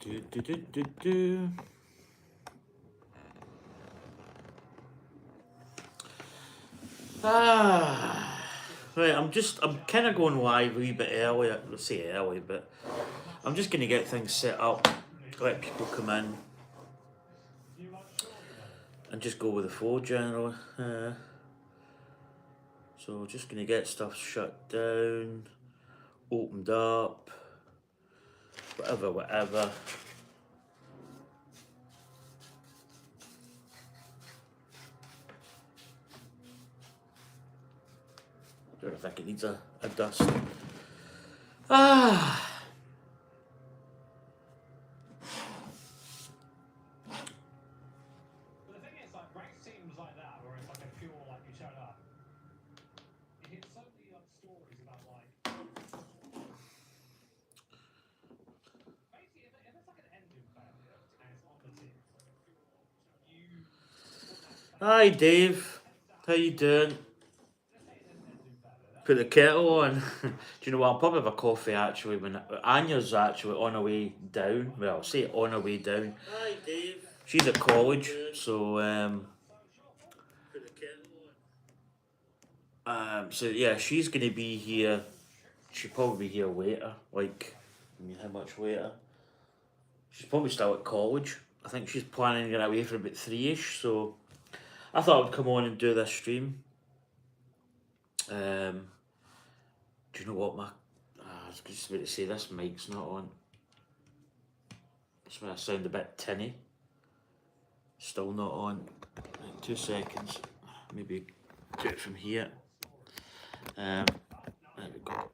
Do, do, do, do, do. Right, I'm kind of going live a wee bit early. Let's say early, but I'm just going to get things set up, let people come in, and just go with the flow generally. So just going to get stuff shut down, opened up, whatever. I don't think it needs a dust. Hi Dave, how you doing? Put the kettle on. Do you know what? I'll probably have a coffee actually when Anya's actually on her way down. Well, I'll say on her way down. Hi Dave. She's at college, so so yeah, she's gonna be here. She'll probably be here later. Like, I mean, how much later? She's probably still at college. I think she's planning to get away for about 3ish. So I thought I'd come on and do this stream. Do you know what I was just about to say this mic's not on. That's why I sound a bit tinny. Still not on. Right, 2 seconds. Maybe do it from here. There we go.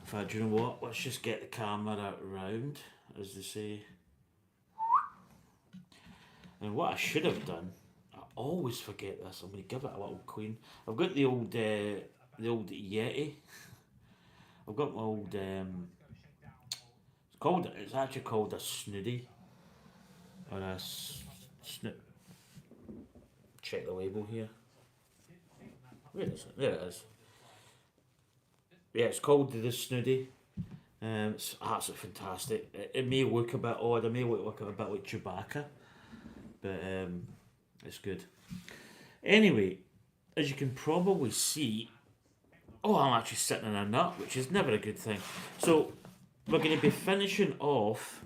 In fact, do you know what? Let's just get the camera round, as they say. And what I should have done, I always forget this. I'm going to give it a little clean. I've got the old Yeti. I've got my old. It's actually called a snooty or a snoot. Check the label here. Where is it? There it is. Yeah, it's called the snooty. It's absolutely fantastic. It may look a bit odd. It may look a bit like Chewbacca, but it's good. Anyway, as you can probably see, I'm actually sitting in a nut, which is never a good thing. So we're going to be finishing off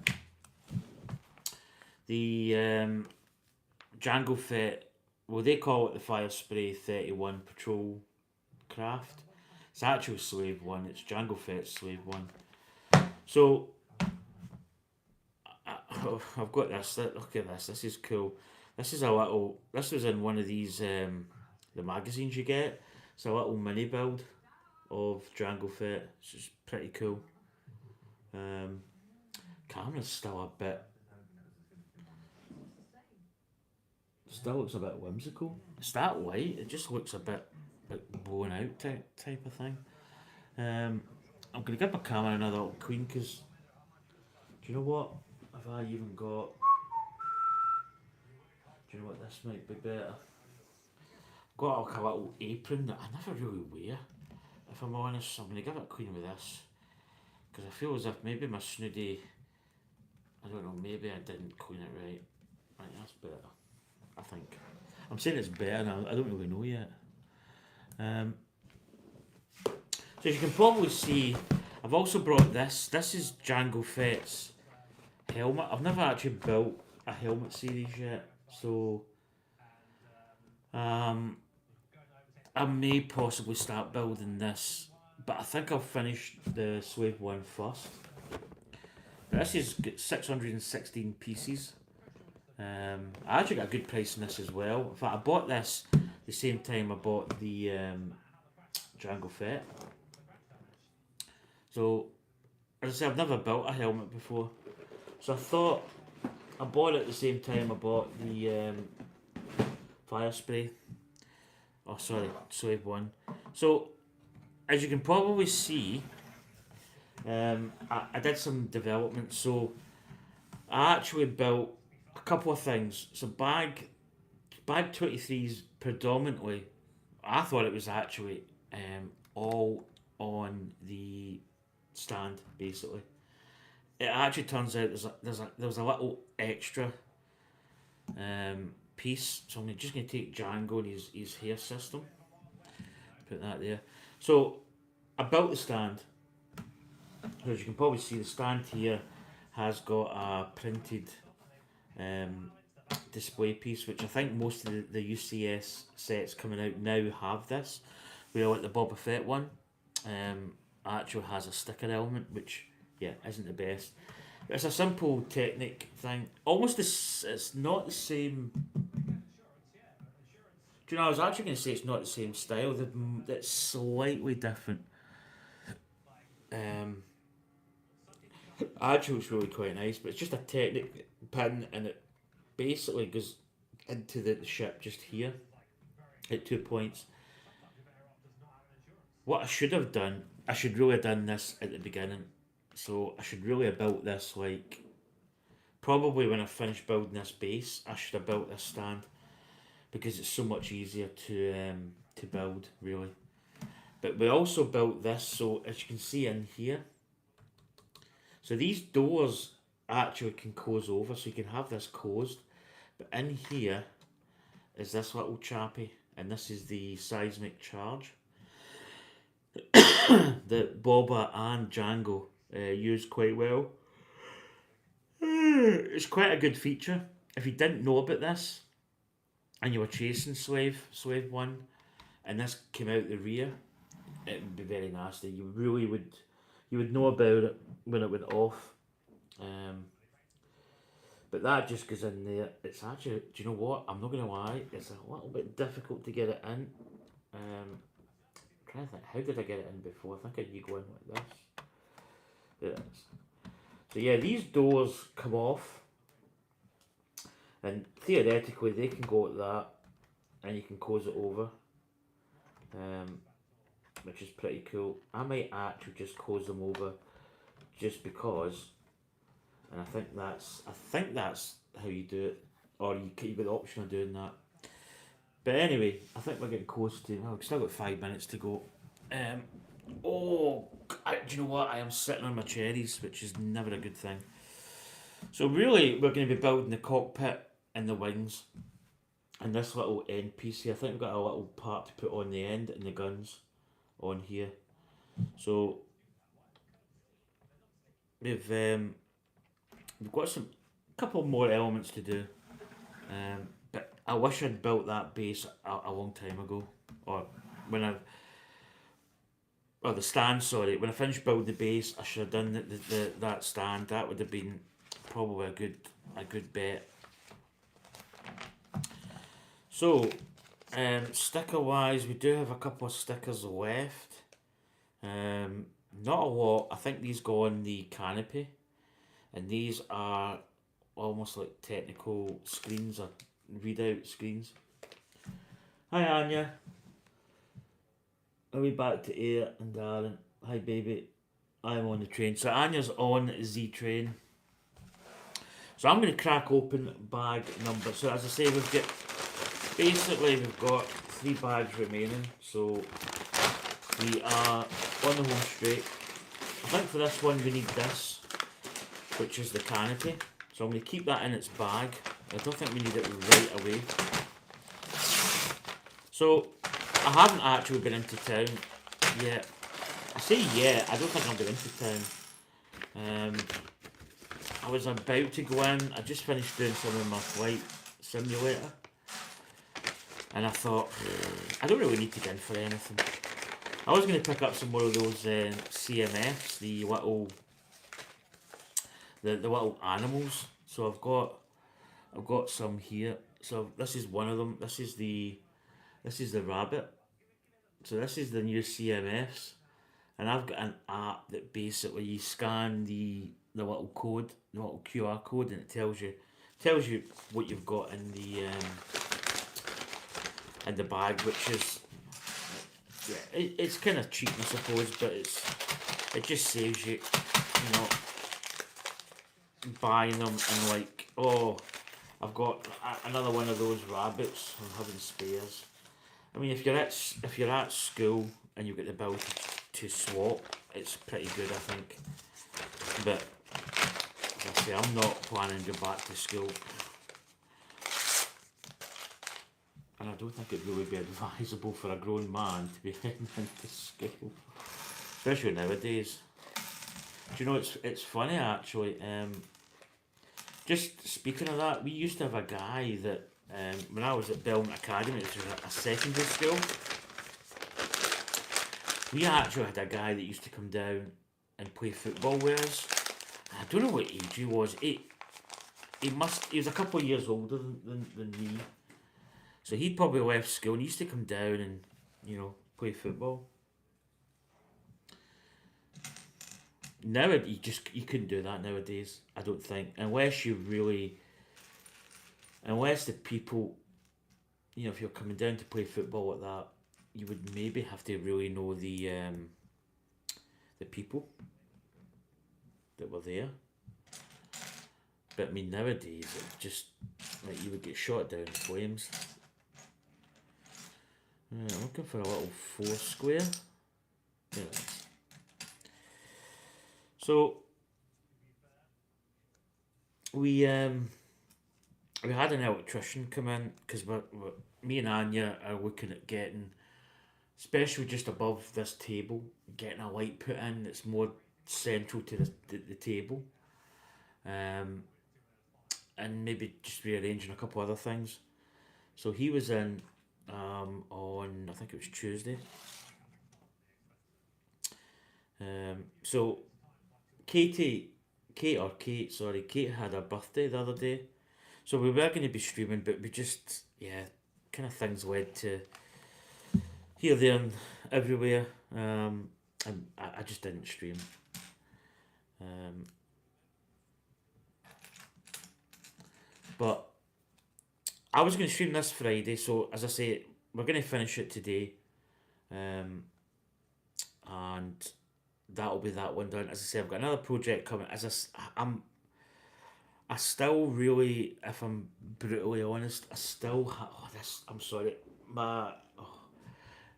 the Jango Fett. Well, they call it the Fire Spray 31 Patrol Craft. It's actually Slave 1. It's Jango Fett's Slave 1. So I've got this. Look at this. This is cool. This is a little. This was in one of these the magazines you get. It's a little mini build of Jango Fett. It's just pretty cool. Camera's still a bit. Still looks a bit whimsical. It's that light. It just looks a bit like blown out type of thing. I'm gonna give my camera another little clean because do you know what? Have I even got? Do you know what? This might be better. I've got like a little apron that I never really wear. If I'm honest, so I'm gonna give it a clean with this because I feel as if maybe my snooty. I don't know. Maybe I didn't clean it right. Right, that's better. I think. I'm saying it's better now. I don't really know yet. So as you can probably see, I've also brought this. This is Jango Fett's helmet. I've never actually built a helmet series yet, so I may possibly start building this, but I think I'll finish the Slave one first. But this has got 616 pieces. I actually got a good price on this as well. In fact, I bought this the same time I bought the Jango Fett. So, as I say, I've never built a helmet before. So I thought I bought it at the same time I bought the fire spray. Oh, sorry, Slave 1. So, as you can probably see, I did some development. So, I actually built a couple of things. So, bag 23s predominantly, I thought it was actually all on the stand basically. It actually turns out there's a little extra piece. So I'm just going to take Jango and his hair system, put that there. So about the stand, as you can probably see, the stand here has got a printed display piece, which I think most of the UCS sets coming out now have this. Where like the Boba Fett one actually has a sticker element, which isn't the best. But it's a simple technique thing. Almost it's not the same. Do you know? I was actually going to say it's not the same style. It's slightly different. Actually, it's really quite nice, but it's just a technic pin, and it basically goes into the ship just here at 2 points. What I should have done, I should really have done this at the beginning. So I should really have built this like probably when I finished building this base. I should have built this stand because it's so much easier to build really. But we also built this, so as you can see in here. So these doors actually can close over, so you can have this closed. But in here is this little chappy, and this is the seismic charge that Boba and Jango use quite well. It's quite a good feature. If you didn't know about this, and you were chasing Slave 1, and this came out the rear, it would be very nasty. You really would, you would know about it when it went off. But that just goes in there. It's actually, do you know what? I'm not going to lie, it's a little bit difficult to get it in. I'm trying to think, how did I get it in before? I think I go in like this. There it is. So yeah, these doors come off, and theoretically they can go like that, and you can close it over, which is pretty cool. I might actually just close them over, just because, and I think that's how you do it, or you've got the option of doing that. But anyway, I think we're getting close to. Well, we've still got 5 minutes to go. Do you know what? I am sitting on my cherries, which is never a good thing. So really, we're going to be building the cockpit and the wings, and this little end piece here. I think we've got a little part to put on the end, and the guns on here. So we've got a couple more elements to do. But I wish I'd built that base a long time ago, or the stand. Sorry, when I finished building the base, I should have done that stand. That would have been probably a good bet. So, sticker wise, we do have a couple of stickers left. Not a lot. I think these go on the canopy, and these are almost like technical screens or readout screens. Hi Anya. Are we back to air? And Darren, hi baby. I'm on the train. So Anya's on the train. So I'm going to crack open bag number. So as I say, we've got 3 bags remaining. So we are on the home straight. I think for this one we need this, which is the canopy. So I'm going to keep that in its bag. I don't think we need it right away. So I haven't actually been into town yet. I say yet, I don't think I've been into town. I was about to go in. I just finished doing some of my flight simulator, and I thought, I don't really need to get in for anything. I was going to pick up some more of those CMFs, the little animals. So I've got some here. So this is one of them. This is the rabbit. So this is the new CMFs, and I've got an app that basically you scan the little code, the little QR code, and it tells you what you've got in the bag, which is it's kind of cheap, I suppose, but it just saves you, buying them and like, oh, I've got another one of those rabbits. I'm having spares. I mean, if you're at school and you get the ability to swap, it's pretty good, I think. But as I say, I'm not planning to go back to school, and I don't think it would really be advisable for a grown man to be heading into school, especially nowadays. Do you know, it's funny actually. Just speaking of that, we used to have a guy that when I was at Belmont Academy, which was a secondary school, we actually had a guy that used to come down and play football with us. I don't know what age he was. He was a couple of years older than me. So he'd probably left school and he used to come down and, play football. Now you couldn't do that nowadays, I don't think. Unless the people, if you're coming down to play football like that, you would maybe have to really know the people that were there. But I mean, nowadays, it just, like, you would get shot down in flames. Right, I'm looking for a little 4 square. There it is. So, we had an electrician come in, because me and Anya are looking at getting, especially just above this table, getting a light put in that's more central to the table. And maybe just rearranging a couple other things. So he was in on, I think it was Tuesday. So Kate had her birthday the other day. So we were going to be streaming, but we just, kind of things led to here, there, and everywhere. And I just didn't stream. But I was going to stream this Friday, so as I say, we're going to finish it today. And that'll be that one done. As I say, I've got another project coming. I still really, if I'm brutally honest, I still I'm sorry,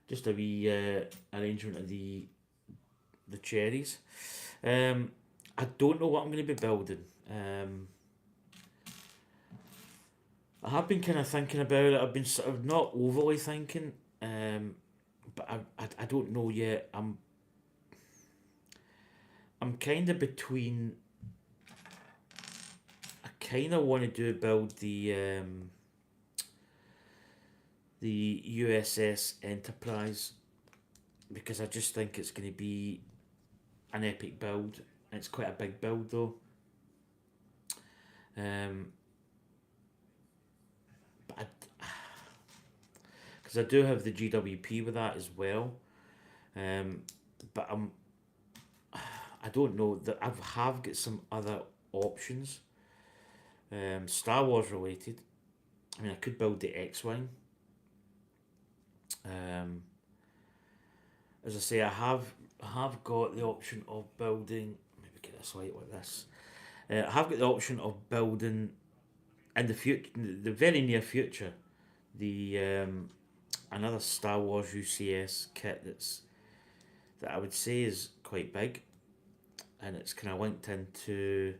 just a wee arrangement of the cherries. I don't know what I'm going to be building. I have been kind of thinking about it. I've been sort of not overly thinking, but I don't know yet. I'm kind of between. I kind of want to build the USS Enterprise, because I just think it's going to be an epic build. It's quite a big build though. Because I do have the GWP with that as well. But I don't know, that I have got some other options. Star Wars related. I mean, I could build the X-Wing. As I say, I have got the option of building. Maybe get this light like this. I have got the option of building in the future, the very near future, the another Star Wars UCS kit that I would say is quite big, and it's kind of linked into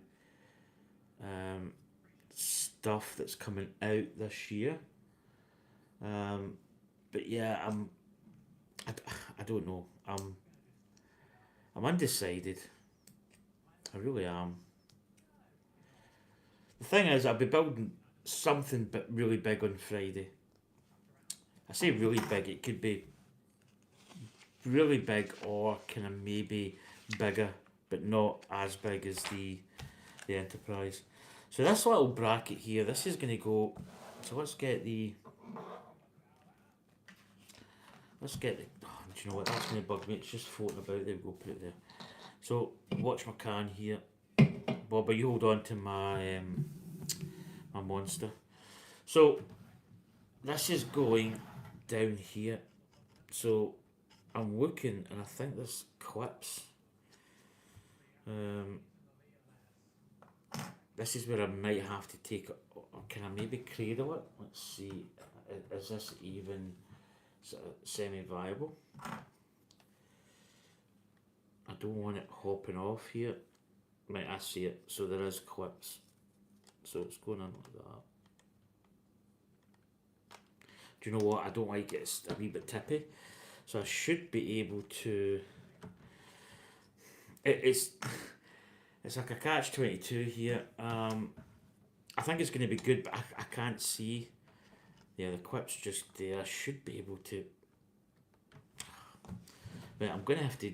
stuff that's coming out this year. But yeah, I don't know. I'm undecided. I really am. The thing is, I'll be building something but really big on Friday. I say really big, it could be really big or kind of maybe bigger, but not as big as the Enterprise. So this little bracket here, this is going to go, so let's get the, oh, do you know what, that's going to bug me, it's just floating about, there we go, put it there. So, watch my can here. Bobby, you hold on to my my monster. So, this is going down here. So, I'm looking, and I think there's clips. This is where I might have to take, or can I maybe cradle it? Let's see, is this even sort of semi-viable? I don't want it hopping off here. Right, I see it. So there is clips. So it's going on like that. Do you know what? I don't like it. It's a wee bit tippy. So I should be able to... It's like a catch-22 here. I think it's going to be good, but I can't see. Yeah, the clip's just there. I should be able to... But I'm gonna have to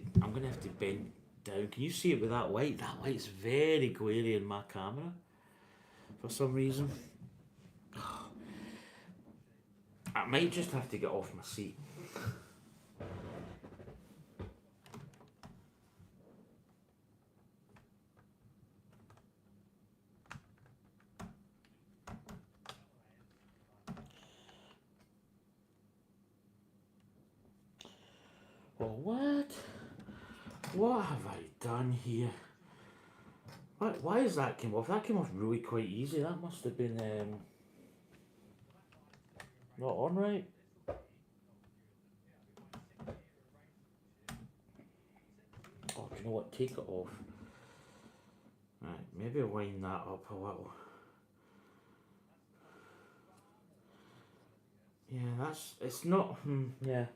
bend down. Can you see it with that light? That light's very glary in my camera for some reason. I might just have to get off my seat. Well, what have I done here? Why is that came off? That came off really quite easy. That must have been not on right. Oh, do you know what? Take it off. Right, maybe wind that up a little. Yeah, it's not, yeah.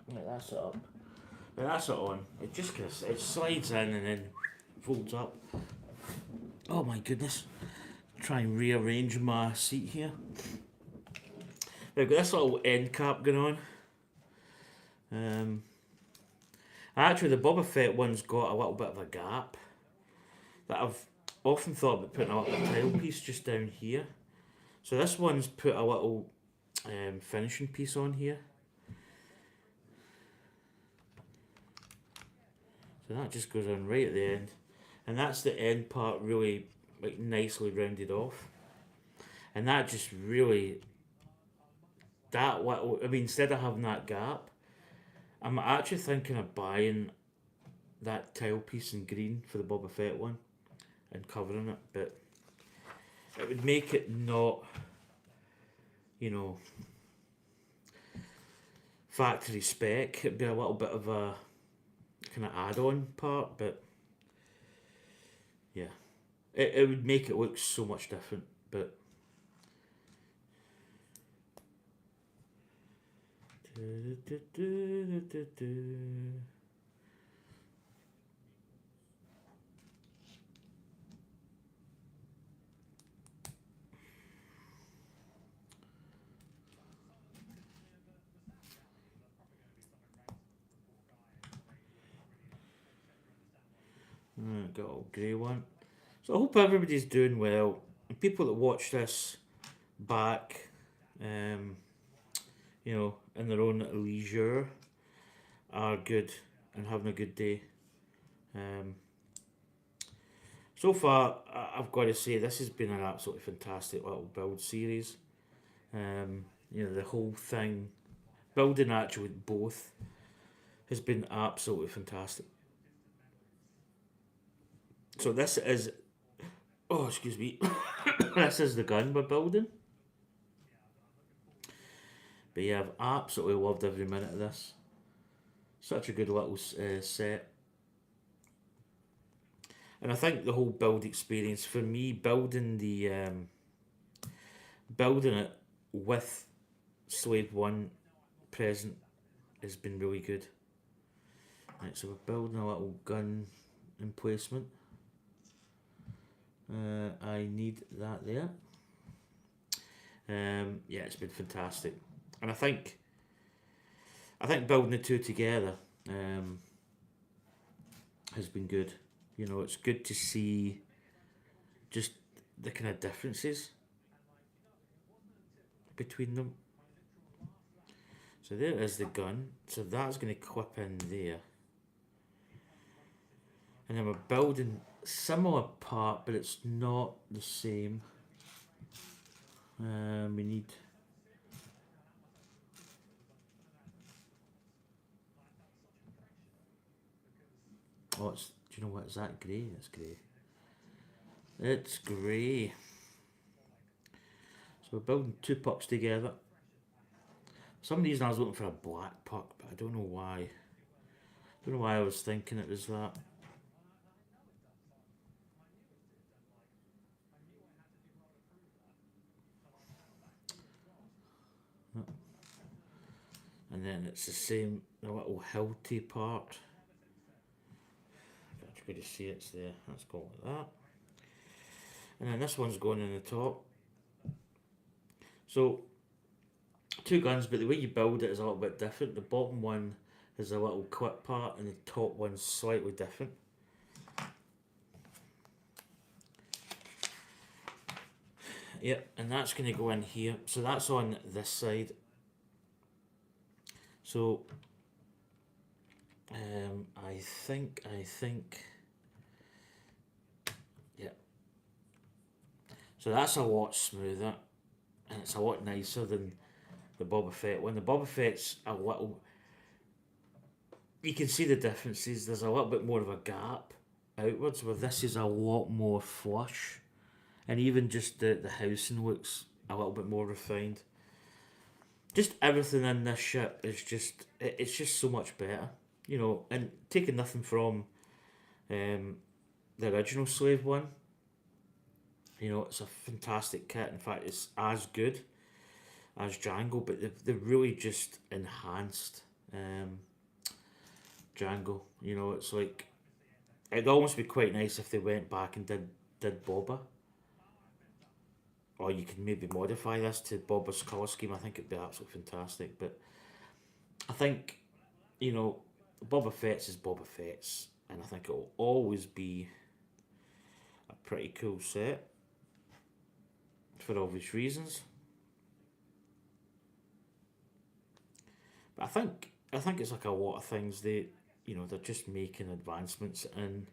Right, that's it up. Right, that's it on. It just it slides in and then folds up. Oh my goodness. Try and rearrange my seat here. I've got this little end cap going on. Actually, the Boba Fett one's got a little bit of a gap that I've often thought about putting a little tile piece just down here. So this one's put a little finishing piece on here. So that just goes on right at the end. And that's the end part really like nicely rounded off. And that just really, that little, I mean, instead of having that gap, I'm actually thinking of buying that tile piece in green for the Boba Fett one and covering it, but it would make it not, you know, factory spec. It'd be a little bit of a kind of add-on part, but yeah, it would make it look so much different, but got a grey one. So I hope everybody's doing well. And people that watch this back, you know, in their own leisure, are good and having a good day. So far, I've got to say this has been an absolutely fantastic little build series. You know, the whole thing, building actually both, has been absolutely fantastic. So this is, oh excuse me, this is the gun we're building. But yeah, I've absolutely loved every minute of this. Such a good little set. And I think the whole build experience for me, building it with Slave One present has been really good. Right, so we're building a little gun emplacement. I need that there. Yeah, it's been fantastic, and I think building the two together has been good. You know, it's good to see just the kind of differences between them. So there is the gun. So that's going to clip in there. And then we're building similar part, but it's not the same. We need... Oh, it's... Do you know what? Is that grey? It's grey. It's grey. So we're building two pups together. some reason I was looking for a black puck, but I don't know why. I don't know why I was thinking it was that. And then it's the same, the little hilty part. That's good to see it's there. Let's go like that. And then this one's going in the top. So, two guns, but the way you build it is a little bit different. The bottom one has a little clip part, and the top one's slightly different. Yep, and that's going to go in here. So that's on this side. So, I think, yeah. So that's a lot smoother, and it's a lot nicer than the Boba Fett one. The Boba Fett's a little, you can see the differences. There's a little bit more of a gap outwards, where this is a lot more flush, and even just the housing looks a little bit more refined. Just everything in this ship is just, it's just so much better, you know. And taking nothing from the original Slave one, you know, it's a fantastic kit. In fact, it's as good as Jango, but they've really just enhanced Jango. You know, it's like, it'd almost be quite nice if they went back and did Boba. Or you can maybe modify this to Boba's colour scheme. I think it'd be absolutely fantastic. But I think, you know, Boba Fett's is Boba Fett's, and I think it'll always be a pretty cool set for obvious reasons. But I think it's like a lot of things. You know, they're just making advancements in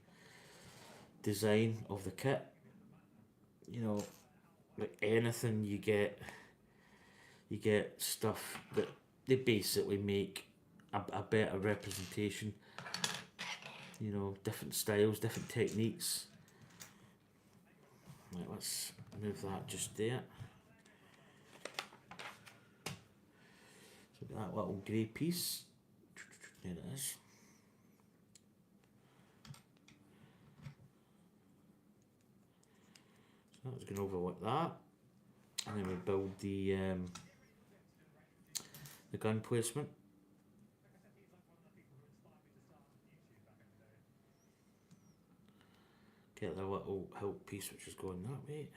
design of the kit. You know, like anything you get stuff that they basically make a better representation. You know, different styles, different techniques. Right, let's move that just there. So that little grey piece, there it is. So that's going over like that, and then we build the gun placement. Get the little hilt piece which is going that way,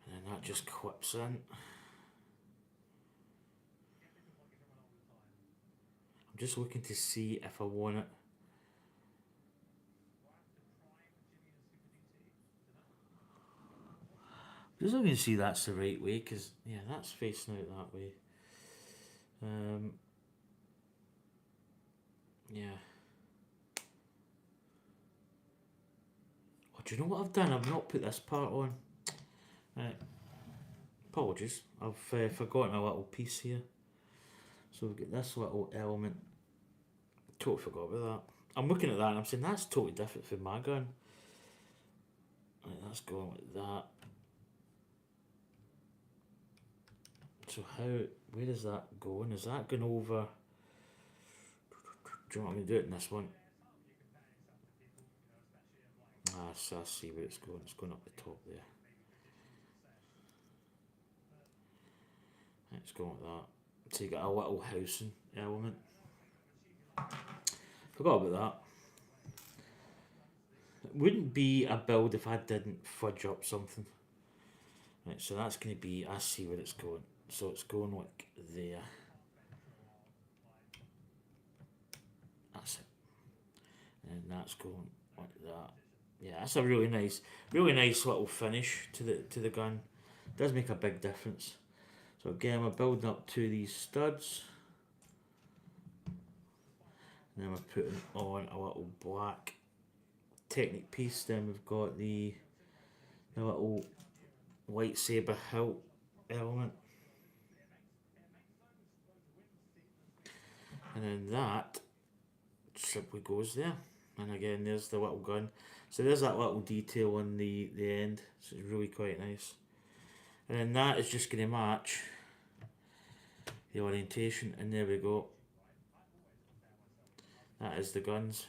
and then that just clips in. I'm just looking to see if I want it. Just looking to see that's the right way, because yeah, that's facing out that way. Yeah. Oh, do you know what I've done? I've not put this part on. Right. Apologies. I've forgotten a little piece here. So we've got this little element. Totally forgot about that. I'm looking at that and I'm saying that's totally different from my gun. Right, that's going like that. So where is that going? Is that going over? Do you know what I'm going to do it in this one? So I see where it's going. It's going up the top there. It's going like that. So you got a little housing element. Forgot about that. It wouldn't be a build if I didn't fudge up something. Right, so that's going to be, I see where it's going. So it's going like there. That's it. And that's going like that. Yeah, that's a really nice little finish to the gun. It does make a big difference. So again, we're building up to these studs. And then we're putting on a little black Technic piece. Then we've got the little lightsaber hilt element. And then that simply goes there. And again, there's the little gun. So there's that little detail on the end. So it's really quite nice. And then that is just going to match the orientation, and there we go. That is the guns.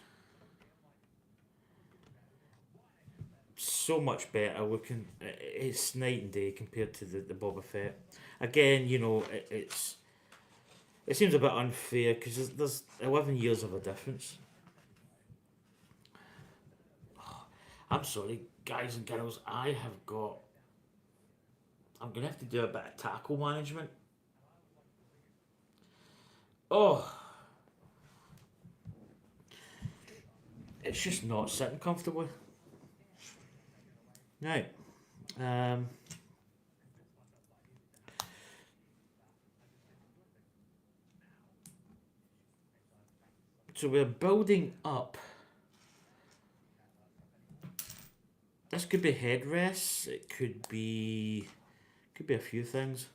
So much better looking. It's night and day compared to the Boba Fett. Again, you know, it seems a bit unfair because there's 11 years of a difference. I'm sorry, guys and girls. I'm gonna have to do a bit of tackle management. Oh, it's just not sitting comfortably. Right. Um, so we're building up. This could be headrests. It could be a few things.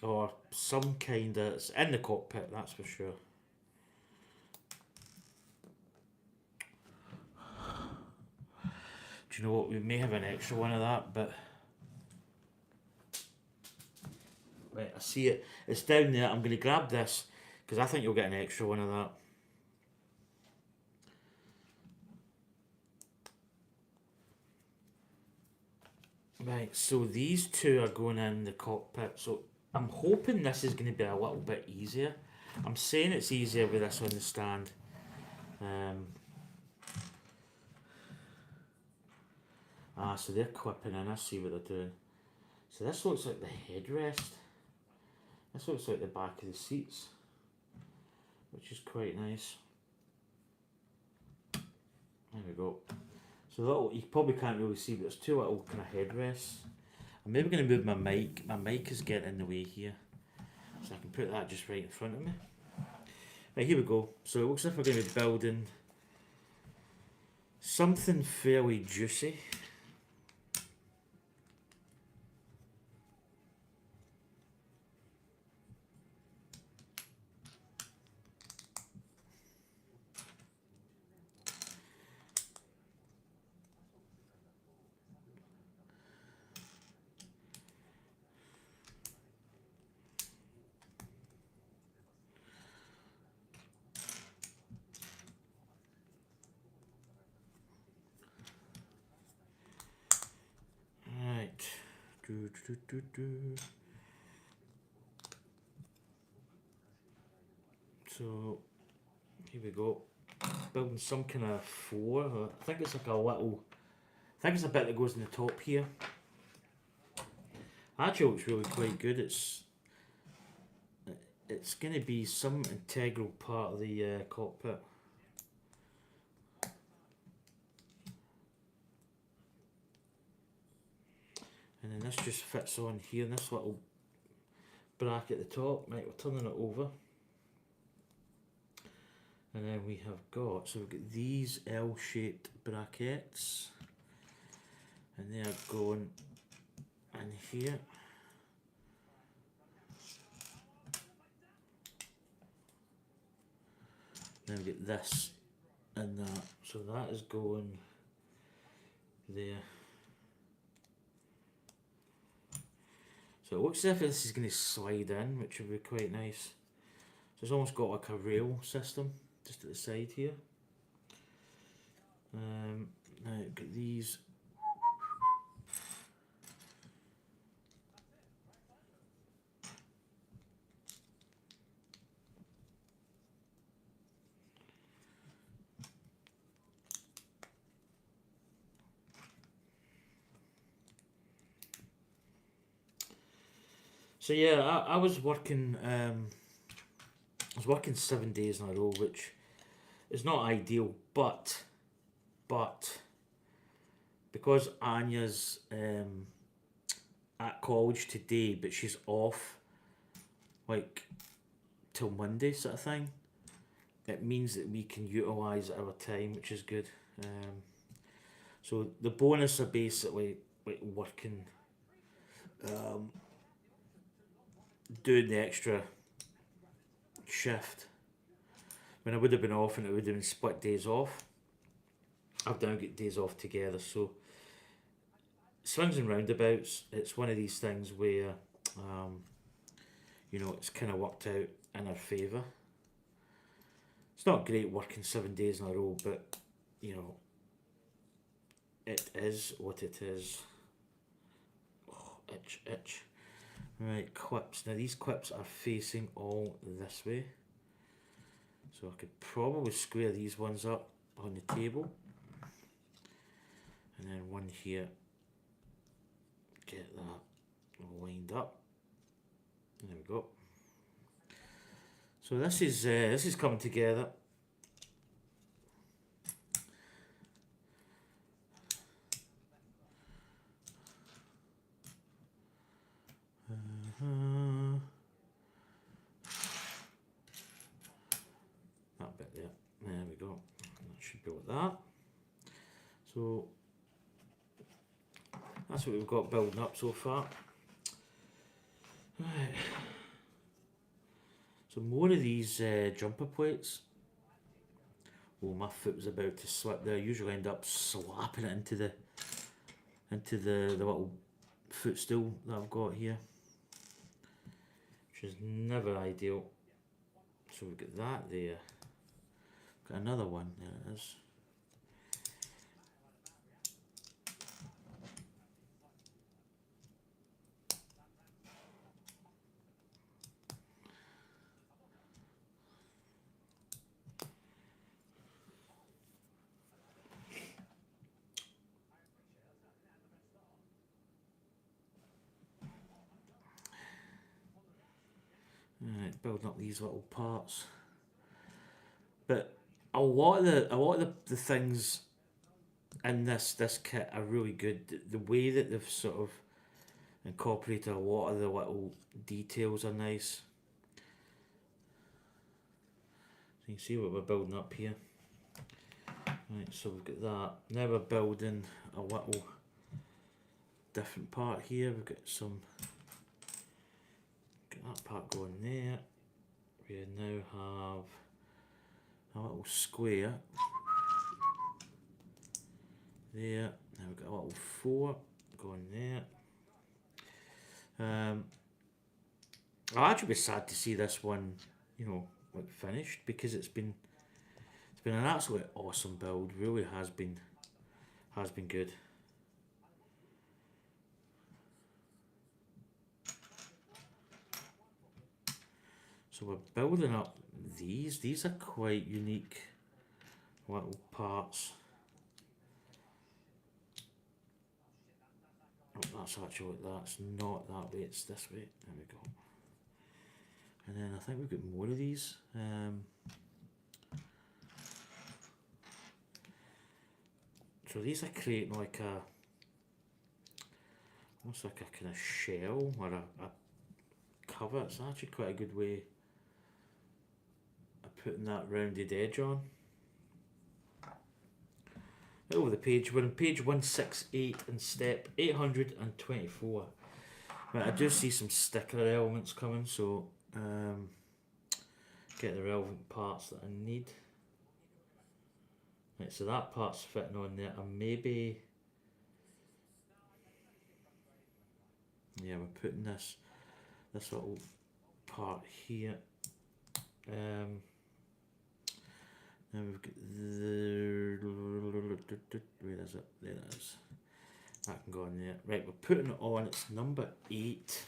Or some kind of, it's in the cockpit, that's for sure. Do you know what? We may have an extra one of that, but right, I see it. It's down there. I'm going to grab this because I think you'll get an extra one of that. Right, so these two are going in the cockpit. So I'm hoping this is going to be a little bit easier. I'm saying it's easier with this on the stand. So they're clipping in. I see what they're doing. So this looks like the headrest. This looks like the back of the seats, which is quite nice. There we go. So little, you probably can't really see, but there's two little kind of headrests. I'm maybe going to move my mic. My mic is getting in the way here, so I can put that just right in front of me. Right, here we go. So it looks like we're going to be building something fairly juicy. So here we go. Building some kind of floor. I think it's like a little. I think it's a bit that goes in the top here. Actually, looks really quite good. It's going to be some integral part of the cockpit. And then this just fits on here, and this little bracket at the top. Right, we're turning it over. And then we have got, so we've got these L-shaped brackets. And they are going in here. Then we get this and that. So that is going there. So it looks as if this is going to slide in, which would be quite nice. So it's almost got like a rail system just at the side here. Now we've got these. So yeah, I was working. I was working 7 days in a row, which is not ideal, but because Anya's at college today, but she's off like till Monday sort of thing. It means that we can utilise our time, which is good. So the bonus are basically like working, doing the extra shift when I would have been off, and it would have been split days off. I've now got days off together, so swings and roundabouts. It's one of these things where, you know, it's kind of worked out in our favour. It's not great working 7 days in a row, but you know, it is what it is. Oh, itch, itch. Right, clips. Now these clips are facing all this way. So I could probably square these ones up on the table. And then one here. Get that lined up. There we go. So this is coming together. That bit there. There we go. That should be like that. So that's what we've got building up so far. Right. So more of these jumper plates. Oh, my foot was about to slip there. I usually end up slapping it into the little footstool that I've got here, which is never ideal. So we've got that there. Got another one. There it is. Right, building up these little parts. But a lot of the things in this kit are really good. The way that they've sort of incorporated a lot of the little details are nice. So you can see what we're building up here. Right, so we've got that. Now we're building a little different part here. We've got that part going there. We now have a little square there. Now we've got a little 4 going there. I'll actually be sad to see this one, you know, like finished, because it's been an absolutely awesome build. Really has been good. So we're building up these. These are quite unique little parts. Oh, that's actually, that's not that way, it's this way. There we go. And then I think we've got more of these. So these are creating like almost like a kind of shell or a cover. It's actually quite a good way of putting that rounded edge on. Over the page, we're on page 168 in step 824. Right, I do see some sticker elements coming, so get the relevant parts that I need. Right, so that part's fitting on there, and maybe, yeah, we're putting this little part here. Now we've got where is it? There it is. That can go in there. Right, we're putting it on. It's number 8.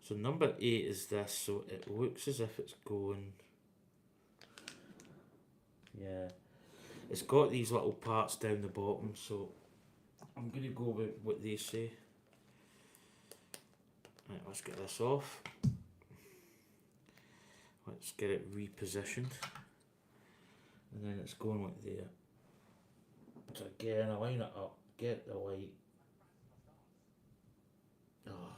So number 8 is this. So it looks as if it's going. Yeah, it's got these little parts down the bottom. So I'm going to go with what they say. Right, let's get this off. Let's get it repositioned, and then it's going like there. So again, I line it up, get the light. Oh,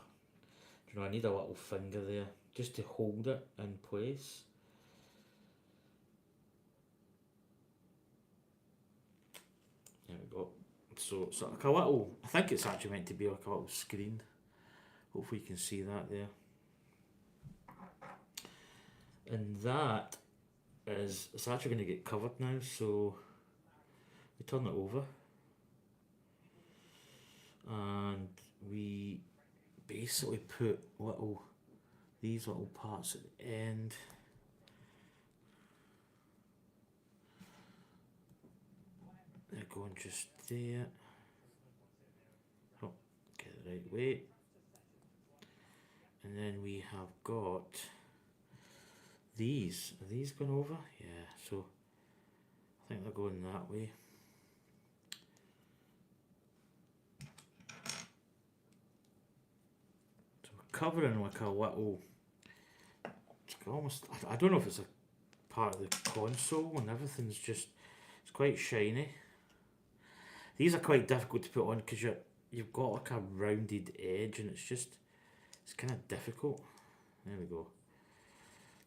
do you know, I need a little finger there just to hold it in place. There we go. So it's like a little, I think it's actually meant to be like a little screen. Hopefully you can see that there. And that is, it's actually going to get covered now, so we turn it over, and we basically put these little parts at the end. They're going just there. Oh, get it the right way. And then we have got these. Are these going over? Yeah, so I think they're going that way. So we're covering like a little, it's almost, I don't know if it's a part of the console and everything's just, it's quite shiny. These are quite difficult to put on because you've got like a rounded edge and it's kind of difficult. There we go.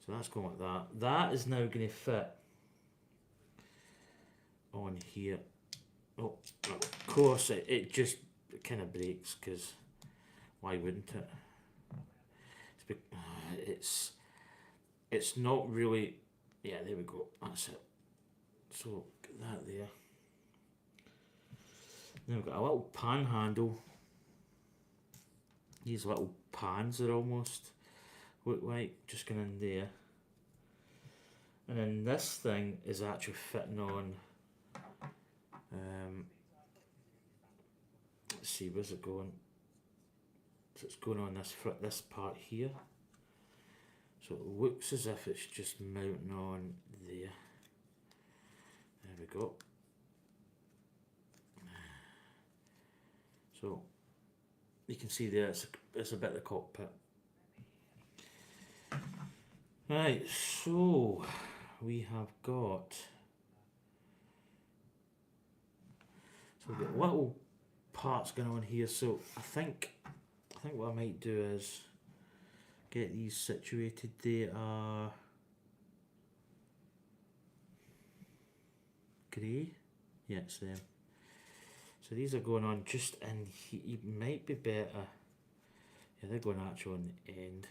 So that's going like that. That is now going to fit on here. Oh, of course it just kind of breaks because why wouldn't it? It's not really. Yeah, there we go. That's it. So get that there. Now we've got a little pan handle. These little pans are almost look like just going in there. And then this thing is actually fitting on. Let's see, where's it going? So it's going on this part here. So it looks as if it's just mounting on there. There we go. So you can see there it's a bit of the cockpit. Right, so we have got we've got little parts going on here. So I think what I might do is get these situated. They are grey. Yeah, it's them. So these are going on just in here. It might be better. Yeah, they're going actually on the end.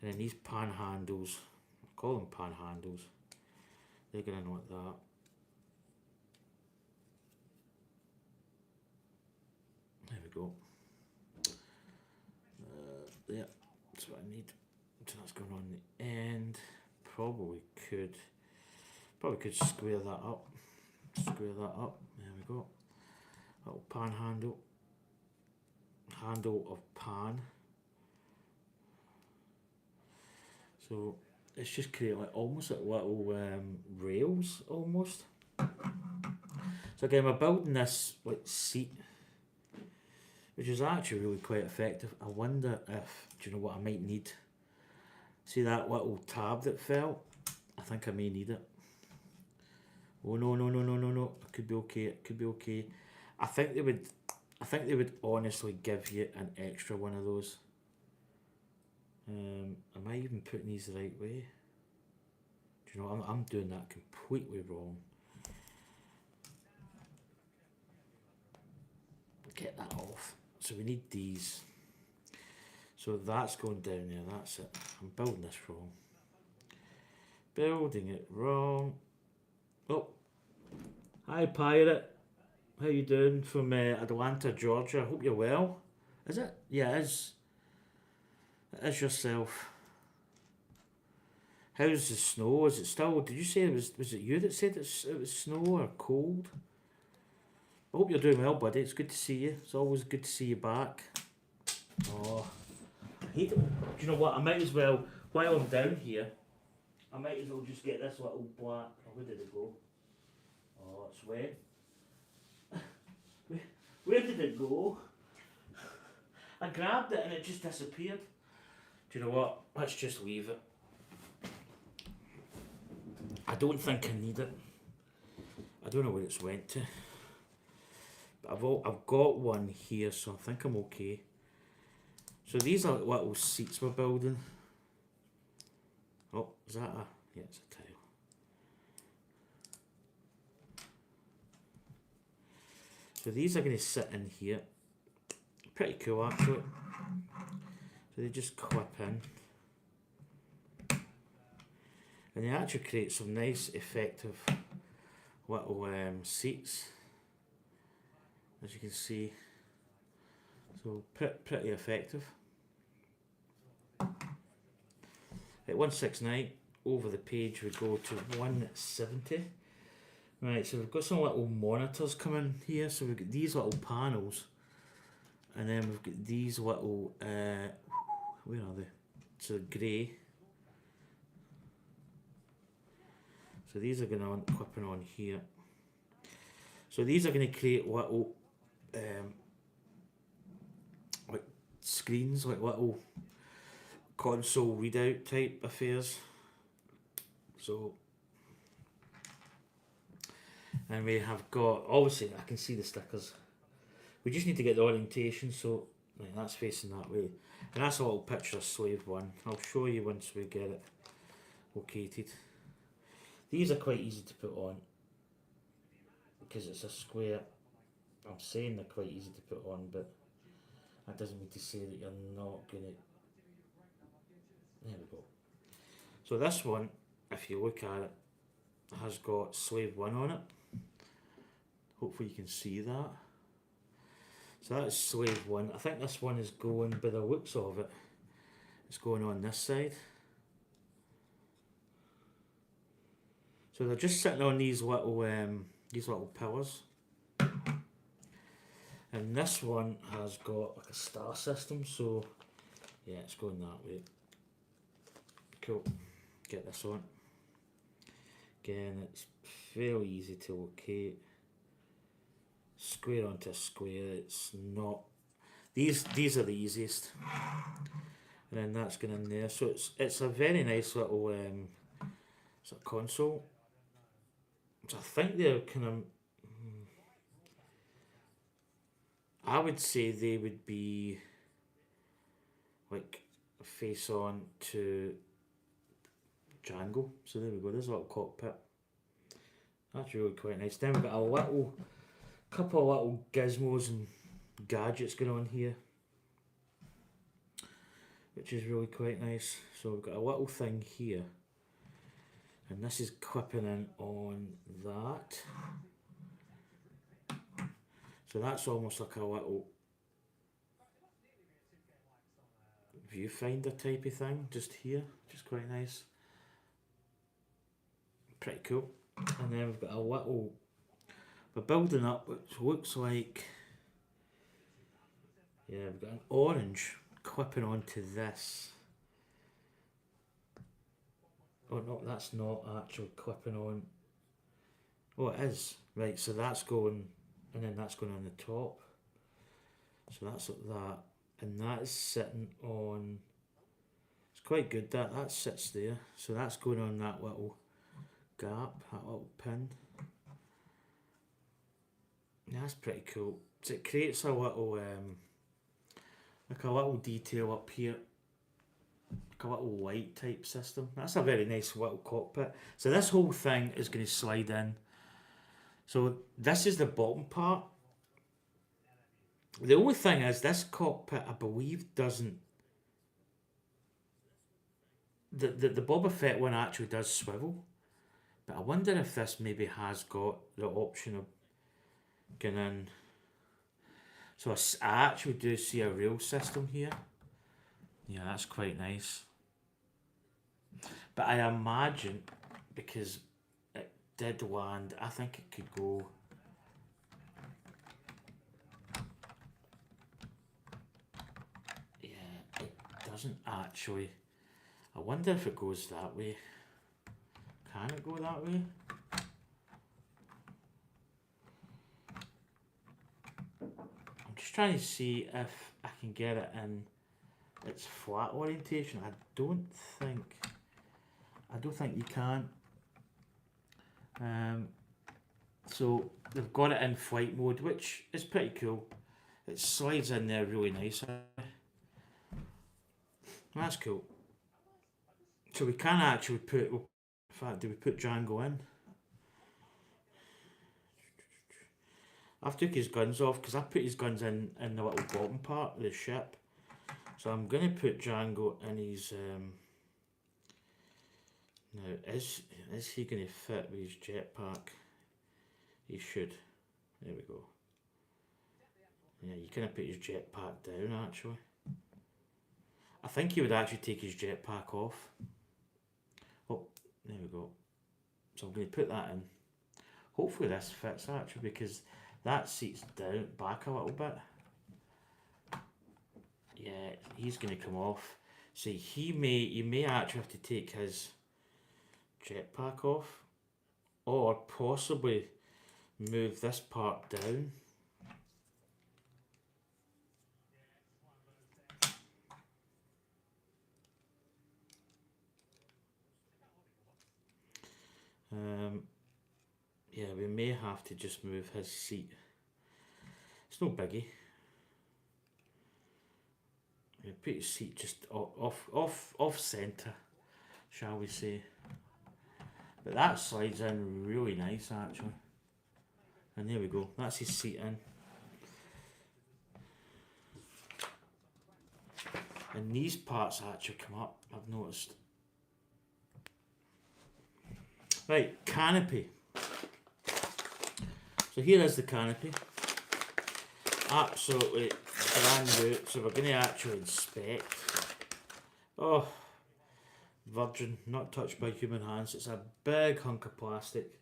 And then these pan handles, I call them pan handles, they're going in like that. There we go. Yeah, that's what I need. So that's going on the end. Probably could square that up. Square that up. There we go. Little pan handle. Handle of pan. So it's just creating like almost like little rails almost. So again, we're building this like seat, which is actually really quite effective. I wonder if, do you know what I might need? See that little tab that fell? I think I may need it. Oh no. It could be okay. It could be okay. I think they would honestly give you an extra one of those. Am I even putting these the right way? Do you know, I'm doing that completely wrong. Get that off. So we need these. So that's going down there, that's it. I'm building this wrong. Building it wrong. Oh, hi Pirate. How you doing from Atlanta, Georgia? I hope you're well. Is it? Yeah, it is. It is yourself. How's the snow? Is it still? Did you say it was it you that said it was snow or cold? I hope you're doing well, buddy. It's good to see you. It's always good to see you back. Oh, I hate it. Do you know what? I might as well, while I'm down here, I might as well just get this little black. Oh, where did it go? Oh, it's wet. Where did it go? I grabbed it and it just disappeared. Do you know what? Let's just leave it. I don't think I need it. I don't know where it's went to. But I've got one here, so I think I'm okay. So these are little seats we're building. Oh, is that a... Yeah, it's a tile. So these are going to sit in here. Pretty cool actually. So they just clip in. And they actually create some nice effective little seats, as you can see. So pretty effective. At 169, over the page we go to 170. Right, so we've got some little monitors coming here. So we've got these little panels, and then we've got these little, where are they? So grey. So these are going to clipping on here. So these are going to create little like screens, like little console readout type affairs. So, and we have got, obviously I can see the stickers. We just need to get the orientation, so right, that's facing that way. And that's a little picture of slave one. I'll show you once we get it located. These are quite easy to put on because it's a square. I'm saying they're quite easy to put on, but that doesn't mean to say that you're not going to. There we go. So this one, if you look at it, has got slave one on it. Hopefully you can see that. So that is slave one. I think this one is going, by the looks of it, it's going on this side. So they're just sitting on these little pillars. And this one has got like a star system, so yeah, it's going that way. Cool. Get this on. Again, it's fairly easy to locate. Square onto a square. It's not. These are the easiest. And then that's going in there. So it's a very nice little sort of console. So I think they're kind of. I would say they would be like face on to Jango. So there we go. There's a little cockpit. That's really quite nice. Then we've got a couple of little gizmos and gadgets going on here, which is really quite nice. So we've got a little thing here, and this is clipping in on that. So that's almost like a little viewfinder type of thing, just here, which is quite nice. Pretty cool. And then we've got a little, we're building up which looks like, yeah, we've got an orange clipping onto this. Oh no, that's not actually clipping on. Oh, it is. Right, so that's going, and then that's going on the top. So that's like that. And that is sitting on, it's quite good that sits there. So that's going on that little gap, that little pin. Yeah, that's pretty cool. So it creates a little, like a little detail up here. Like a little light type system. That's a very nice little cockpit. So this whole thing is going to slide in. So this is the bottom part. The only thing is this cockpit, I believe, doesn't. The Boba Fett one actually does swivel, but I wonder if this maybe has got the option of going in. So I actually do see a rail system here. Yeah, that's quite nice. But I imagine, because it did land, I think it could go. Yeah, it doesn't actually. I wonder if it goes that way. Can it go that way? I'm just trying to see if I can get it in its flat orientation. I don't think you can. So they've got it in flight mode, which is pretty cool. It slides in there really nicely. That's cool. So we can actually put, in fact, do we put Jango in? I've took his guns off because I put his guns in the little bottom part of the ship. So I'm going to put Jango in his, now is he going to fit with his jetpack? He should. There we go. Yeah, you kind of put his jetpack down actually. I think he would actually take his jetpack off. Oh, there we go. So I'm going to put that in. Hopefully this fits actually, because that seat's down back a little bit. Yeah, he's going to come off. See, he may actually have to take his jetpack off, or possibly move this part down. Yeah, we may have to just move his seat. It's no biggie. We put his seat just off centre, shall we say? But that slides in really nice actually. And there we go. That's his seat in. And these parts actually come up, I've noticed. Right, canopy. So here is the canopy. Absolutely brand new. So we're going to actually inspect. Oh, virgin, not touched by human hands. It's a big hunk of plastic.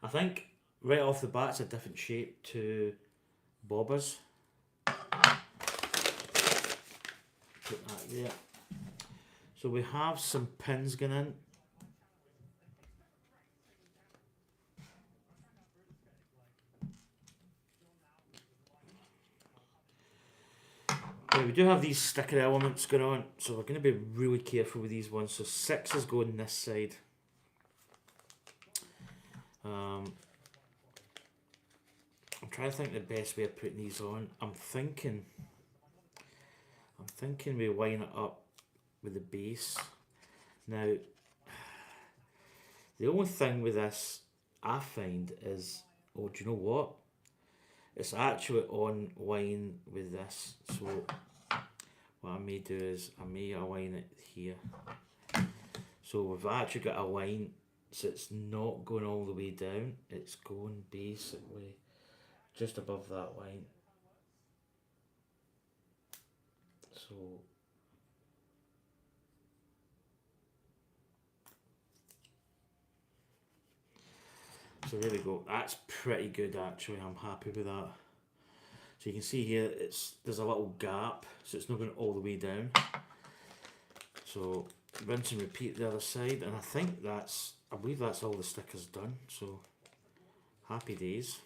I think right off the bat it's a different shape to Bobba's. Put that there. So we have some pins going in. Yeah, we do have these sticker elements going on, so we're going to be really careful with these ones. So 6 is going this side. I'm trying to think the best way of putting these on. I'm thinking we line it up with the base. Now, the only thing with this I find is, oh, do you know what? It's actually on line with this. So what I may do is I may align it here. So we've actually got a line, so it's not going all the way down. It's going basically just above that line. So there we go. That's pretty good actually. I'm happy with that. So you can see here there's a little gap, so it's not going all the way down. So rinse and repeat the other side, and I believe that's all the stickers done. So happy days.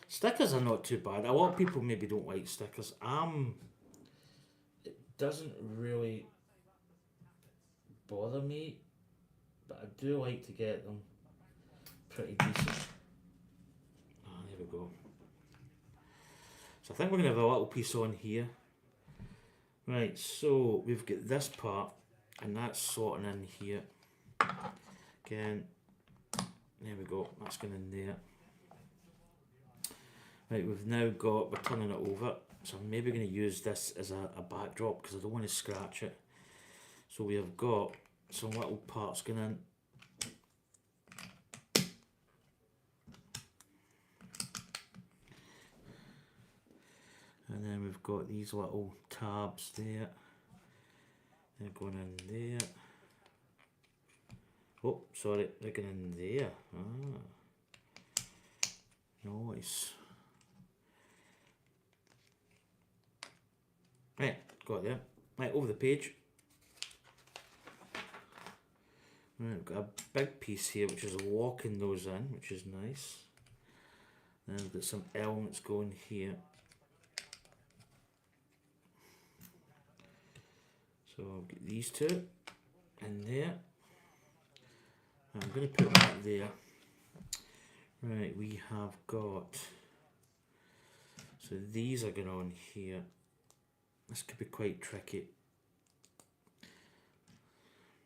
Stickers are not too bad. A lot of people maybe don't like stickers. It doesn't really bother me, but I do like to get them pretty decent. Ah, there we go. So I think we're going to have a little piece on here. Right, so we've got this part, and that's sorting in here. Again, there we go, that's going in there. Right, we're turning it over, so I'm maybe going to use this as a backdrop because I don't want to scratch it. So we have got some little parts going in. And then we've got these little tabs there. They're going in there. Oh, sorry, they're going in there. Ah, nice. Right, got it there. Right, over the page. Right, we've got a big piece here which is locking those in, which is nice. Then we've got some elements going here. So I'll get these two in there. I'm going to put that there. Right, we have got, so these are going on here. This could be quite tricky.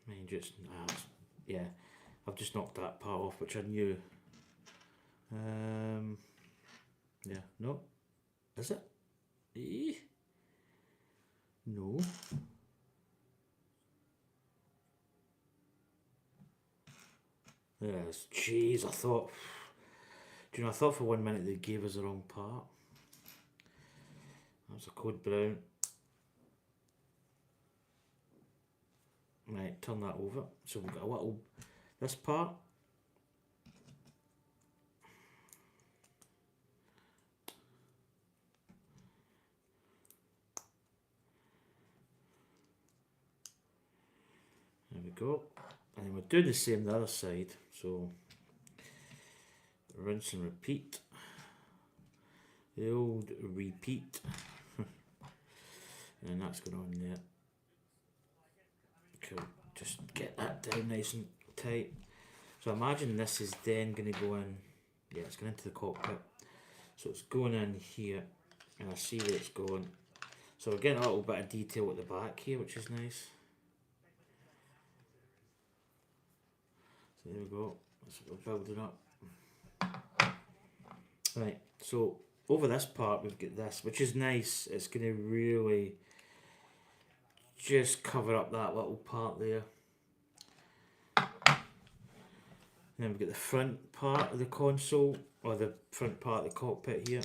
Mind just, yeah, I've just knocked that part off, which I knew. Yeah, no, is it? No. There it is. Jeez, I thought, Do you know, I thought for 1 minute they gave us the wrong part. That's a code brown. Right, turn that over. So we've got a little, this part. There we go. And then we're doing the same the other side. So rinse and repeat. The old repeat. And that's going on there. Cool. Just get that down nice and tight. So imagine this is then going to go in. Yeah, it's going into the cockpit. So it's going in here. And I see where it's going. So we're getting a little bit of detail at the back here, which is nice. So there we go. That's what we're building up. Right, so over this part we've got this, which is nice. It's going to really just cover up that little part there. Then we've got the front part of the console, or the front part of the cockpit here.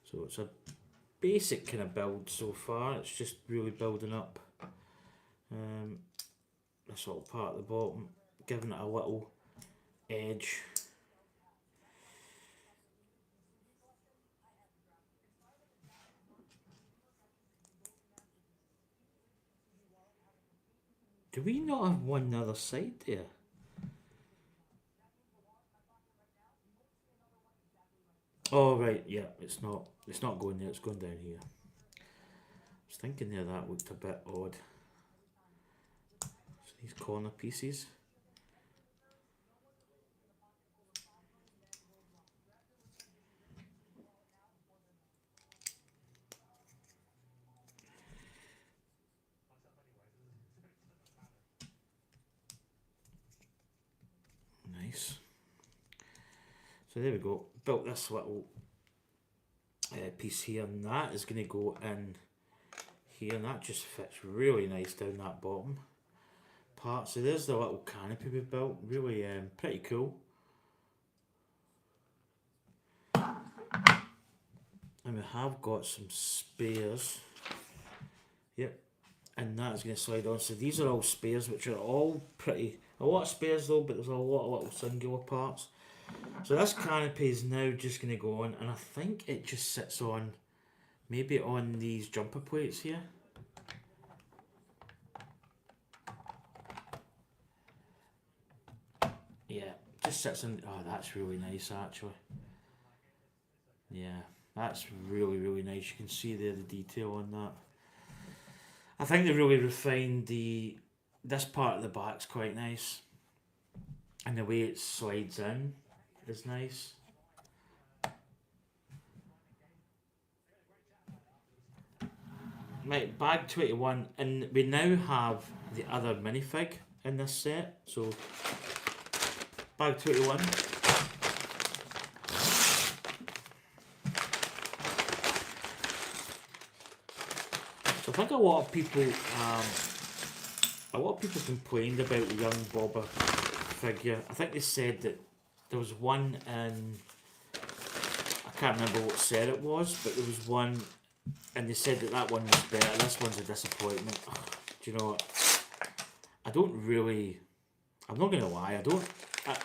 So it's a basic kind of build so far. It's just really building up this little part at the bottom, giving it a little edge. Do we not have one other side there? Oh right, yeah, it's not going there, it's going down here. I was thinking there that looked a bit odd. So these corner pieces. Nice. So there we go. Built this little piece here, and that is going to go in here, and that just fits really nice down that bottom part. So there's the little canopy we built. Really pretty cool. And we have got some spares. Yep. And that's going to slide on. So these are all spares, which are all pretty, a lot of spares though, but there's a lot of little singular parts. So this canopy is now just going to go on, and I think it just sits on, maybe on these jumper plates here. Yeah, just sits on, oh that's really nice actually. Yeah, that's really, really nice. You can see there the detail on that. I think they really refined this part of the back's quite nice. And the way it slides in is nice. Right, bag 21, and we now have the other minifig in this set. So, bag 21. So I think a lot of people complained about the young Boba figure. I think they said that there was one in, I can't remember what set it was, but there was one, and they said that one was better. This one's a disappointment. Do you know what? I don't really, I'm not going to lie,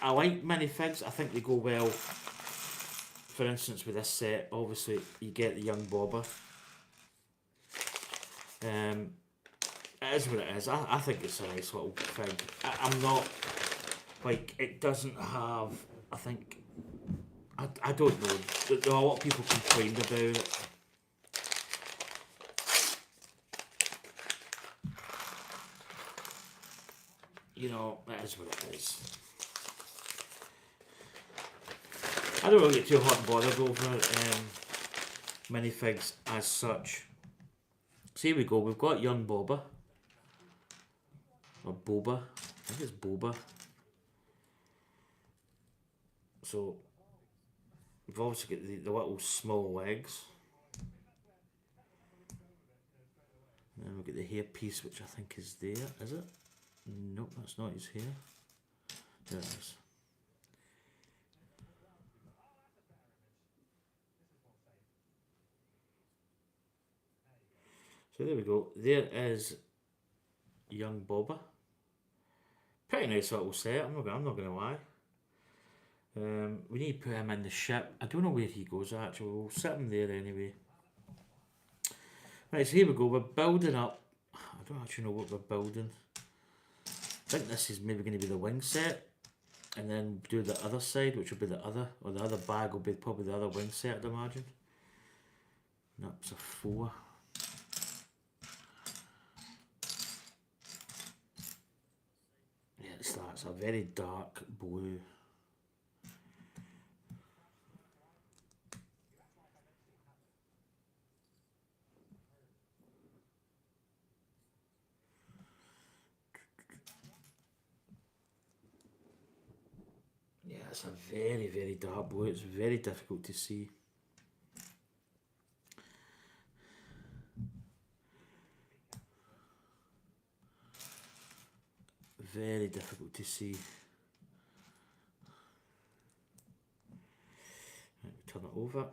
I like minifigs. I think they go well. For instance, with this set, obviously you get the young Boba. It is what it is. I think it's a nice little fig. I'm not, like, it doesn't have, I think, I don't know, there are a lot of people complained about it. You know, it is what it is. I don't really get too hot and bothered over minifigs as such. So here we go, we've got young Boba. Or Boba. I think it's Boba. So we've obviously got the little small legs. There we we've got the hair piece, which I think is there, is it? Nope, that's not his hair. There it is. So there we go. There is young Boba. Pretty nice little set. I'm not gonna lie. We need to put him in the ship. I don't know where he goes actually. We'll sit him there anyway. Right, so here we go. We're building up. I don't actually know what we're building. I think this is maybe going to be the wing set, and then do the other side, which will be the other, or the other bag will be probably the other wing set, I'd imagine. That's a 4. Yeah, it's that. It's a very dark blue. Yeah, it's a very, very dark blue. It's very difficult to see. Very difficult to see. Right, turn it over.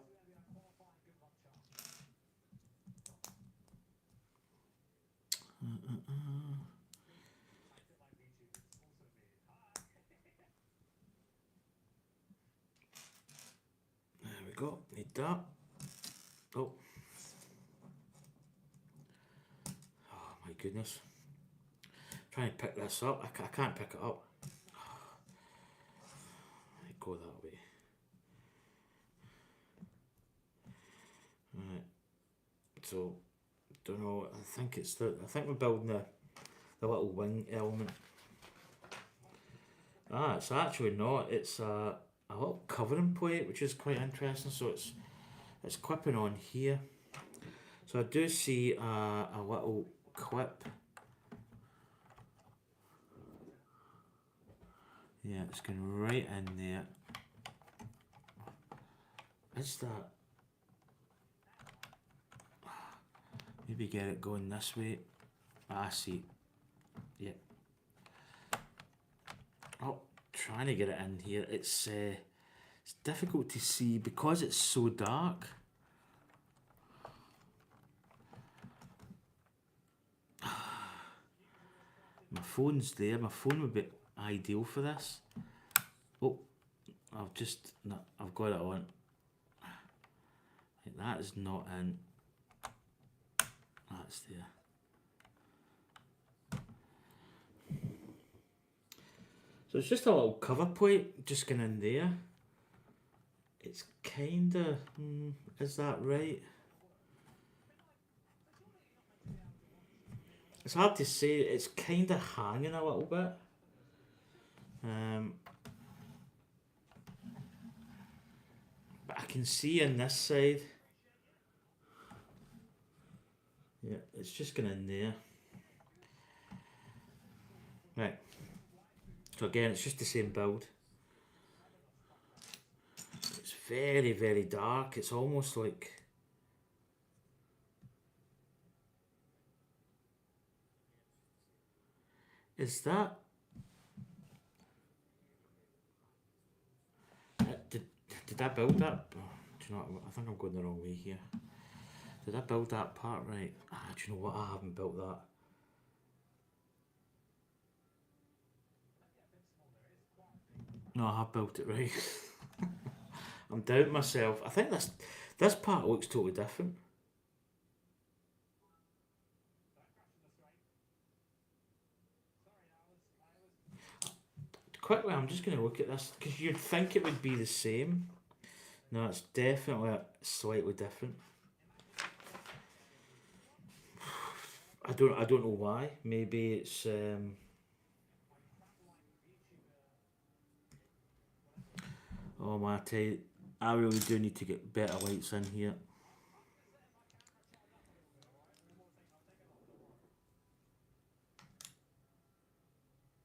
There we go. Need that. Oh. Oh my goodness. Trying to pick this up. I can't pick it up. Right, go that way. Right. So, don't know. I think we're building the little wing element. Ah, it's actually not. It's a little covering plate, which is quite interesting. So it's clipping on here. So I do see a little clip. Yeah, it's going right in there. Is that? Maybe get it going this way. I see. Yep. Oh, trying to get it in here. It's difficult to see because it's so dark. My phone's there. My phone would be ideal for this. Oh, I've got it on. Like, that is not in. That's there. So it's just a little cover plate just going in there. It's kinda, is that right? It's hard to say, it's kinda hanging a little bit. But I can see in this side. Yeah, it's just going in there. Right. So again, it's just the same build. It's very, very dark. It's almost like... Is that... Did I build that? Oh, do you know what? I think I'm going the wrong way here. Did I build that part right? Do you know what? I haven't built that. No, I have built it right. I'm doubting myself. I think this part looks totally different. Quickly, I'm just going to look at this because you'd think it would be the same. No, it's definitely slightly different. I don't know why. Maybe it's oh man, I tell you, I really do need to get better lights in here.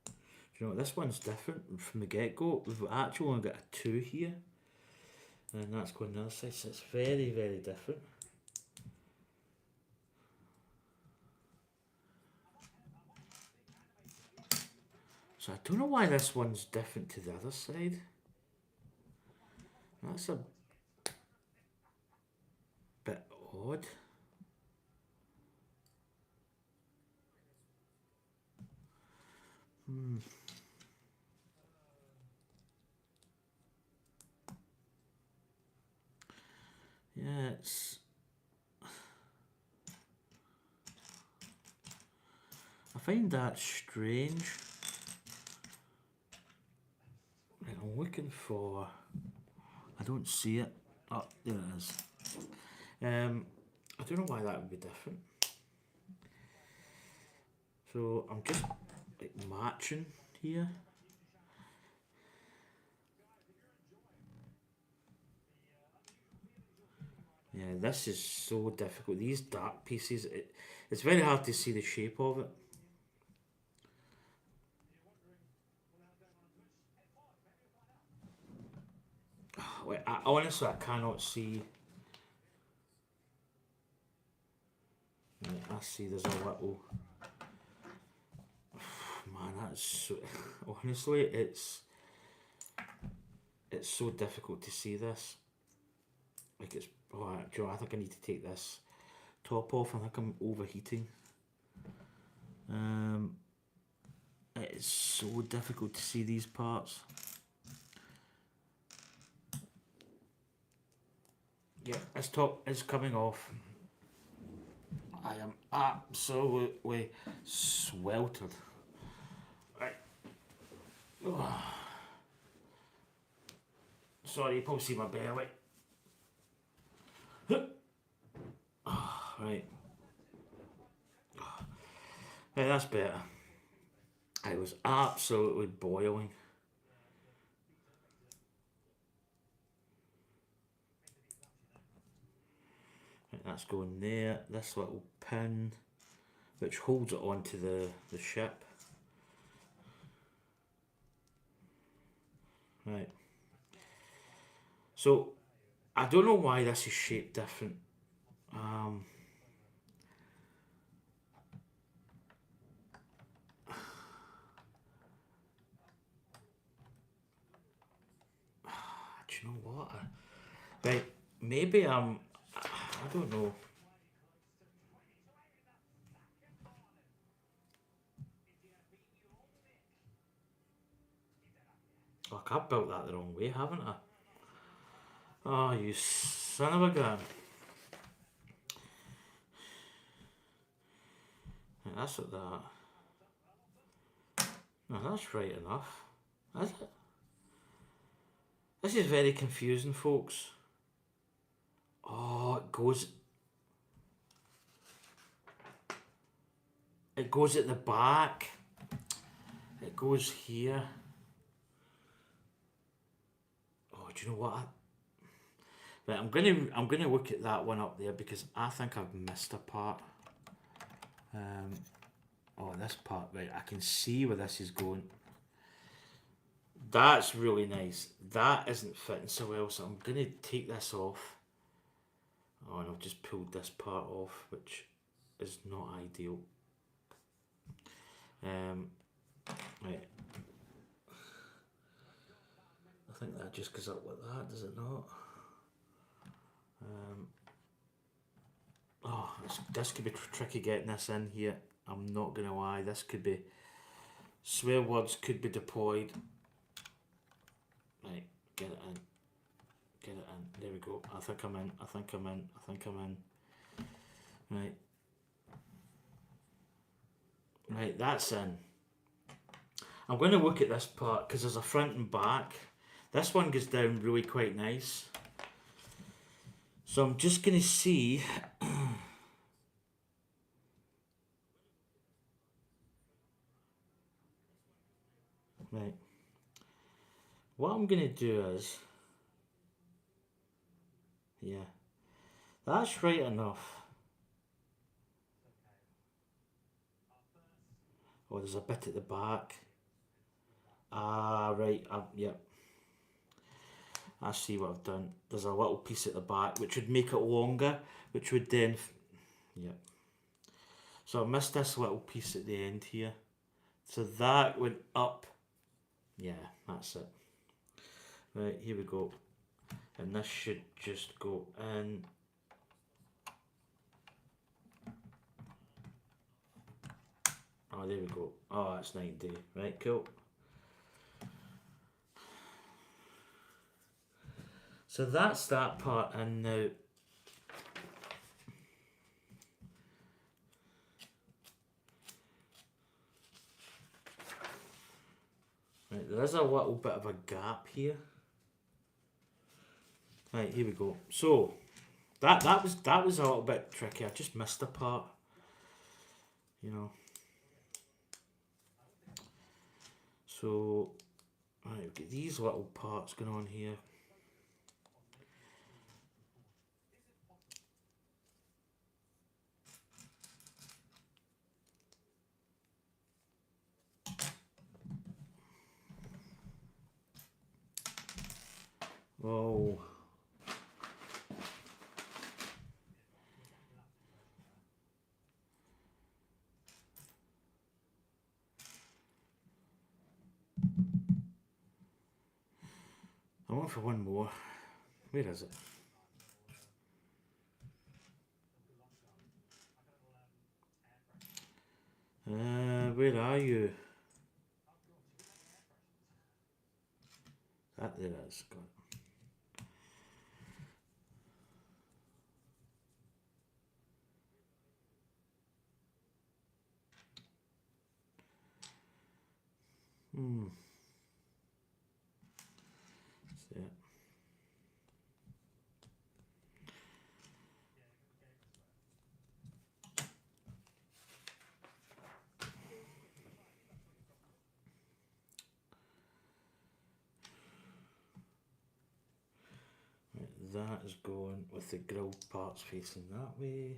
Do you know what, this one's different from the get-go. We've actually only got a 2 here. And that's going the other side, so it's very, very different. So I don't know why this one's different to the other side. That's a bit odd. Yeah, it's... I find that strange. Right, I'm looking for... I don't see it. Oh, there it is. I don't know why that would be different. So I'm just like matching here. Yeah, this is so difficult. These dark pieces, it's very hard to see the shape of it. Like, honestly, I cannot see. Right, I see there's a little... Man, that's so... Honestly, it's so difficult to see this. Like it's... Oh, Joe, I think I need to take this top off. I think I'm overheating. It's so difficult to see these parts. Yeah, this top is coming off. I am absolutely sweltered. Right. Oh. Sorry, you probably see my belly. Oh, right. Right, that's better. I was absolutely boiling. Right, that's going there. This little pin, which holds it onto the ship. Right. So, I don't know why this is shaped different. Do you know what? Right, maybe I don't know. Look, I've built that the wrong way, haven't I? Oh, you son of a gun. Right, that's what that. No, that's right enough. Is it? This is very confusing, folks. Oh, it goes at the back. It goes here. Oh, do you know what? Right, I'm gonna look at that one up there because I think I've missed a part. Oh, this part, right? I can see where this is going. That's really nice. That isn't fitting so well, so I'm gonna take this off. Oh, and I've just pulled this part off, which is not ideal. Right. I think that just goes up like that, does it not? Oh, this could be tricky getting this in here. I'm not gonna lie. This could be... Swear words could be deployed. Right, get it in. Get it in. There we go. I think I'm in. I think I'm in. I think I'm in. Right. Right, that's in. I'm going to look at this part because there's a front and back. This one goes down really quite nice. So I'm just going to see... Right. What I'm going to do is... Yeah. That's right enough. Oh, there's a bit at the back. Ah, right. Yep. I see what I've done. There's a little piece at the back which would make it longer, which would then... Yep. So I missed this little piece at the end here. So that went up Yeah, that's it. Right, here we go. And this should just go in. Oh, there we go. Oh, that's 90. Right, cool. So that's that part, and now right, there is a little bit of a gap here. Right, here we go. So that was a little bit tricky. I just missed a part. You know. So right, we've got these little parts going on here. Oh. I want for one more. Where is it? Where are you? That there is. Got it. That's it. Right, that is going with the grilled parts facing that way.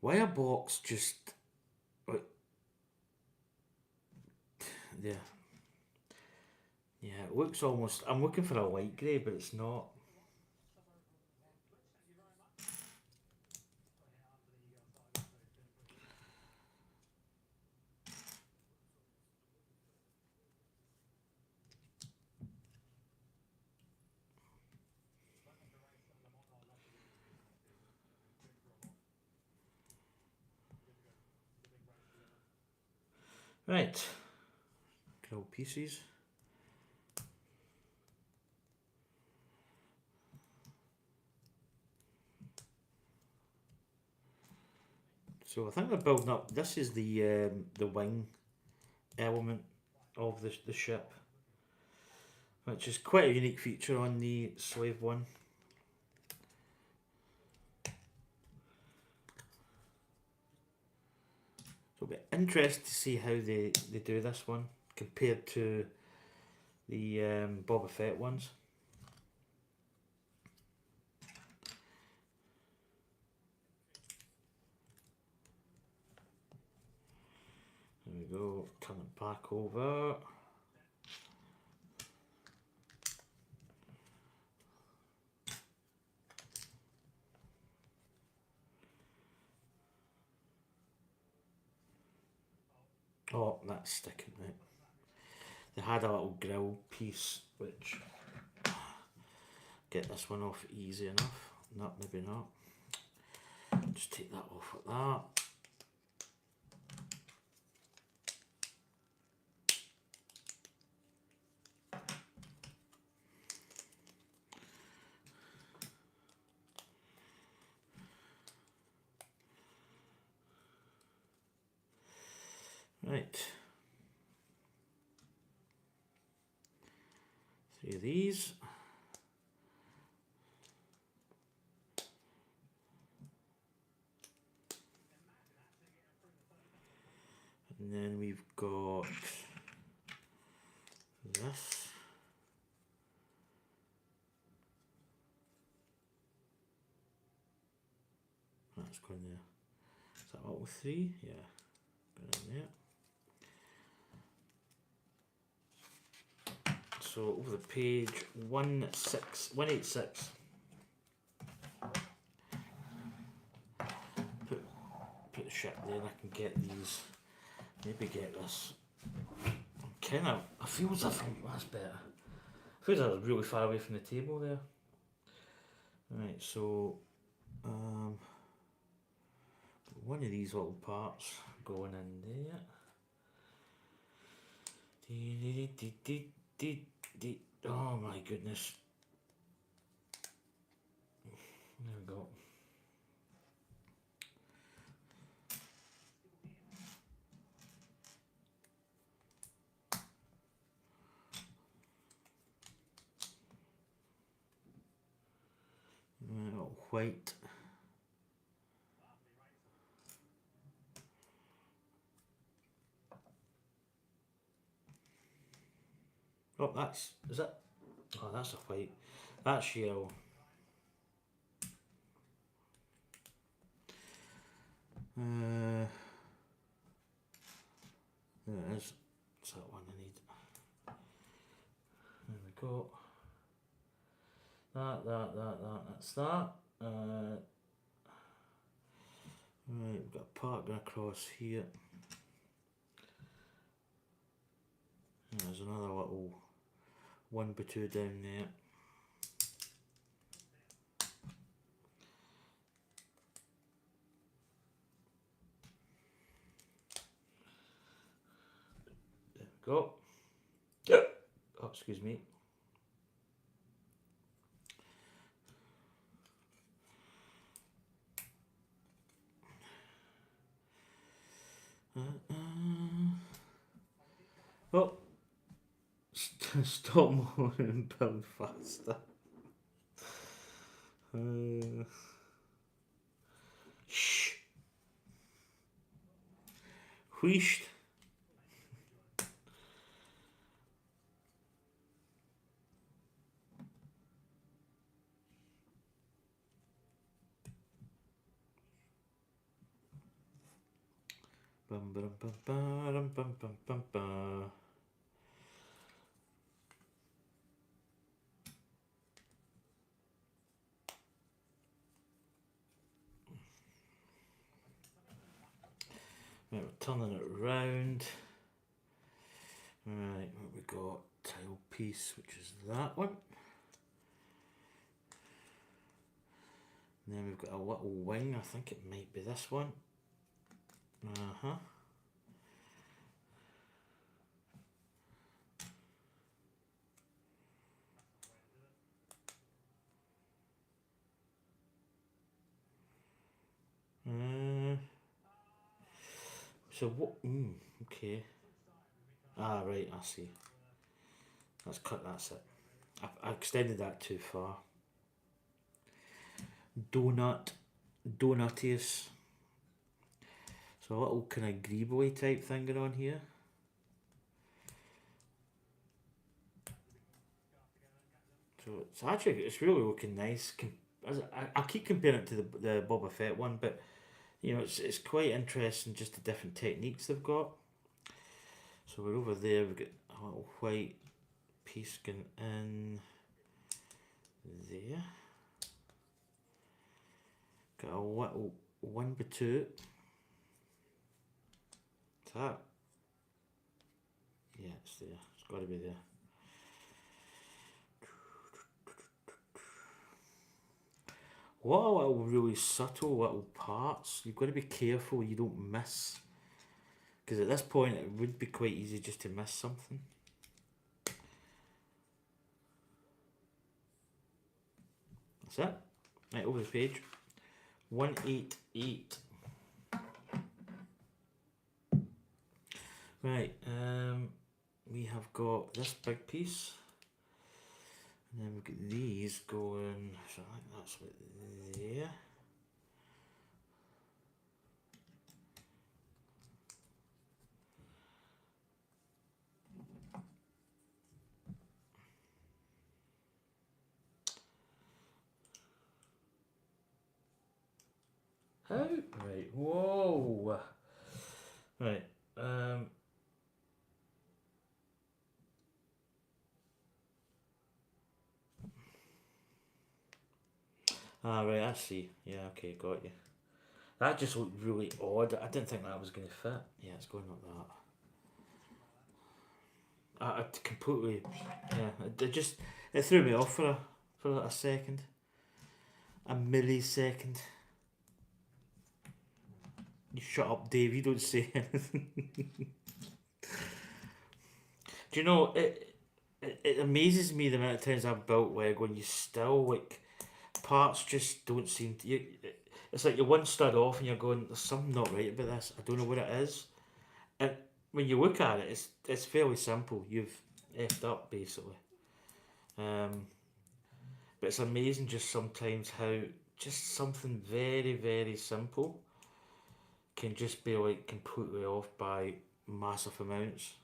Why a box just like yeah. Yeah, it looks almost I'm looking for a light grey, but it's not. Right. Grilled pieces. So I think we're building up. This is the wing element of the ship, which is quite a unique feature on the Slave One. So it'll be interesting to see how they do this one compared to the Boba Fett ones. There we go, coming back over. Oh, that's sticking right. They had a little grill piece, which get this one off easy enough. Not maybe not. Just take that off like that. Right. 3 of these. And then we've got this. That's going there. Is that all 3? Yeah. Going in there. So over the page 186. then I can get these, maybe get this. I feel as if that's better. I feel as if I was really far away from the table there. Right, so one of these little parts going in there. Oh my goodness. There we go. White. Oh, is it? Oh, that's a white. That's yellow. There it is. That's that one I need. There we go. That's that. Right, we've got a part going across here. And there's another little 1x2 down there. There we go. Oh, excuse me. Oh, stop moaning and build faster. Shh. Wheeshed. Bum bum bum bum bum bum bum bum. Right, we're turning it round. Right, what we got? Tile piece, which is that one. And then we've got a little wing, I think it might be this one. So what? Okay. Ah, right, I see. Let's cut, that's it. I extended that too far. Donutius. So a little kind of greebly type thing going on here. So it's really looking nice. I keep comparing it to the Boba Fett one, but you know it's quite interesting just the different techniques they've got. So we're over there. We've got a little white piece going in there. Got a little 1x2. That. Yeah, it's there. It's got to be there. What a little really subtle little parts. You've got to be careful you don't miss. Because at this point it would be quite easy just to miss something. That's it. Right, over the page. 188. Right, we have got this big piece. And then we've got these going, so I think that's about there. How? Right, whoa. Right, right, I see. Yeah, okay, got you. That just looked really odd. I didn't think that was going to fit. Yeah, it's going like that. I completely, yeah, it threw me off for like a second. A millisecond. You shut up, Dave, you don't say anything. Do you know, it amazes me the amount of times I've built Lego and you still, like, parts just don't seem to... it's like you're one stud off and you're going, there's something not right about this, I don't know what it is. And when you look at it, it's fairly simple. You've effed up, basically. But it's amazing just sometimes how just something very, very simple can just be like completely off by massive amounts.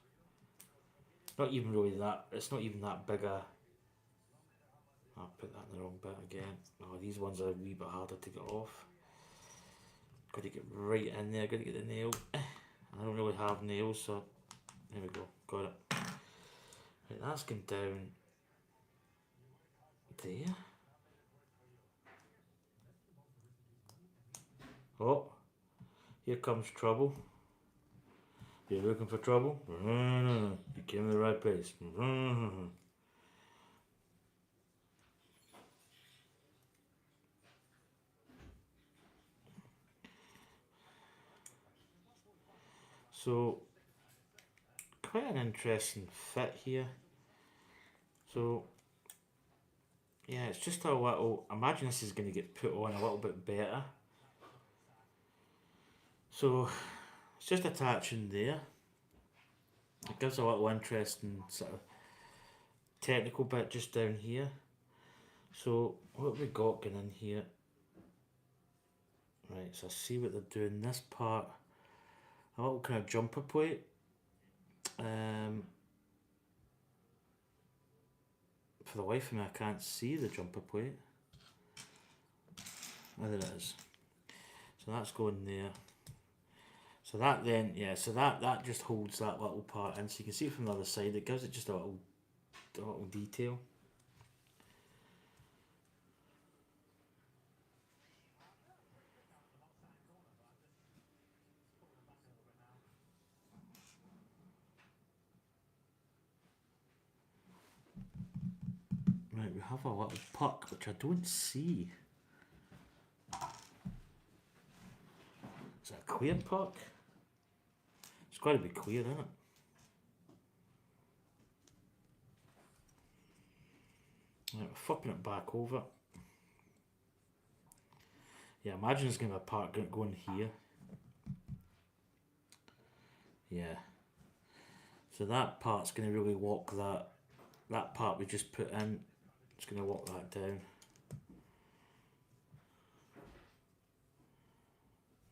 Not even really that, it's not even that big a... I'll put that in the wrong bit again. Oh, these ones are a wee bit harder to get off. Got to get right in there, got to get the nail. I don't really have nails, so there we go, got it. Right, that's going down there. Oh, here comes trouble. You're looking for trouble? You came to the right place. So, quite an interesting fit here. So, yeah, it's just a little... Imagine this is going to get put on a little bit better. So, it's just attaching there. It gives a little interesting sort of technical bit just down here. So, what have we got going in here? Right, so I see what they're doing. This part, a little kind of jumper plate. For the life of me, I can't see the jumper plate. Oh, there it is. So that's going there. So that then, yeah, so that just holds that little part in. So you can see it from the other side. It gives it just a little detail. Right, we have a little puck, which I don't see. Is that a clear puck? It's got to be clear, isn't it? Right, we're flipping it back over. Yeah, imagine there's going to be a part going here. Yeah. So that part's going to really lock that part we just put in. It's going to lock that down.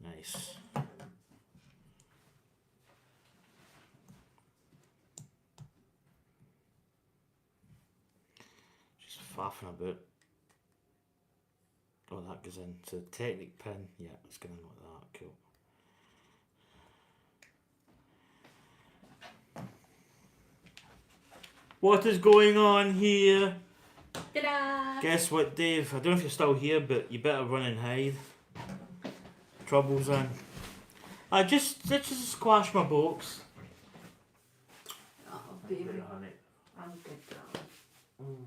Nice. Just faffing about. Oh, that goes in. So the Technic pin, yeah, it's going in like that. Cool. What is going on here? Ta-da! Guess what, Dave? I don't know if you're still here, but you better run and hide. Trouble's in. Let's just squash my box. Oh, baby. Right, honey. I'm good, darling.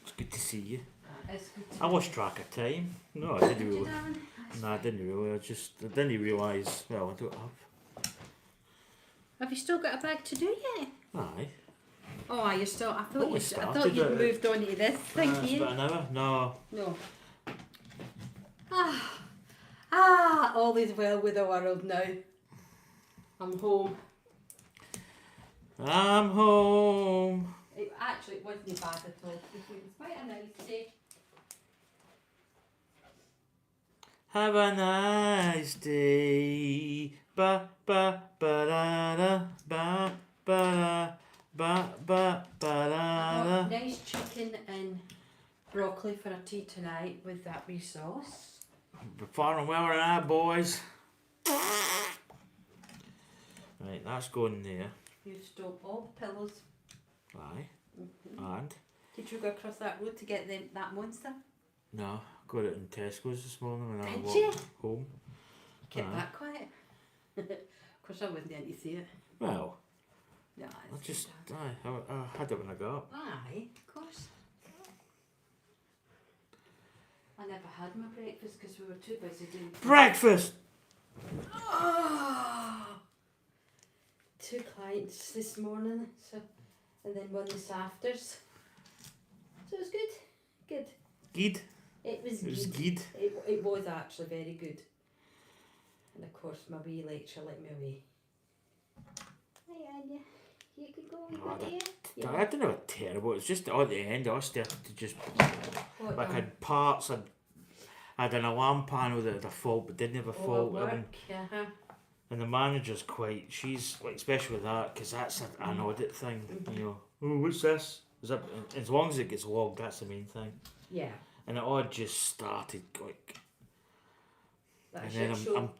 It's good to see you. It's good to I lost track of time. No, I didn't really. darling. No, I didn't really. I didn't realise. Well, I don't have. Have you still got a bag to do yet? Aye. Oh, you still? I Well, we thought started you'd it. moved on to this. Thank It's you. about an hour. No. No. All is well with the world now. I'm home. I'm home. It wasn't bad at all. It was quite a nice day. Have a nice day. Ba ba ba da da ba ba da ba ba ba da da. Nice chicken and broccoli for a tea tonight with that wee sauce. We're farming well or not, boys. Right, that's going there. You stole all the pillows. Aye. Mm-hmm. And? Did you go across that road to get that monster? No, got it in Tesco's this morning when I Did walked you? home. Kept Aye. that quiet. Of course, I wasn't in to see it. Well, No, I it's just, good, I had it when I got up. Aye, of course. I never had my breakfast because we were too busy doing Breakfast! Oh, 2 clients this morning, so and then one this afters. So it was good. Good. Good. It was It was good. good. It was actually very good. And of course my wee lecture let me away. Hi Anya. You can go on Oh, with it. I don't know what terrible. It's just at the end I started to just What like I done? had parts. I had an alarm panel that had a fault but didn't have a Oh, fault. at work. Uh-huh. And the manager's quite. She's like, especially with that, because that's an audit thing. Mhm. You know, oh, what's this? Is that as long as it gets logged, that's the main thing. Yeah. And it all just started like. That And shit then show.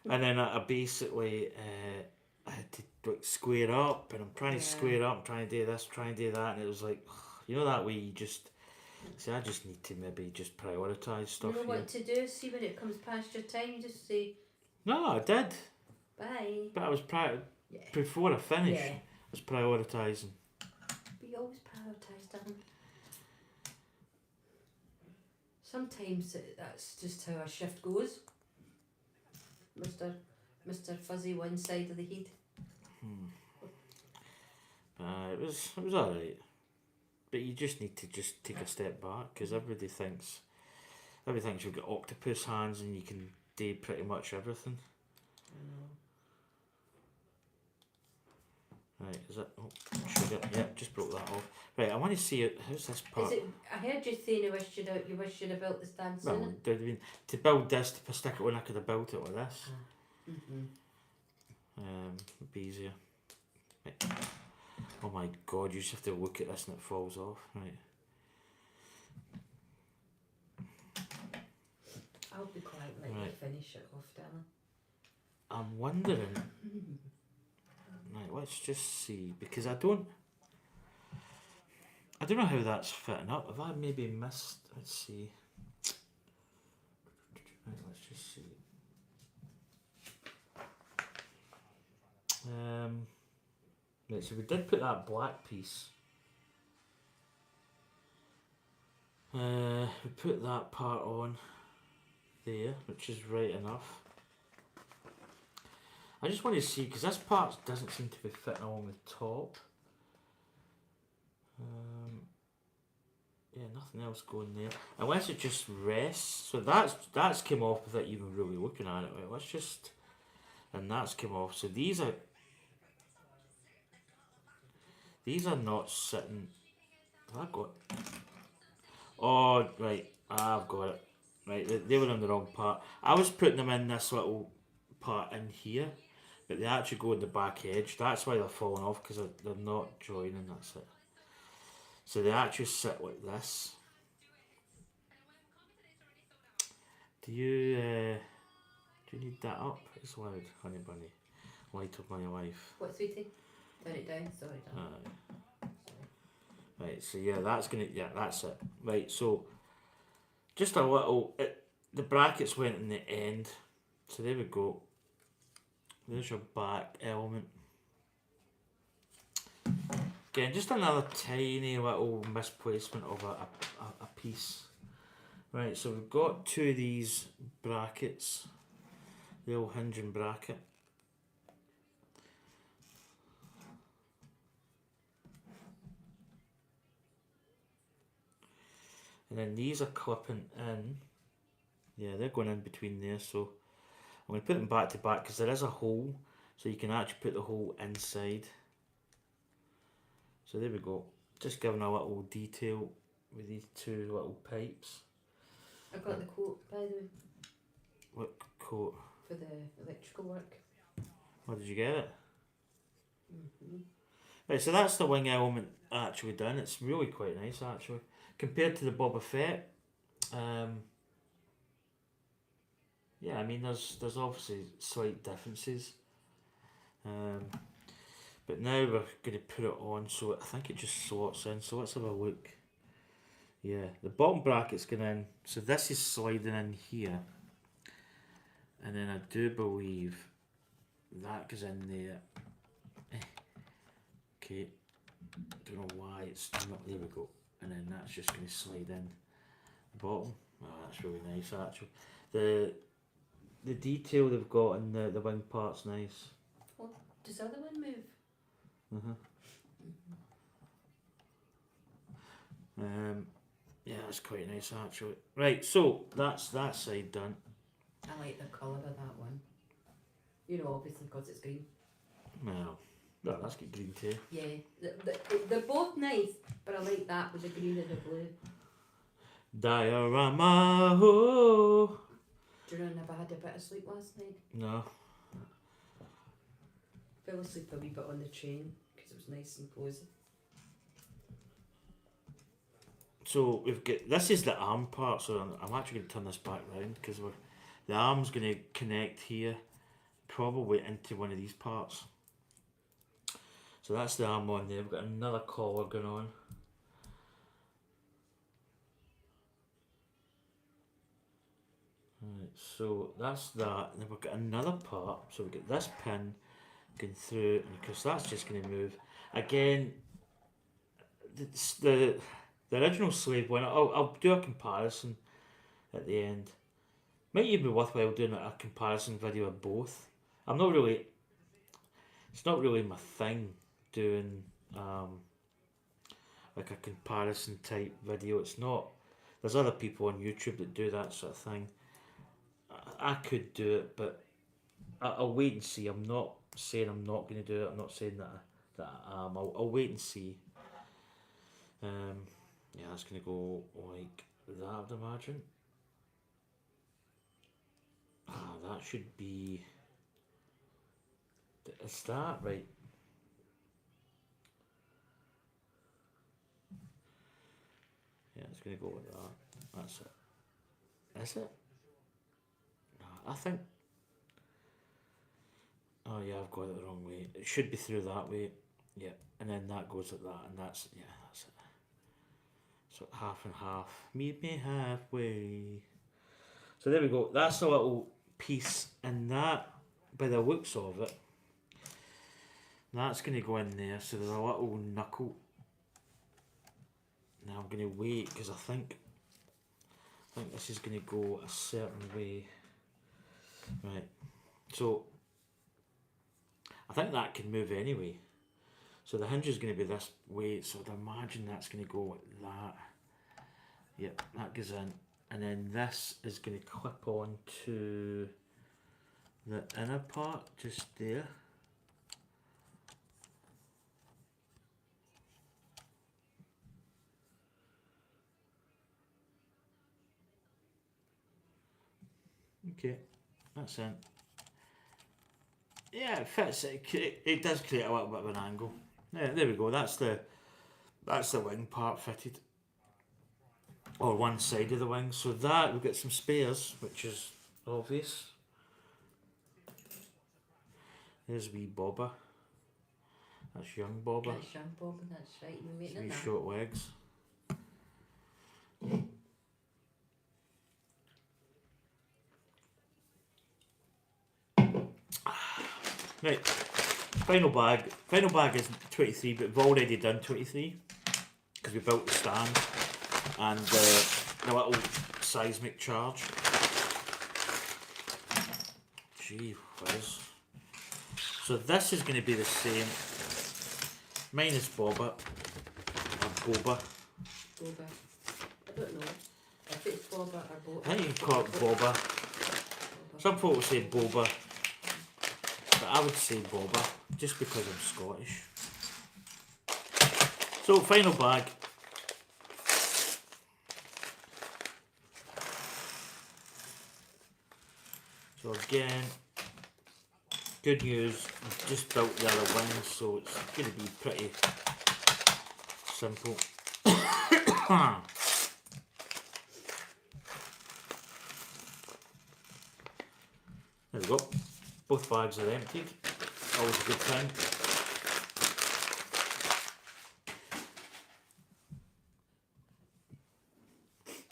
and then I basically I had to like square up, and I'm trying to Yeah. square up, I'm trying to do this, trying to do that, and it was like, you know, that way you just see. I just need to maybe just prioritise You stuff. know here. what to do. See when it comes past your time, you just say No, I did, bye. but I was Yeah. before I finished. Yeah. I was prioritising. But you always prioritise, darling. Sometimes that's just how a shift goes. Mr. Fuzzy one side of the head. It was alright, but you just need to just take a step back, because everybody thinks you've got octopus hands and you can do pretty much everything. Right, is it? Oh, sugar. Yeah, just broke that off. Right, I want to see it. How's this part? Is it? I heard you saying you wished you'd have built this dance Well, in it. there'd been, to build this, to stick it when I could have built it with this. It'd be easier. Right. Oh my god, you just have to look at this and it falls off. Right. I'll be quiet and let you Right. finish it off, darling. I'm wondering. Right, let's just see, because I don't know how that's fitting up. Have I maybe missed? Let's see. Right, let's just see. Right, so we did put that black piece. We put that part on there, which is right enough. I just want to see, because this part doesn't seem to be fitting along the top. Yeah, nothing else going there. Unless it just rests. So that's came off without even really looking at it. Right, let's just... And that's come off. So these are not sitting... Have I got... Oh, right. I've got it. Right, they were on the wrong part. I was putting them in this little part in here, but they actually go in the back edge. That's why they're falling off, because they're not joining. That's it. So they actually sit like this. Do you need that up? It's loud, honey bunny. Light of my life. What, sweetie? Turn it down. Sorry, darling. Right, so yeah, that's it. Right, so just a little. The brackets went in the end, so there we go. There's your back element. Again, just another tiny little misplacement of a piece. Right, so we've got 2 of these brackets, the old hinging bracket. And then these are clipping in. Yeah, they're going in between there, so I'm going to put them back to back, because there is a hole, so you can actually put the hole inside. So there we go. Just giving a little detail with these 2 little pipes. I've got the quote, by the way, What coat? for the electrical work. Where did you get it? Right, so that's the wing element actually done. It's really quite nice actually. Compared to the Boba Fett, yeah, I mean there's obviously slight differences. But now we're going to put it on, so I think it just slots in. So let's have a look. Yeah, the bottom bracket's going in, so this is sliding in here, and then I do believe that goes in there. Okay, don't know why it's not, there we go, and then that's just going to slide in the bottom. Oh, that's really nice actually. The detail they've got in the wing part's nice. Oh, does the other one move? Yeah, that's quite nice actually. Right, so that's that side done. I like the colour of that one. You know, obviously because it's green. Well, that's got green too. Yeah, they're both nice, but I like that with the green and the blue. Diorama. Oh. Do you know I never had a bit of sleep last night? No. Fell asleep a wee bit on the train because it was nice and cosy. So we've got, this is the arm part, so I'm actually going to turn this back round because the arm's going to connect here, probably into one of these parts. So that's the arm on there. We've got another collar going on. Right, so that's that. And then we've got another part. So we've got this pin going through, and because that's just going to move. Again, the original slave one, I'll do a comparison at the end. Might even be worthwhile doing a comparison video of both. It's not really my thing doing like a comparison type video. It's not. There's other people on YouTube that do that sort of thing. I could do it, but I'll wait and see. I'm not saying I'm not going to do it. I'm not saying that I am. I'll wait and see. Yeah, that's going to go like that, I'd imagine. That should be. Is that right? Yeah, it's going to go like that. That's it. Is it? No, I think. Oh yeah, I've got it the wrong way. It should be through that way. Yeah, and then that goes like that, and that's it. So half and half. Meet me halfway. So there we go. That's a little piece, and that, by the looks of it, that's going to go in there. So there's a little knuckle. Now I'm going to wait because I think this is going to go a certain way. Right. So I think that can move anyway. So the hinge is going to be this way. So I'd imagine that's going to go like that. Yep, that goes in. And then this is going to clip on to the inner part just there. Okay, that's in. Yeah, it fits. It does create a little bit of an angle. Yeah, there we go. That's the wing part fitted, or one side of the wing. So that we've got some spares, which is obvious. There's wee Bobber. That's young Bobber. That's young Bob, and that's right. We're waiting on Wee that. short legs. Right, final bag. Final bag is 23, but we've already done 23 because we built the stand and the little seismic charge. Gee whiz. So this is going to be the same, minus Bobber, or Boba. Boba. I don't know if it's Boba or Boba. I think you can call it Bobber. Some folks say Boba. I would say Bobber, just because I'm Scottish. So, final bag. So again, good news, I've just built the other wing, so it's going to be pretty simple. There we go. Both bags are emptied. Always a good thing.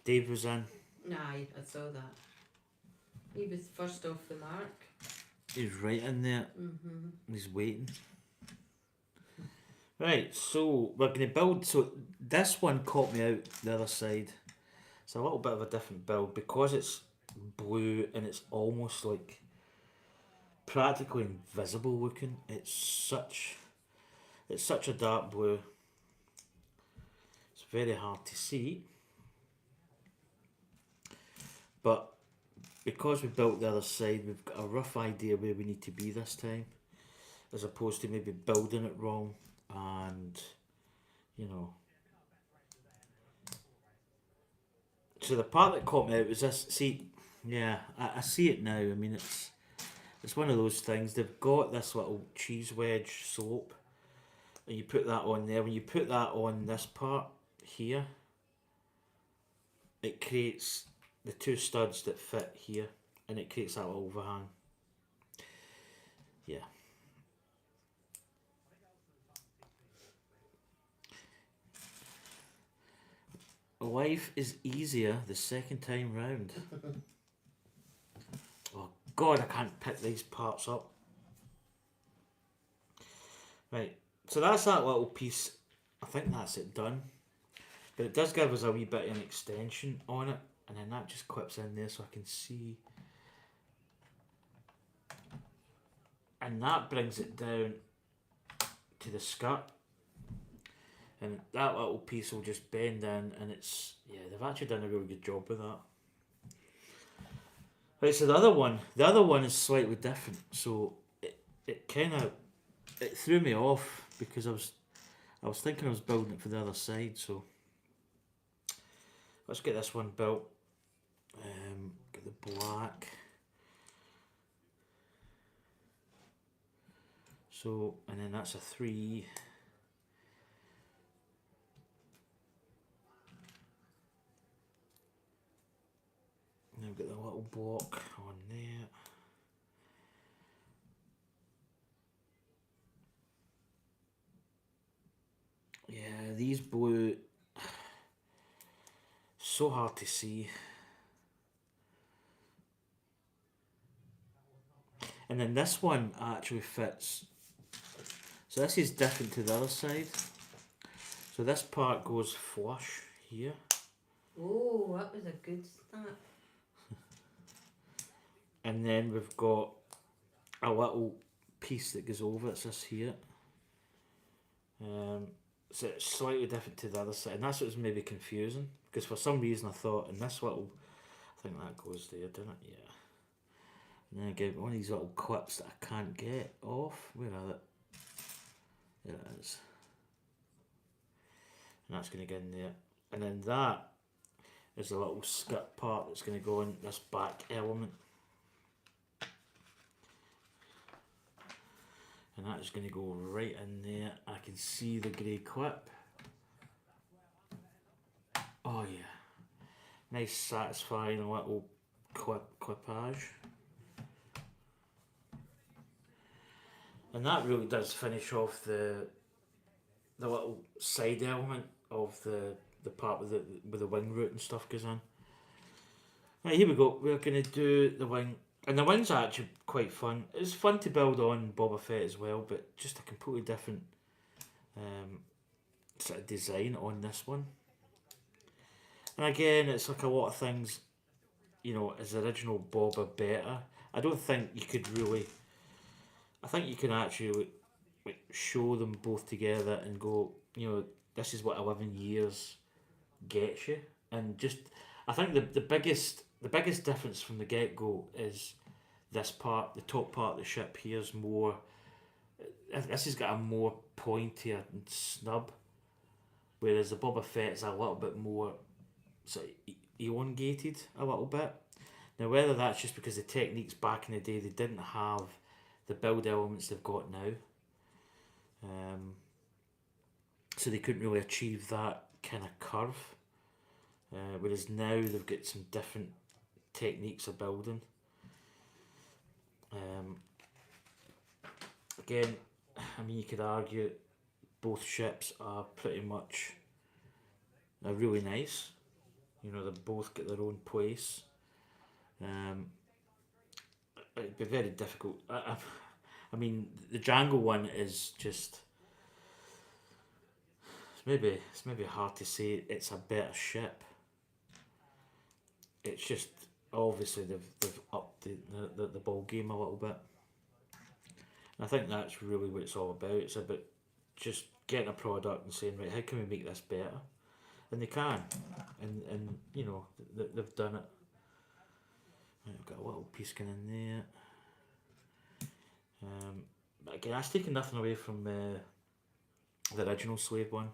Dave was in. Nah, I saw that. He was first off the mark. He's right in there. Mm-hmm. He's waiting. Right, so we're going to build. So this one caught me out the other side. It's a little bit of a different build because it's blue and it's almost like practically invisible looking. It's such a dark blue. It's very hard to see. But because we built the other side, we've got a rough idea where we need to be this time, as opposed to maybe building it wrong and, you know. So the part that caught me out was this. See, yeah, I see it now. I mean, it's one of those things. They've got this little cheese wedge slope, and you put that on there. When you put that on this part here, it creates the two studs that fit here, and it creates that little overhang. Yeah. Life is easier the second time round. Oh God, I can't pick these parts up. Right, so that's that little piece. I think that's it done. But it does give us a wee bit of an extension on it, and then that just clips in there so I can see. And that brings it down to the skirt. And that little piece will just bend in, and it's, yeah, they've actually done a really good job with that. Right, so the other one is slightly different. So it kind of, it threw me off because I was thinking I was building it for the other side. So let's get this one built. Get the black. So, and then that's a 3. Now we've got the little block on there. Yeah, these blue, so hard to see. And then this one actually fits. So this is different to the other side. So this part goes flush here. Oh, that was a good start. And then we've got a little piece that goes over it, it's this here. So it's slightly different to the other side, and that's what was maybe confusing, because for some reason I thought in this little, I think that goes there, doesn't it? Yeah. And then again, one of these little clips that I can't get off. Where are it? There it is. And that's going to get in there. And then that is a little skirt part that's going to go in this back element. And that is going to go right in there. I can see the grey clip. Oh yeah. Nice satisfying little clippage. And that really does finish off the little side element of the part with the wing root and stuff goes in. Right, here we go. We're going to do the wing. And the wing's actually quite fun. It's fun to build on Boba Fett as well, but just a completely different sort of design on this one. And again, it's like a lot of things, you know, is the original Boba better? I don't think you could really, I think you can actually like show them both together and go, you know, this is what 11 years gets you. And just, I think the biggest difference from the get-go is this part, the top part of the ship here is more, this has got a more pointier and snub, whereas the Boba Fett is a little bit more sort of elongated a little bit. Now whether that's just because the techniques back in the day, they didn't have the build elements they've got now, so they couldn't really achieve that kind of curve, whereas now they've got some different techniques of building. Again, I mean, you could argue both ships are pretty much, they're really nice, You know, they both get their own place. It'd be very difficult. I mean, the Jango one is just it's maybe hard to say it's a better ship. It's just obviously they've upped the ball game a little bit. And I think that's really what it's all about. It's about just getting a product and saying, right, how can we make this better? And they can, and you know they've done it. Right, I've got a little piece going in there. But again, that's taking nothing away from the original Slave one.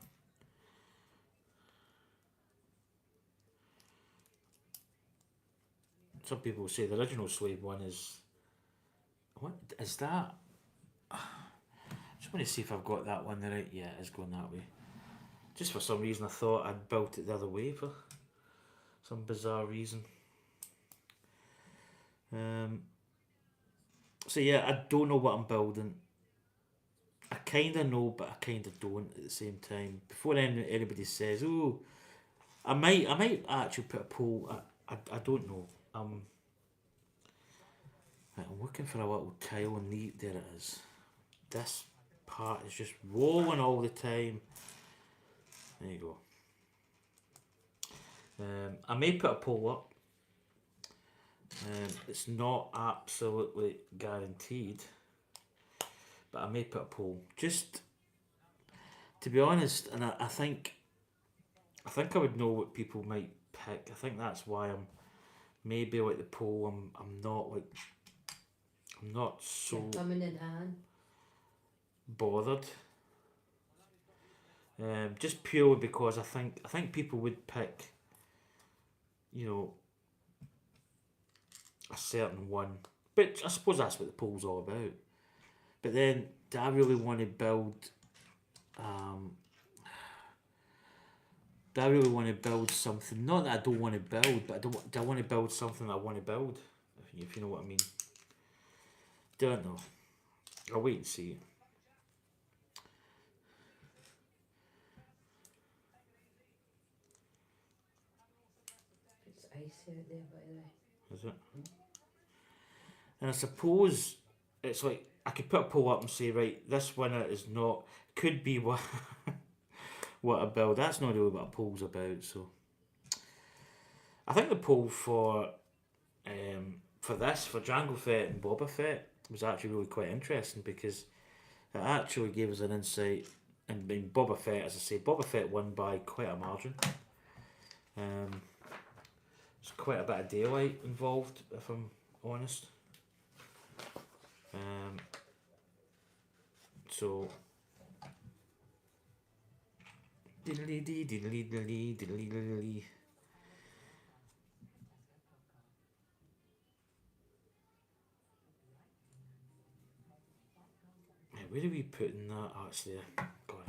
Some people say the original Slave one is. What is that? Just want to see if I've got that one right. Yeah, it is going that way. Just for some reason I thought I'd built it the other way for some bizarre reason. So yeah, I don't know what I'm building. I kind of know, but I kind of don't at the same time. Before anybody says, "Oh," I might actually put a poll. I don't know. Right, I'm looking for a little tile and there it is. This part is just rolling all the time. There you go. I may put a poll up. It's not absolutely guaranteed, but I may put a poll just to be honest. And I think I would know what people might pick. I think that's why I'm maybe like the poll. I'm not so coming in hand. bothered. Just purely because I think people would pick, you know, a certain one. But I suppose that's what the poll's all about. But then, do I really want to build? Do I really want to build something? Not that I don't want to build, but do I want to build something that I want to build? If you know what I mean. Don't know. I'll wait and see. It's icy out there, by the way. Is it? And I suppose it's like I could put a poll up and say, right, this winner is not could be what what I build. That's not really what a poll's about. So I think the poll for this for Jango Fett and Boba Fett was actually really quite interesting because it actually gave us an insight. And being Boba Fett, as I say, Boba Fett won by quite a margin. There's quite a bit of daylight involved, if I'm honest. So diddly dee diddly diddly diddly diddly. Where are we putting that? Oh, it's there. Got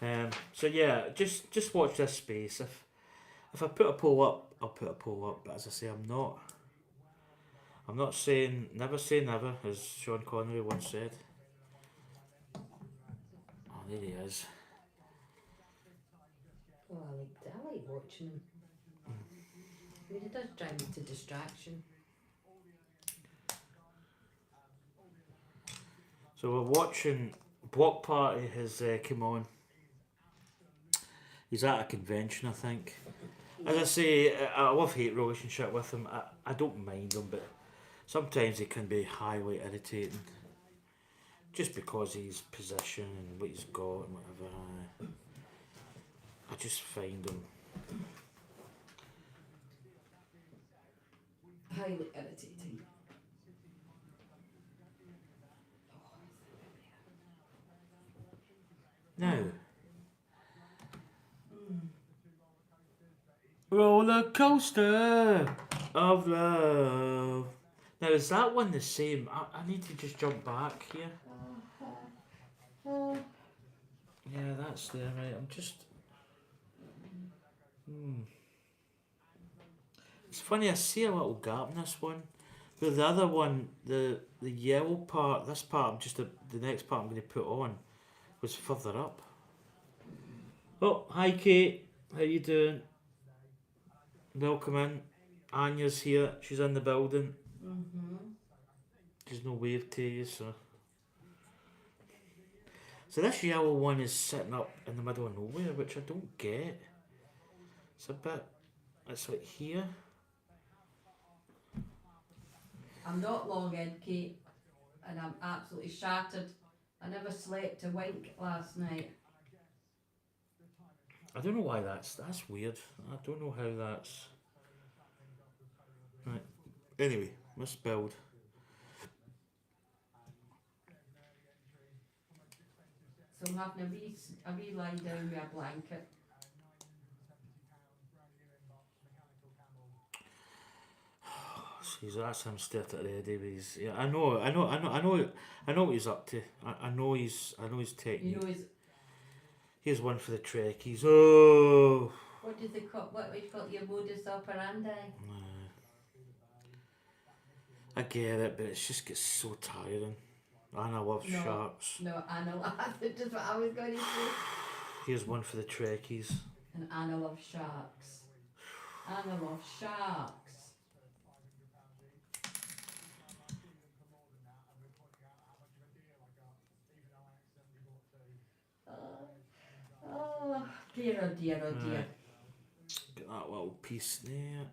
it. So yeah, just watch this space. If I put a poll up, I'll put a poll up. But as I say, I'm not saying never say never, as Sean Connery once said. Oh, there he is. Oh, I like watching him. I mean, it does drive me to distraction. So we're watching. Block Party has come on. He's at a convention, I think. As I say, I love-hate relationship with him. I don't mind him, but sometimes he can be highly irritating. Just because of his position and what he's got and whatever. I just find him Highly irritating. now. Roller coaster of love. Now is that one the same? I need to just jump back here. Yeah, that's there, right. I'm just. It's funny. I see a little gap in this one, but the other one, the yellow part, this part, the next part I'm going to put on, was further up. Oh, hi Kate. How you doing? welcome in. Anya's here. She's in the building. Mhm. She's no wave to you, so. So this yellow one is sitting up in the middle of nowhere, which I don't get. It's a bit. It's like here. I'm not long in, Kate, and I'm absolutely shattered. I never slept a wink last night. I don't know why that's weird. I don't know how that's. Right. Anyway, let's build. So I'm having a wee lie down with a blanket. Jeez, that's him started already. But he's, yeah, I know what he's up to. I know his technique. You know, Here's one for the Trekkies. Oh. what do they call? What do you call your modus operandi? I get it, but it just gets so tiring. And I love sharks. No, Anna. That's just what I was going to say. Here's one for the Trekkies. And Anna loves sharks. Anna loves sharks. Oh dear, oh dear, oh dear. Get that little piece there.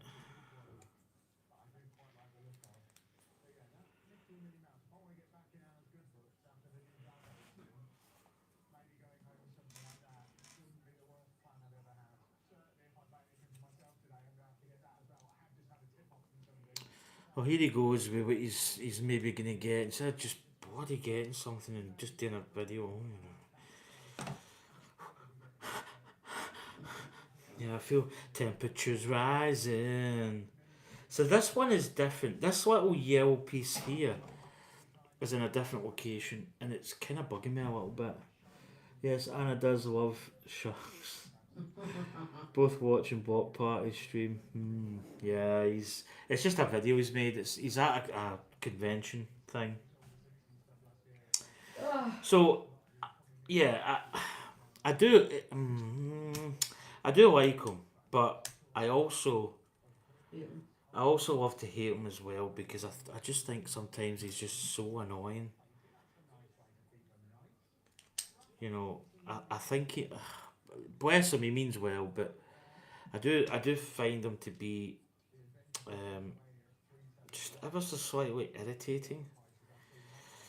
Well, here he goes with what he's maybe going to get. Instead of just bloody getting something and just doing a video. Yeah, I feel temperatures rising. So this one is different. This little yellow piece here is in a different location, and it's kind of bugging me a little bit. Yes, Anna does love sharks. Both watching Block Party stream. Yeah, it's just a video he's made. He's at a convention thing. So, yeah, I do like him, but I also love to hate him as well because I just think sometimes he's just so annoying. You know, I think he, bless him, he means well, but I do find him to be just ever so slightly irritating.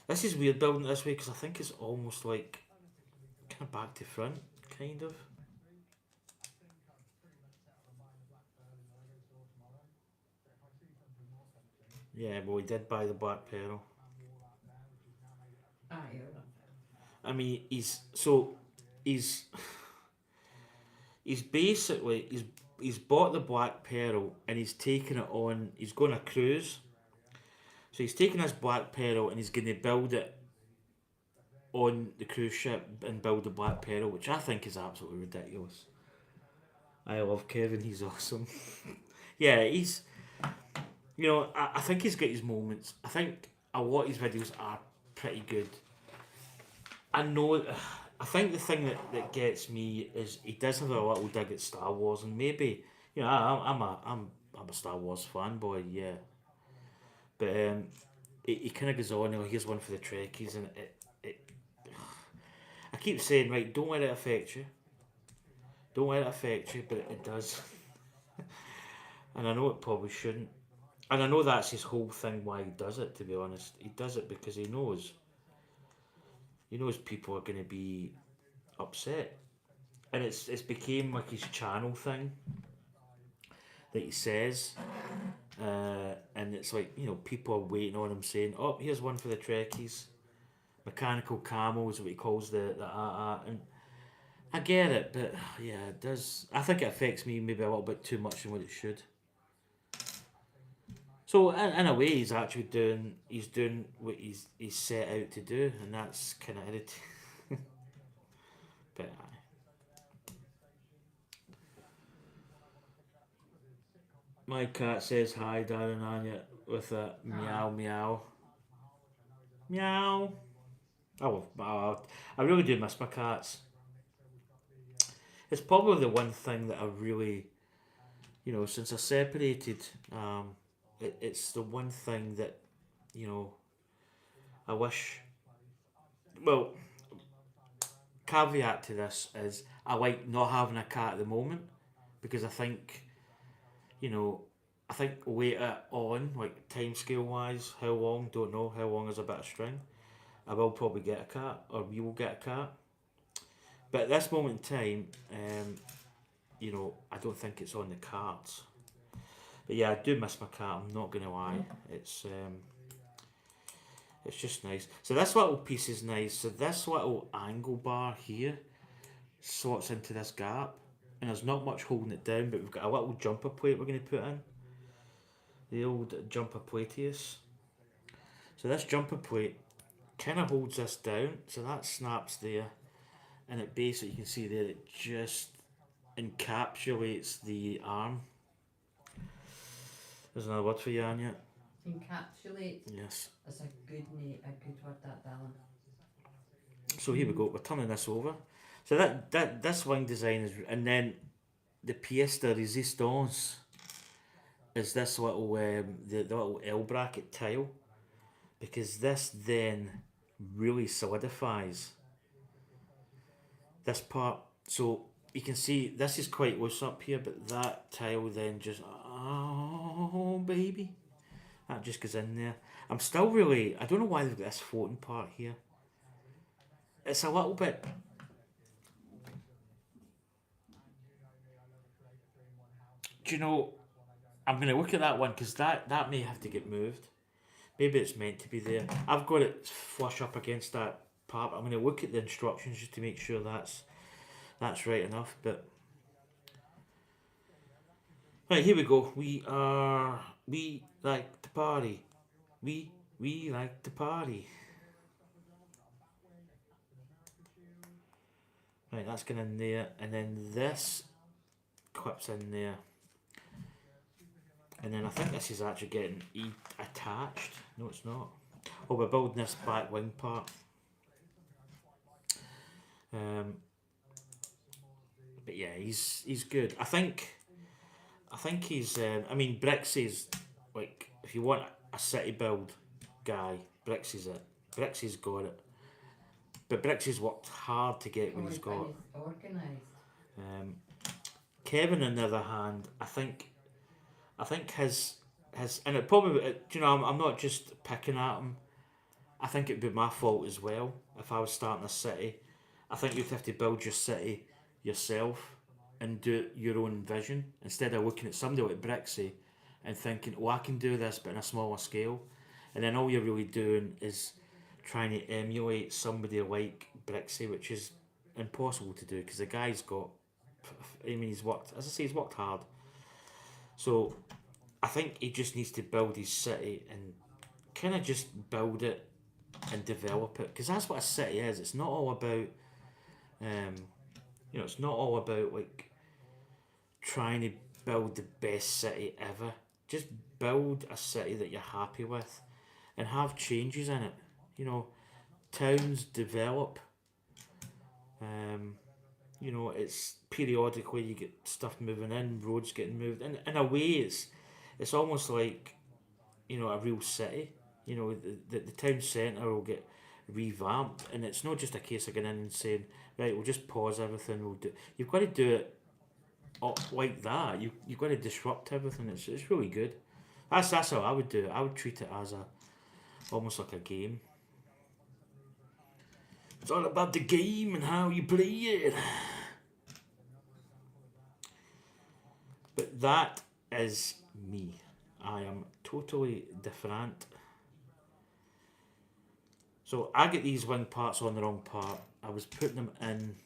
This is weird building it this way because I think it's almost like kind of back to front, kind of. Yeah, well, he did buy the Black Pearl. I mean, he's basically he's bought the Black Pearl and he's taken it on. He's going a cruise, so he's taking this Black Pearl and he's going to build it on the cruise ship and build the Black Pearl, which I think is absolutely ridiculous. I love Kevin. He's awesome. Yeah, he's. You know, I think he's got his moments. I think a lot of his videos are pretty good. I know. I think the thing that gets me is he does have a little dig at Star Wars, and maybe you know I'm a Star Wars fanboy, yeah. But he kind of goes on. You know, here's one for the Trekkies, and it I keep saying right, don't let it affect you. Don't let it affect you, but it does. And I know it probably shouldn't. And I know that's his whole thing why he does it, to be honest. He does it because he knows people are going to be upset. And it's became like his channel thing that he says. And it's like, you know, people are waiting on him saying, oh, here's one for the Trekkies. Mechanical camo is what he calls the art. And I get it, but yeah, it does. I think it affects me maybe a little bit too much than what it should. So in a way, he's actually doing what he's set out to do, and that's kind of irritating. But my cat says hi, Darren Anya, with a meow meow meow. I really do miss my cats. It's probably the one thing that I really, you know, since I separated, it's the one thing that, you know, I wish. Well, caveat to this is I like not having a cat at the moment because I think, you know, I think later on, like time scale wise, how long, don't know, how long is a bit of string. I will probably get a cat, or we will get a cat. But at this moment in time, you know, I don't think it's on the cards. But yeah, I do miss my cat. I'm not gonna lie. It's just nice. So this little piece is nice. So this little angle bar here slots into this gap, and there's not much holding it down. But we've got a little jumper plate we're gonna put in. The old jumper platius. So this jumper plate kind of holds this down. So that snaps there, and it basically you can see there it just encapsulates the arm. There's another word for you, Anya. Encapsulate. Yes. That's a good word, that, Dallin. So here we go. We're turning this over. So that this wing design is, and then the pièce de résistance is this little the little L bracket tile, because this then really solidifies this part. So you can see this is quite loose up here, but that tile then just, oh baby, that just goes in there. I'm still really, I don't know why they've got this floating part here. It's a little bit, do you know, I'm going to look at that one because that may have to get moved. Maybe it's meant to be there. I've got it flush up against that part. I'm going to look at the instructions just to make sure that's right enough. But right, here we go. We like to party. We like to party. Right, that's going in there, and then this clips in there, and then I think this is actually getting attached. No, it's not. Oh, we're building this back wing part. But yeah, he's good. I think he's. I mean, Brixie's like, if you want a city build guy, Brixie's it. Brixie's got it. But Brixie's worked hard to get what he's got. Organised. Kevin, on the other hand, I think his, and it probably, you know, I'm not just picking at him. I think it'd be my fault as well if I was starting a city. I think you'd have to build your city yourself and do your own vision instead of looking at somebody like Brixie and thinking, oh, I can do this but on a smaller scale. And then all you're really doing is trying to emulate somebody like Brixie, which is impossible to do because the guy's got, I mean, he's worked, as I say, he's worked hard. So I think he just needs to build his city and kind of just build it and develop it, because that's what a city is. It's not all about, you know, it's not all about like trying to build the best city ever. Just build a city that you're happy with and have changes in it. You know, towns develop. You know, it's periodically you get stuff moving in, roads getting moved. And in a way, it's almost like, you know, a real city. You know, the town centre will get revamped, and it's not just a case of going in and saying, right, we'll just pause everything. We'll do. You've got to do it like that. You've got to disrupt everything. It's really good. That's how I would do it. I would treat it as almost like a game. It's all about the game and how you play it. But that is me. I am totally different. So I get these wing parts on the wrong part. I was putting them in.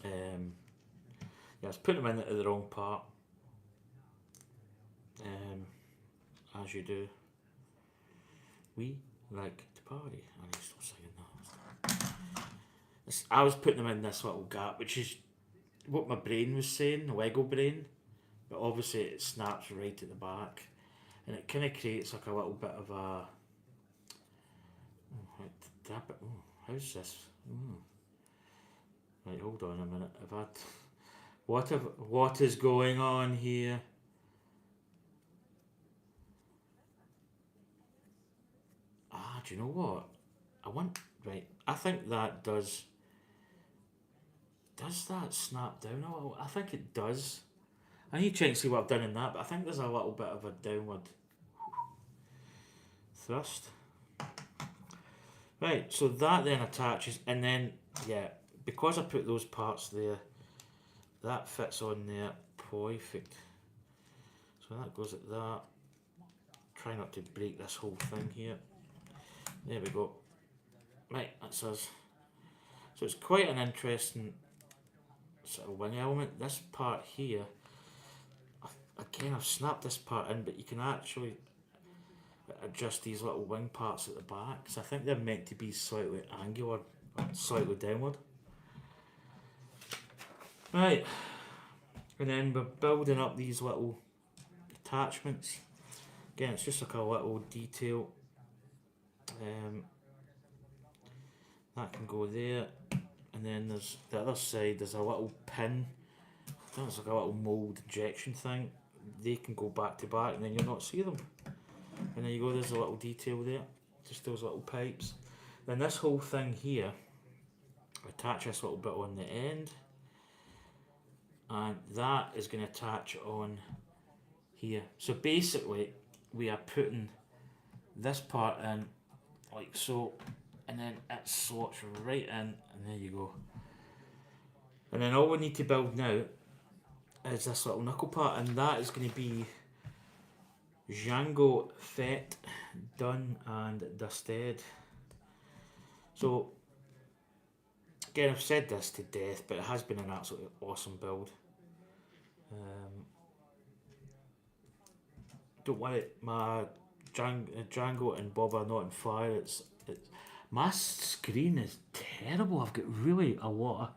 I was putting them in at the wrong part. As you do. We like to party. I need to stop singing that. I was putting them in this little gap, which is what my brain was saying, the Lego brain. But obviously it snaps right at the back, and it kind of creates like a little bit of a. How's this? Right, hold on a minute. What is going on here? Do you know what? Right, I think that does that snap down a little? I think it does. I need to check and see what I've done in that, but I think there's a little bit of a downward thrust. Right, so that then attaches, and then, yeah, because I put those parts there, that fits on there perfect. So that goes at that. Try not to break this whole thing here. There we go. Right, that's us. So it's quite an interesting sort of wing element. This part here, again, I've snapped this part in, but you can actually adjust these little wing parts at the back. So I think they're meant to be slightly angular, slightly downward. Right, and then we're building up these little attachments. Again, it's just like a little detail. That can go there, and then there's the other side. There's a little pin. I think it's like a little mould injection thing. They can go back to back, and then you'll not see them. And there you go. There's a little detail there. Just those little pipes. Then this whole thing here, attach this little bit on the end, and that is going to attach on here. So basically, we are putting this part in like so, and then it slots right in, and there you go. And then all we need to build now is this little knuckle part, and that is going to be Jango Fett, done and dusted. So again, I've said this to death, but it has been an absolutely awesome build. Don't worry, my Django and Bob are not on fire. It's my screen is terrible. I've got really a lot of.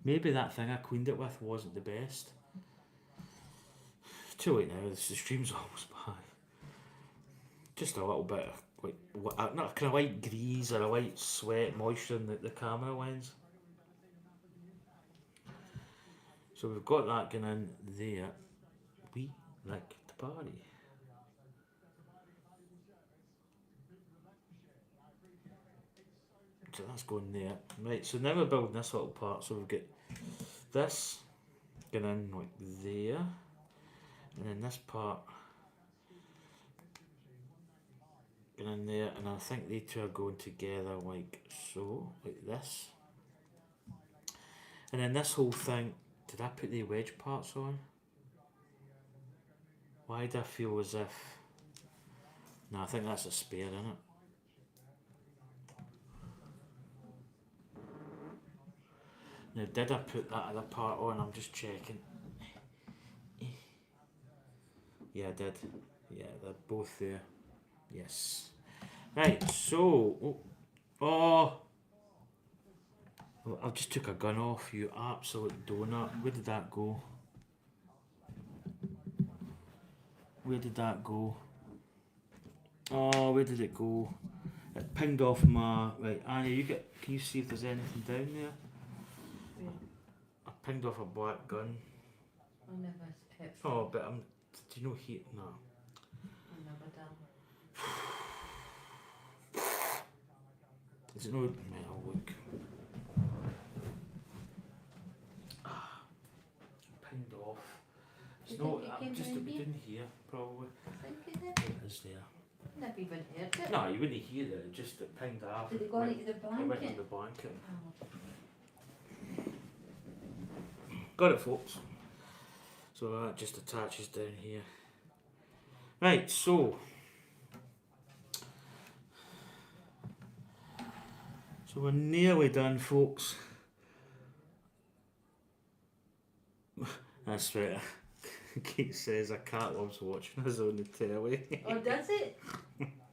Maybe that thing I cleaned it with wasn't the best. Too late now. The stream's almost by. Just a little bit of like not kind of light grease or a light sweat moisture in the camera lens. So we've got that going in there. We like to party. So that's going there. Right, so now we're building this little part. So we've got this going in like there. And then this part going in there. And I think they two are going together like so. Like this. And then this whole thing. Did I put the wedge parts on? Why do I feel as if... No, I think that's a spare, isn't it? Now, did I put that other part on? I'm just checking. Yeah, I did. Yeah, they're both there. Yes. Right, so... Oh! I just took a gun off, you absolute donut. Where did that go? Where did that go? Oh, where did it go? It pinged off my... Right, Annie, can you see if there's anything down there? Yeah. I pinged off a black gun. I never hit. Oh, but do you know heat? No. I never done. Is it no metal? Look. Pinged off. It's no, I'm just a bit in here, probably. I think it did. It is there. Never even heard it. No, you wouldn't hear it, just it pinged off. Did it go into the It went blanket? in the blanket. Oh. Got it, folks. So that just attaches down here. Right, so we're nearly done, folks. That's right. Kate says a cat loves watching us on the telly. Oh, does it?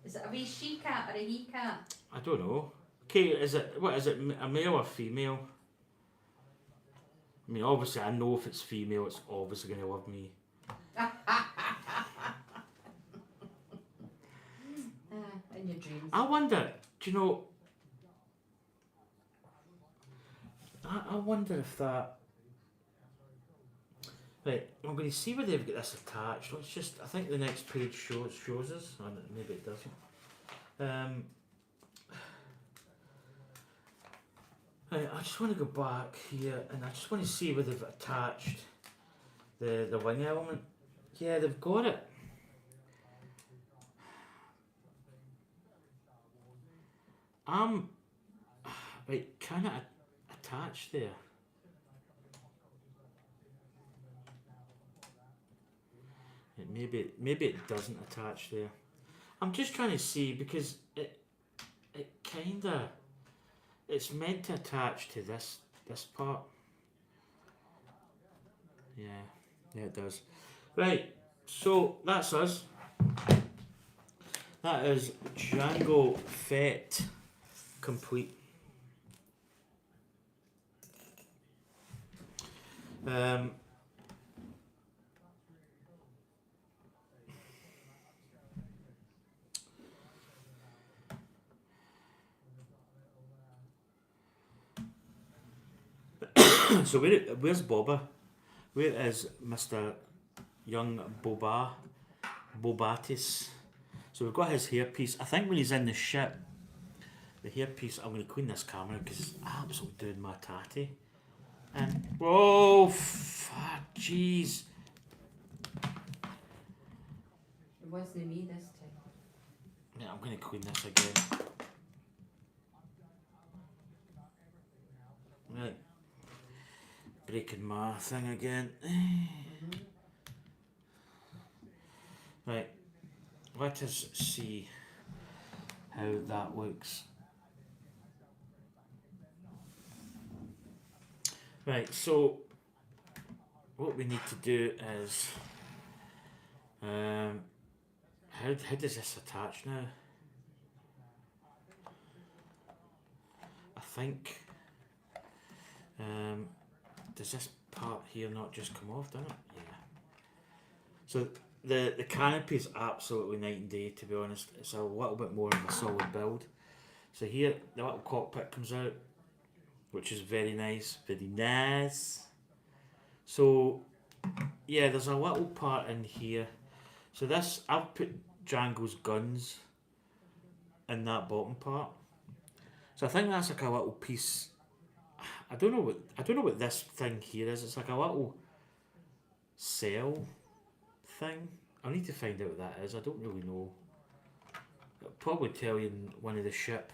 Is it a wee she cat or a he cat? I don't know. Kate, what is it, a male or female? I mean, obviously, I know if it's female, it's obviously going to love me. In your dreams. I wonder, do you know, I wonder if that, Right, I'm going to see where they've got this attached. Let's just, I think the next page shows us, and maybe it doesn't. Right, I just want to go back here, and I just want to see where they've attached the wing element. Yeah, they've got it. Right, can it attach there? Maybe it doesn't attach there. I'm just trying to see because it kinda it's meant to attach to this part. Yeah, it does. Right, so that's us. That is Jango Fett complete. So where's Boba? Where is Mr. Young Bobatis? So we've got his hairpiece. I think when he's in the ship, the hairpiece. I'm going to clean this camera because it's absolutely doing my tatty. And whoa, fuck, jeez. It wasn't me this time. Yeah, I'm going to clean this again. Right. Breaking my thing again. Right. Let us see how that looks. Right, so what we need to do is how does this attach now? I think does this part here not just come off, doesn't it? Yeah. So the canopy is absolutely night and day, to be honest. It's a little bit more of a solid build. So here the little cockpit comes out, which is very nice, very nice. So yeah, there's a little part in here. So this, I've put Jango's guns in that bottom part. So I think that's like a little piece. I don't know what this thing here is. It's like a little cell thing. I need to find out what that is. I don't really know. I'll probably tell you in one of the ship.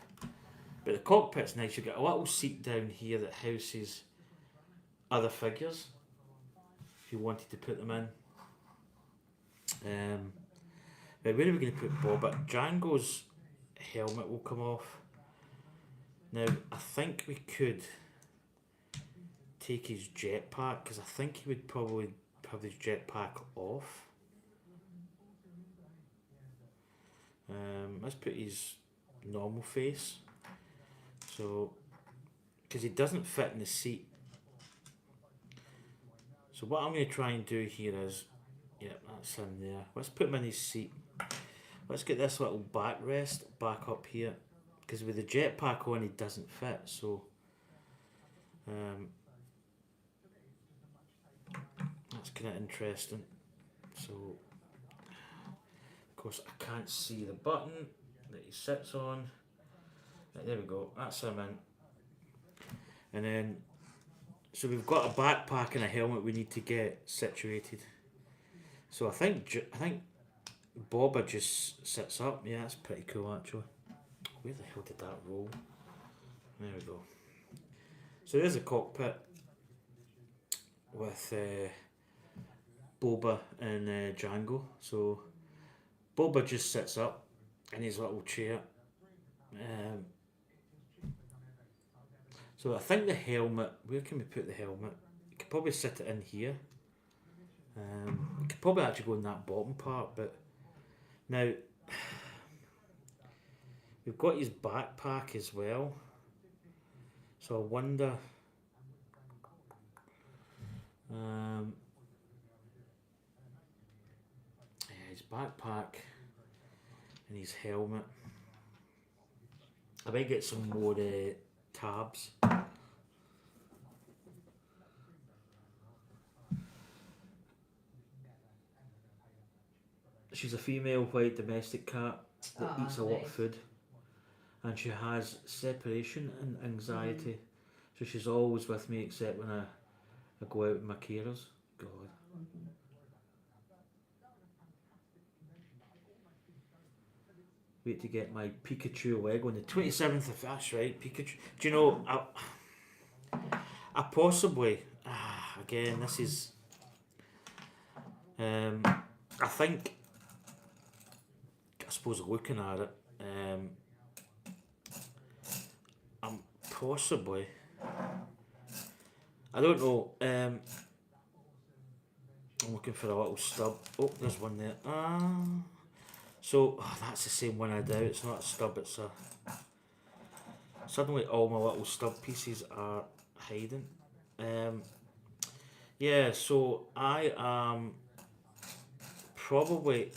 But the cockpit's nice. You've got a little seat down here that houses other figures if you wanted to put them in. Right, where are we going to put Boba? Jango's helmet will come off. Now, I think we could take his jetpack, because I think he would probably have his jetpack off. Let's put his normal face. So, because he doesn't fit in the seat. So what I'm going to try and do here is, yeah, that's in there. Let's put him in his seat. Let's get this little backrest back up here, because with the jetpack on, he doesn't fit. So, that's kind of interesting. So, of course, I can't see the button that he sits on. Right, there we go. That's him in. And then, so we've got a backpack and a helmet we need to get situated. So I think Boba just sits up. Yeah, that's pretty cool actually. Where the hell did that roll? There we go. So there's a cockpit with Boba and Jango. So Boba just sits up in his little chair. So I think the helmet, where can we put the helmet? You could probably sit it in here. You could probably actually go in that bottom part, but now we've got his backpack as well. So I wonder, yeah, his backpack and his helmet. I might get some more tabs. she's a female white domestic cat that eats a lot of food, and she has separation and anxiety, so she's always with me except when I go out with my carers. God. Wait to get my Pikachu leg on the 27th of, that's right, Pikachu. Do you know, I possibly, again, this is, I think, I suppose looking at it, I'm possibly, I don't know, I'm looking for a little stub. Oh, there's one there. So, that's the same one I do. It's not a stub, it's a... Suddenly all my little stub pieces are hiding. Yeah, so I am probably,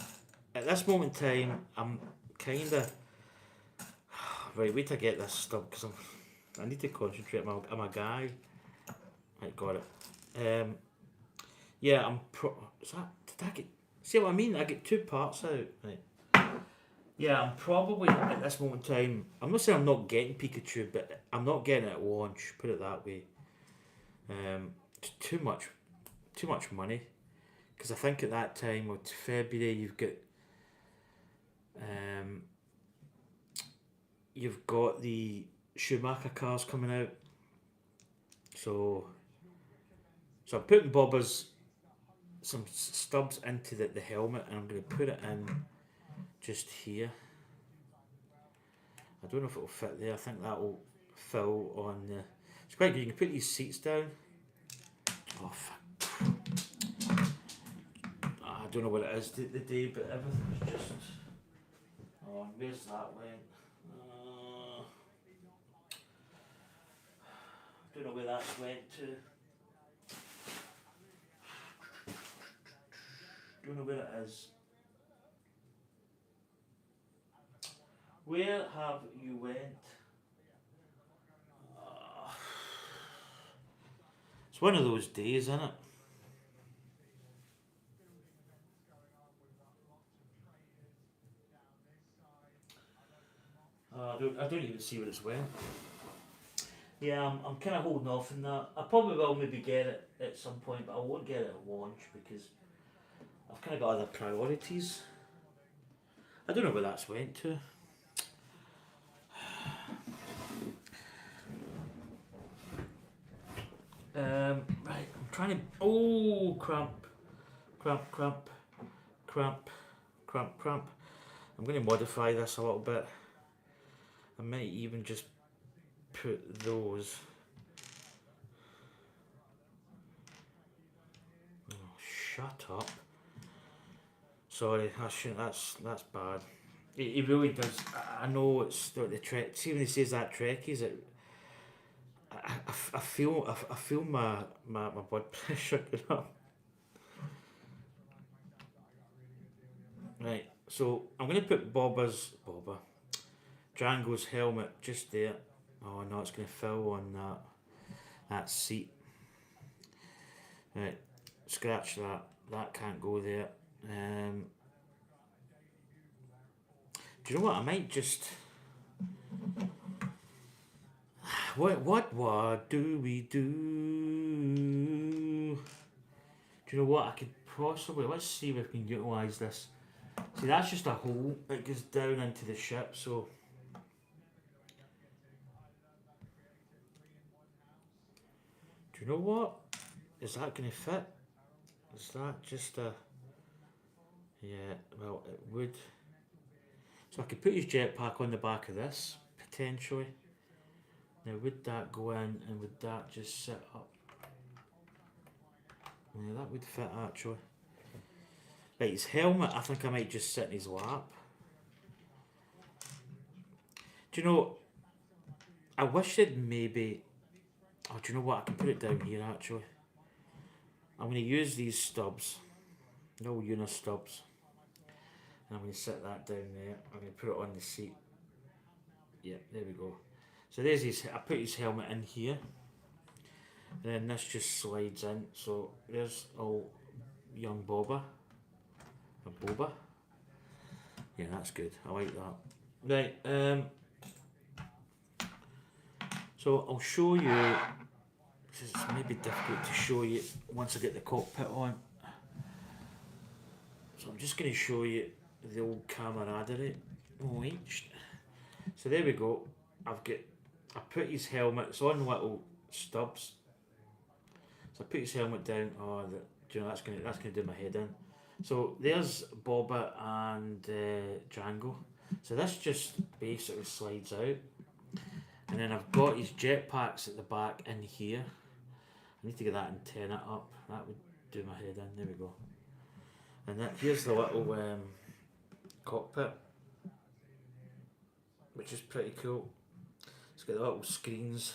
at this moment in time, I'm kind of... Right, wait till I get this stub, because I need to concentrate. I'm a guy. Right, got it. Yeah, is that... Did I get... See what I mean? I get two parts out. Right. Yeah, I'm probably, at this moment in time, I'm not saying I'm not getting Pikachu, but I'm not getting it at launch, put it that way. It's too much money. Because I think at that time, with February, you've got the Schumacher cars coming out. So I'm putting some stubs into the helmet, and I'm going to put it in just here. I don't know if it'll fit there. I think that will fill on the... It's quite good. You can put these seats down. Oh, fuck. I don't know what it is the day, but everything's just... Oh, where's that went? Don't know where that's went to. Don't know where it is. Where have you went? It's one of those days, isn't it? I don't even see where it's went. Yeah, I'm kind of holding off on that. I probably will maybe get it at some point, but I won't get it at launch because I've kind of got other priorities. I don't know where that's went to. Right, I'm trying to... Oh, cramp. I'm going to modify this a little bit. I might even just put those... Oh, shut up. Sorry, I shouldn't. That's bad. It really does. I know it's the trek. See when he says that Trekkies, I feel my blood pressure going up. Right, so I'm going to put Jango's helmet just there. Oh no, it's going to fill on that seat. Right, scratch that. That can't go there. Do you know what? I might just... What do we do? Do you know what? I could possibly... Let's see if we can utilise this. See, that's just a hole that goes down into the ship, so... Do you know what? Is that going to fit? Is that just a... Yeah, well, it would... So I could put his jetpack on the back of this, potentially. Now, would that go in and would that just sit up? Yeah, that would fit, actually. Right, his helmet, I think I might just sit in his lap. Do you know, I wish it maybe... Oh, do you know what? I can put it down here, actually. I'm going to use these stubs. No uni stubs. And I'm going to set that down there. I'm going to put it on the seat. Yeah, there we go. So there's his... I put his helmet in here. And then this just slides in. So there's old young Boba. Or Boba. Yeah, that's good. I like that. Right. So I'll show you. This is maybe difficult to show you once I get the cockpit on. So I'm just going to show you the old camaraderie. Wait. So there we go. I put his helmet. It's on little stubs. So I put his helmet down. Oh, do you know that's gonna do my head in. So there's Boba and Jango. So this just basically slides out, and then I've got his jetpacks at the back in here. I need to get that antenna up. That would do my head in. There we go. And here's the little cockpit, which is pretty cool. It's got the little screens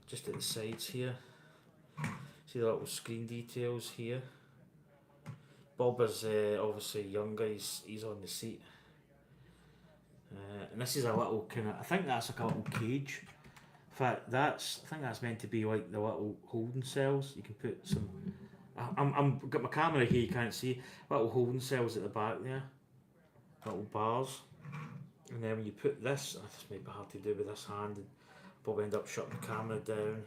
just at the sides here. See the little screen details here. Boba's obviously younger. He's on the seat. And this is a little kind of. I think that's like a little cage. In fact, I think that's meant to be like the little holding cells. You can put some. I'm got my camera here. You can't see little holding cells at the back there. Little bars. And then when you put this may be hard to do with this hand, and probably end up shutting the camera down.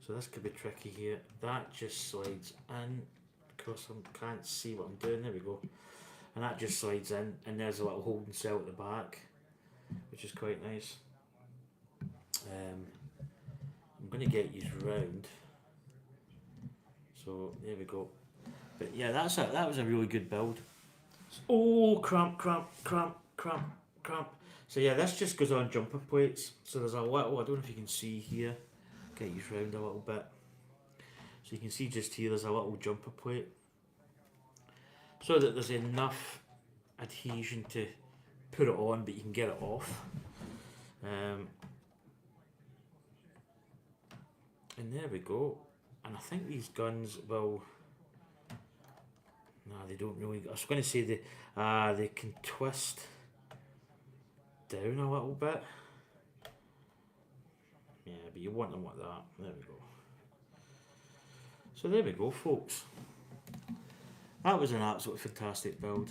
So this could be tricky here. That just slides in. Of course, I can't see what I'm doing. There we go. And that just slides in, and there's a little holding cell at the back, which is quite nice. I'm going to get these round. So there we go. But yeah, that was a really good build. Oh, cramp. So yeah, this just goes on jumper plates. So there's a little, I don't know if you can see here. Get these round a little bit. So you can see just here there's a little jumper plate. So that there's enough adhesion to put it on, but you can get it off. And there we go. And I think these guns will. No, they don't really. I was going to say they can twist down a little bit. Yeah, but you want them like that. There we go. So there we go, folks. That was an absolutely fantastic build.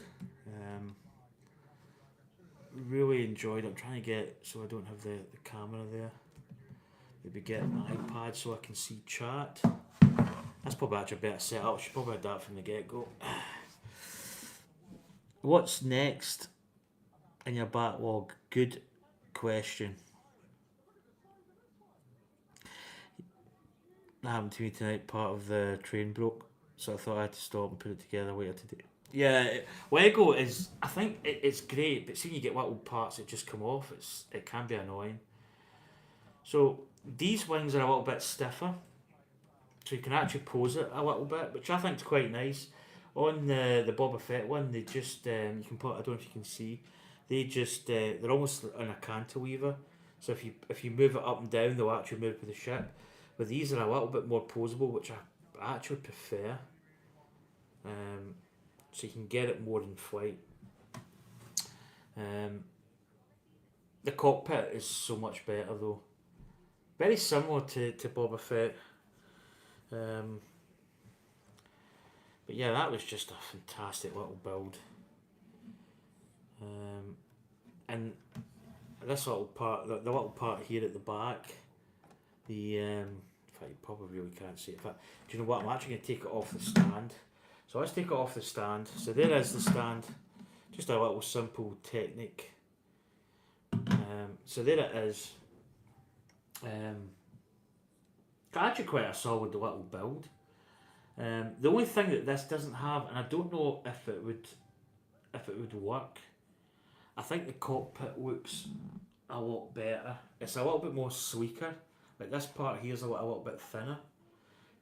Really enjoyed it. I'm trying to get so I don't have the camera there. Maybe get my iPad so I can see chat. That's probably actually a better setup. I should probably have that from the get-go. What's next in your backlog? Good question. That happened to me tonight. Part of the train broke, so I thought I had to stop and put it together later today. Yeah, Lego is. I think it's great, but seeing you get little parts that just come off, it can be annoying. So these wings are a little bit stiffer, so you can actually pose it a little bit, which I think is quite nice. On the Boba Fett one, they just you can put. I don't know if you can see. They just they're almost on a cantilever. So if you move it up and down, they'll actually move with the ship. But these are a little bit more posable, which I actually prefer. So you can get it more in flight. The cockpit is so much better though. Very similar to Boba Fett. But yeah, that was just a fantastic little build. And this little part, the little part here at the back, in fact you probably really can't see it. In fact, do you know what? I'm actually going to take it off the stand. So let's take it off the stand. So there is the stand. Just a little simple technique. So there it is. Actually quite a solid little build. The only thing that this doesn't have, and I don't know if it would work, I think the cockpit looks a lot better. It's a little bit more sleeker. Like this part here is a little bit thinner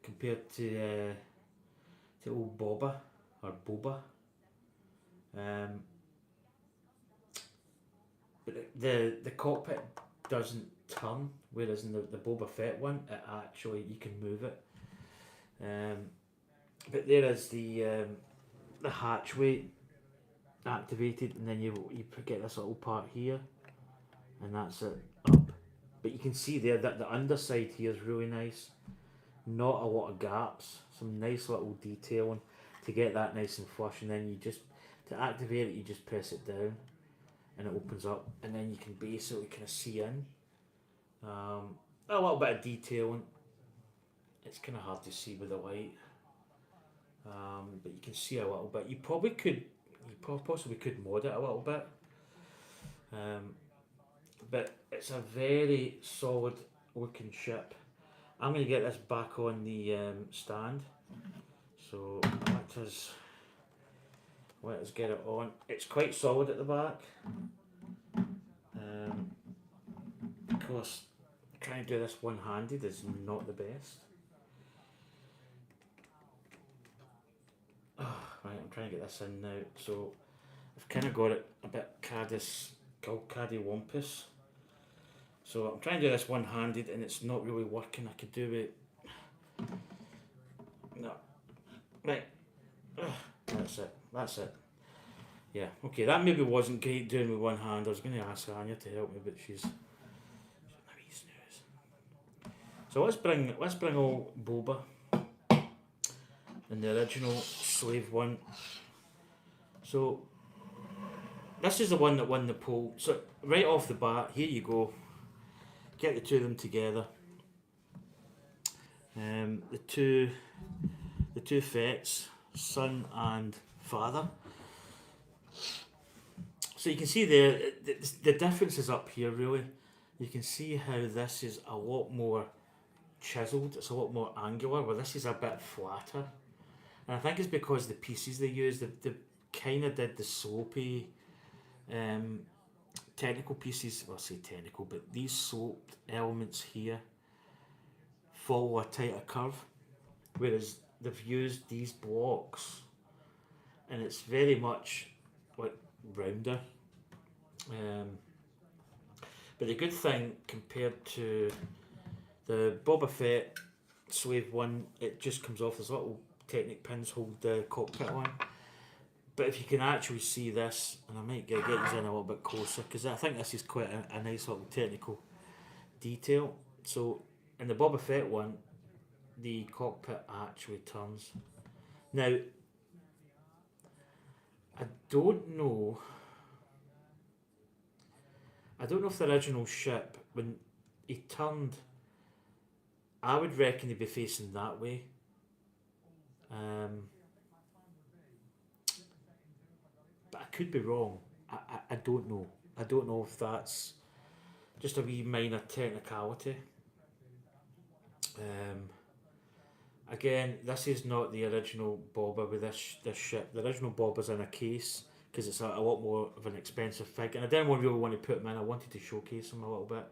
compared to old Boba or Boba. But the cockpit doesn't turn, whereas in the Boba Fett one, it actually you can move it. But there is the hatchway activated, and then you get this little part here, and that's it up. But you can see there that the underside here is really nice. Not a lot of gaps. Some nice little detailing to get that nice and flush, and then you just To activate it, you just press it down and it opens up, and then you can basically kind of see in. A little bit of detailing. It's kind of hard to see with the light, but you can see a little bit. You possibly could mod it a little bit, but it's a very solid looking ship. I'm going to get this back on the stand, so let us get it on. It's quite solid at the back. Of course, trying to do this one-handed is not the best. Right, I'm trying to get this in now. So I've kind of got it a bit caddy-wampus. So I'm trying to do this one-handed and it's not really working. I could do it. No. Right. That's it. Yeah, okay, that maybe wasn't great doing with one hand. I was going to ask Anya to help me, but she's a wee snooze. So let's bring old Boba in the original Slave one. So this is the one that won the poll. So right off the bat, here you go. Get the two of them together. The two Fetts, son and father. So you can see there, the difference is up here really. You can see how this is a lot more chiselled, it's a lot more angular, where this is a bit flatter. And I think it's because the pieces they used, they kind of did the slopey technical pieces, well I say technical, but these sloped elements here follow a tighter curve, whereas they've used these blocks and it's very much like rounder. But the good thing compared to the Boba Fett Slave 1, it just comes off, there's little Technic pins hold the cockpit on. But if you can actually see this, and I might get you in a little bit closer, because I think this is quite a nice little technical detail. So in the Boba Fett one, the cockpit actually turns. Now, I don't know if the original ship, when he turned, I would reckon he'd be facing that way. But I could be wrong. I don't know. I don't know if that's just a wee minor technicality. Again, this is not the original Boba with this ship. The original Boba's in a case because it's a lot more of an expensive fig, and I didn't really want to put him in. I wanted to showcase him a little bit.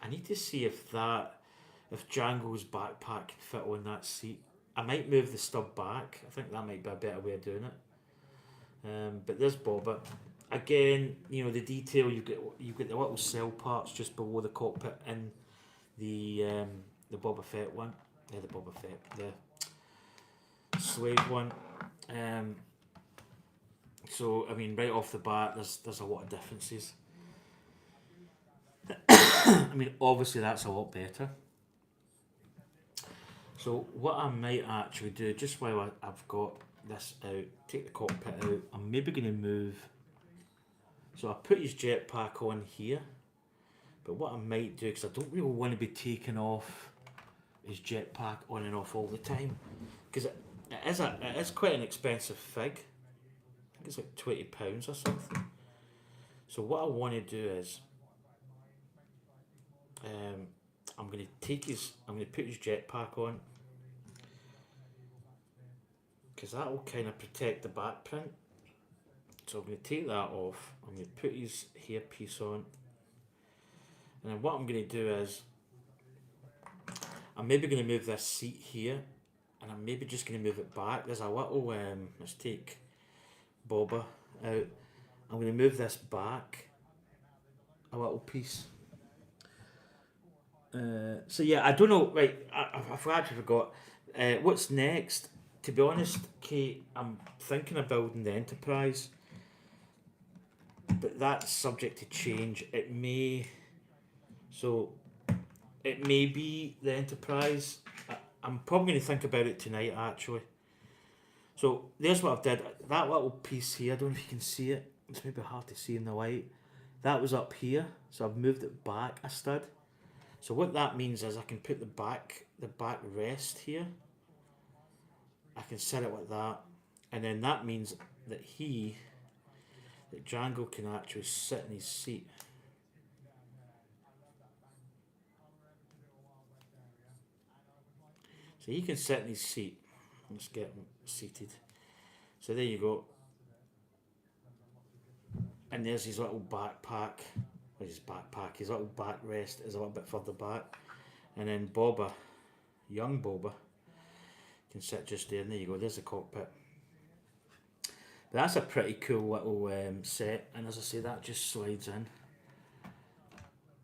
I need to see if Jango's backpack can fit on that seat. I might move the stub back. I think that might be a better way of doing it. But there's Boba. Again, the detail, you get the little cell parts just below the cockpit in the Boba Fett one. The Boba Fett, the Slave one. So I mean, right off the bat, there's a lot of differences. I mean, obviously that's a lot better. So what I might actually do, just while I've got this out, take the cockpit out, I'm maybe going to move. So I put his jetpack on here, but what I might do, because I don't really want to be taking off his jetpack on and off all the time, because it is quite an expensive fig. I think it's like £20 or something. So what I want to do is, I'm going to put his jetpack on, because that will kind of protect the back print. So I'm going to take that off. I'm going to put his hairpiece on, and then what I'm going to do is, I'm maybe going to move this seat here, and I'm maybe just going to move it back. There's a little, let's take Boba out. I'm going to move this back a little piece. So yeah, I don't know, right, I've actually forgot. What's next? To be honest, Kate, I'm thinking of building the Enterprise, but that's subject to change. It may be the Enterprise. I'm probably going to think about it tonight, actually. So there's what I've did. That little piece here, I don't know if you can see it. It's maybe hard to see in the light. That was up here, so I've moved it back a stud. So what that means is I can put the back rest here. I can set it like that, and then that means that Jango can actually sit in his seat. So he can sit in his seat. Let's get him seated. So there you go. And there's his little backpack. His little backrest is a little bit further back. And then Boba, young Boba, can sit just there. And there you go, there's the cockpit. But that's a pretty cool little set. And as I say, that just slides in.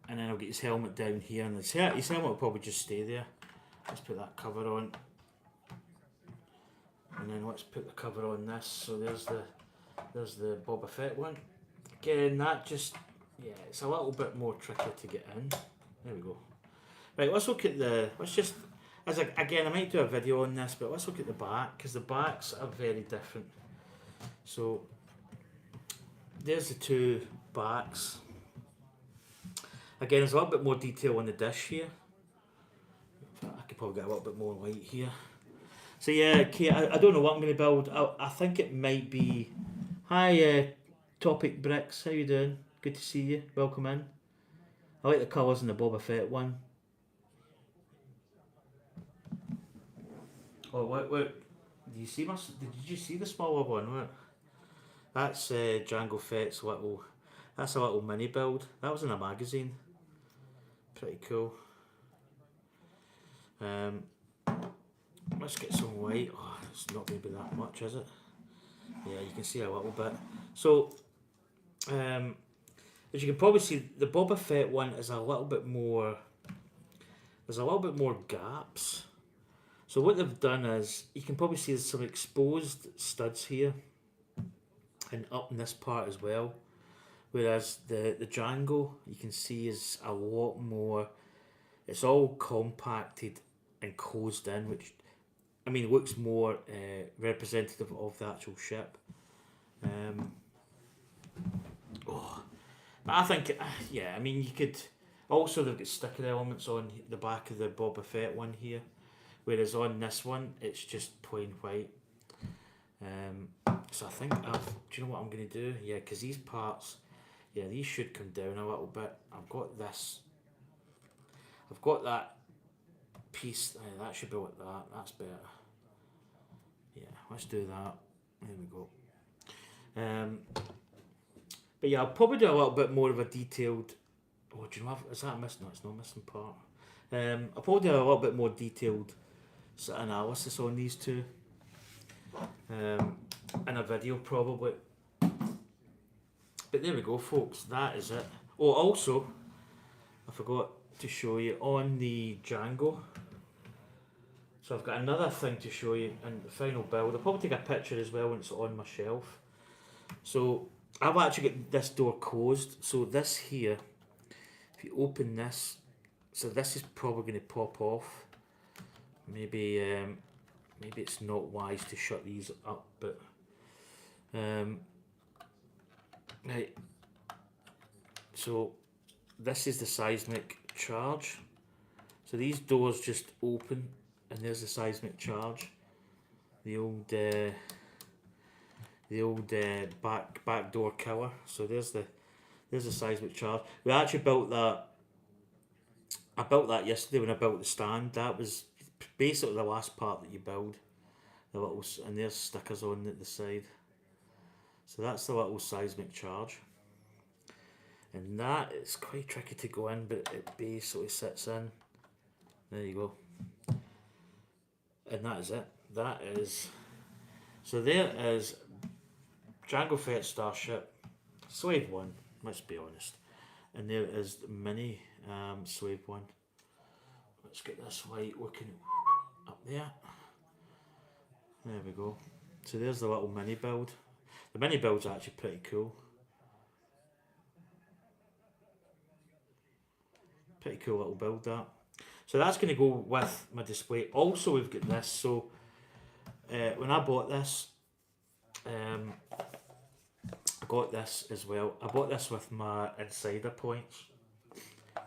And then I'll get his helmet down here. And his helmet will probably just stay there. Let's put that cover on. And then let's put the cover on this. So there's the Boba Fett one. Again, that just, yeah, it's a little bit more tricky to get in. There we go. Right, let's look at again, I might do a video on this, but let's look at the back, because the backs are very different. So, there's the two backs. Again, there's a little bit more detail on the dish here. I could probably get a little bit more light here. So yeah, Kate, I don't know what I'm going to build. I think it might be... Hi, Topic Bricks, how you doing? Good to see you. Welcome in. I like the colours in the Boba Fett one. Oh, what? Did you see Did you see the smaller one? What? That's Jango Fett's little... That's a little mini build. That was in a magazine. Pretty cool. Let's get some light. Oh, it's not going to be that much, is it? Yeah, you can see a little bit. So, as you can probably see, the Boba Fett one is a little bit more... There's a little bit more gaps. So what they've done is, you can probably see there's some exposed studs here. And up in this part as well. Whereas the Jango, you can see, is a lot more... It's all compacted and closed in, which, I mean, looks more representative of the actual ship. But I think, yeah, I mean, you could... Also, they've got sticker elements on the back of the Boba Fett one here. Whereas on this one, it's just plain white. So I think do you know what I'm going to do? Yeah, because these parts... Yeah, these should come down a little bit. I've got this. I've got that piece. That should be like that. That's better. Yeah, let's do that. There we go. But yeah, I'll probably do a little bit more of a detailed... Oh, do you know, is that missing? No, it's not missing part. I'll probably do a little bit more detailed sort of analysis on these two. In a video, probably. But there we go, folks. That is it. Oh, also, I forgot to show you on the Jango. So I've got another thing to show you in the final build. I'll probably take a picture as well when it's on my shelf. So I've actually got this door closed. So this here, if you open this, so this is probably going to pop off. Maybe it's not wise to shut these up, but right. So this is the seismic charge. So these doors just open, and there's the seismic charge. The old back door killer. So there's the seismic charge. We actually built that. I built that yesterday when I built the stand. That was basically the last part that you build. The little, and there's stickers on at the side. So that's the little seismic charge. And that is quite tricky to go in, but it basically sits in. There you go. And that is it. That is... So there is Jango Fett Starship, Slave 1, let's be honest. And there is the mini Slave 1. Let's get this light looking up there. There we go. So there's the little mini build. The mini build's actually pretty cool. Pretty cool little build, that. So that's going to go with my display. Also, we've got this. So when I bought this, I got this as well. I bought this with my insider points.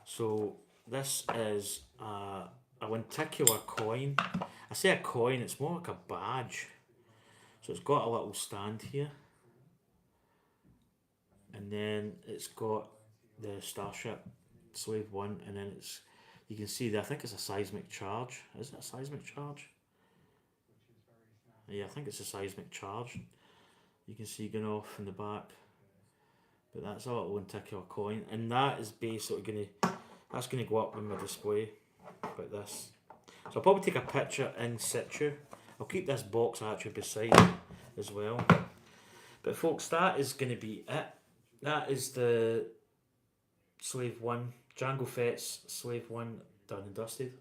So this is a lenticular coin. I say a coin, it's more like a badge. So it's got a little stand here. And then it's got the Starship Slave 1, and then it's, you can see that I think it's a seismic charge. Is it a seismic charge? Yeah, I think it's a seismic charge. You can see going off in the back. But that's a little lenticular coin, and that is basically that's gonna go up on my display like this. So I'll probably take a picture in situ. I'll keep this box actually beside it as well. But folks, that is gonna be it. That is the Slave 1, Jango Fett's Slave 1 done and dusted.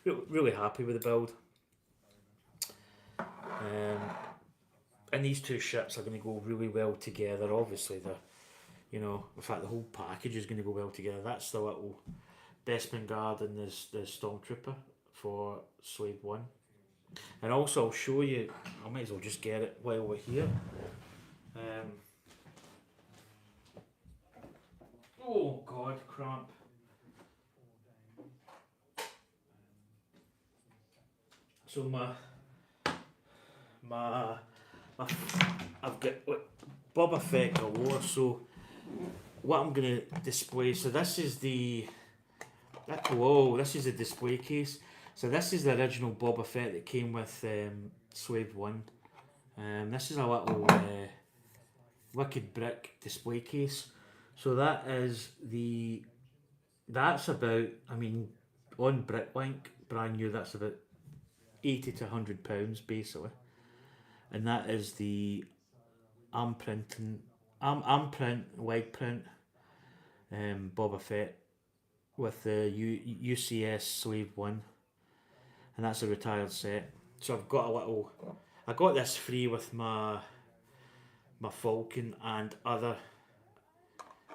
Really happy with the build. And these two ships are going to go really well together. Obviously, in fact, the whole package is going to go well together. That's the little Bestman Guard and the Stormtrooper for Slave 1. And also, I'll show you, I might as well just get it while we're here. Oh God, cramp. So I've got Boba Fett galore. So what I'm gonna display. So this is the display case. So this is the original Boba Fett that came with Slave 1. This is a little wicked brick display case. So that's about, I mean, on Bricklink, brand new, that's about £80 to £100 basically. And that is the arm print, leg print, Boba Fett with the UCS Slave 1. And that's a retired set. So I got this free with my Falcon and other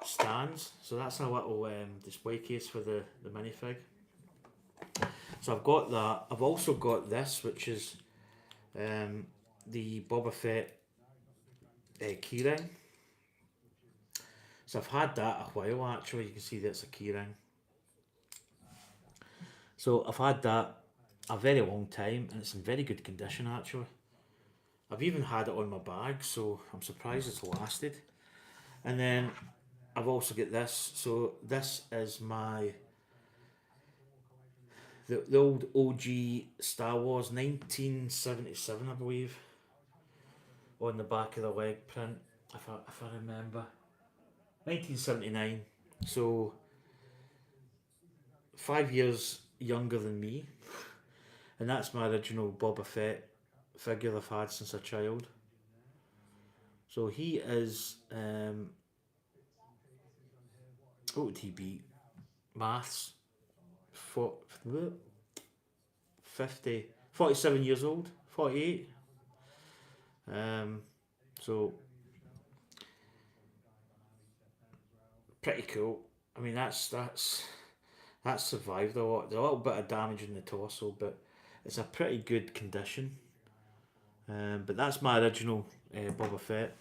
stands. So that's a little display case for the minifig. So I've got that. I've also got this, which is the Boba Fett keyring. So I've had that a while actually. You can see that's a keyring. So I've had that a very long time, and it's in very good condition actually. I've even had it on my bag, so I'm surprised it's lasted. And then I've also got this. So this is the old OG Star Wars 1977, I believe, on the back of the leg print, if I remember. 1979. So 5 years younger than me. And that's my original Boba Fett figure I've had since a child. So he is, what would he be? Maths. 47 years old, 48. So pretty cool. I mean, that's survived a lot. There's a little bit of damage in the torso, but it's a pretty good condition. But that's my original Boba Fett.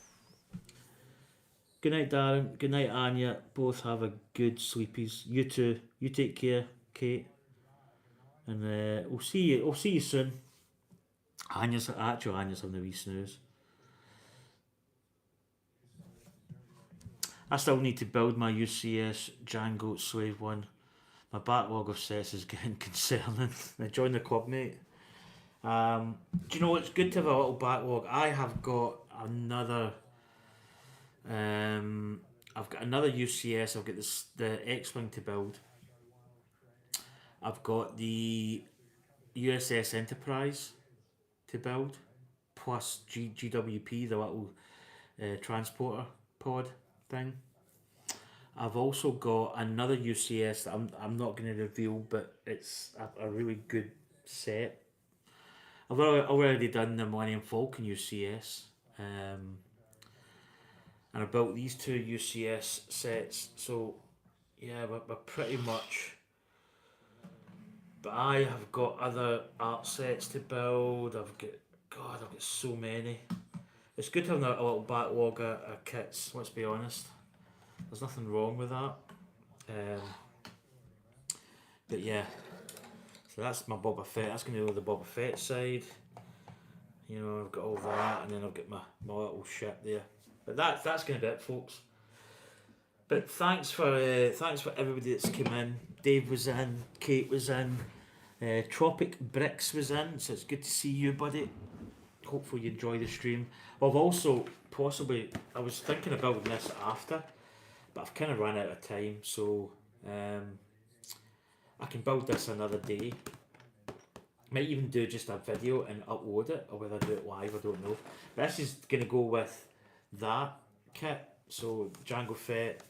Good night, Darren. Good night, Anya. Both have a good sleepies. You too. You take care, Kate. And we'll see you. I'll see you soon. Anya's having a wee snooze. I still need to build my UCS Jango Slave 1. My backlog of sets is getting concerning. Join the club, mate. Do you know, it's good to have a little backlog. I have got another. I've got another UCS. I've got the X-Wing to build. I've got the USS Enterprise to build, plus GWP, the little transporter pod thing. I've also got another UCS that I'm not going to reveal, but it's a really good set. I've already done the Millennium Falcon UCS, and I built these two UCS sets. So yeah, we're pretty much. But I have got other art sets to build. I've got God, I've got so many. It's good having a little backlog of kits, let's be honest. There's nothing wrong with that. But yeah, so that's my Boba Fett. That's going to be the Boba Fett side. You know, I've got all that, and then I've got my little ship there. But that's going to be it, folks. But thanks for everybody that's come in. Dave was in, Kate was in, Tropic Bricks was in, so it's good to see you, buddy. Hopefully you enjoy the stream. I've also I was thinking of building this after, but I've kind of run out of time, so I can build this another day. Might even do just a video and upload it, or whether I do it live, I don't know. But this is going to go with that kit, so Jango Fett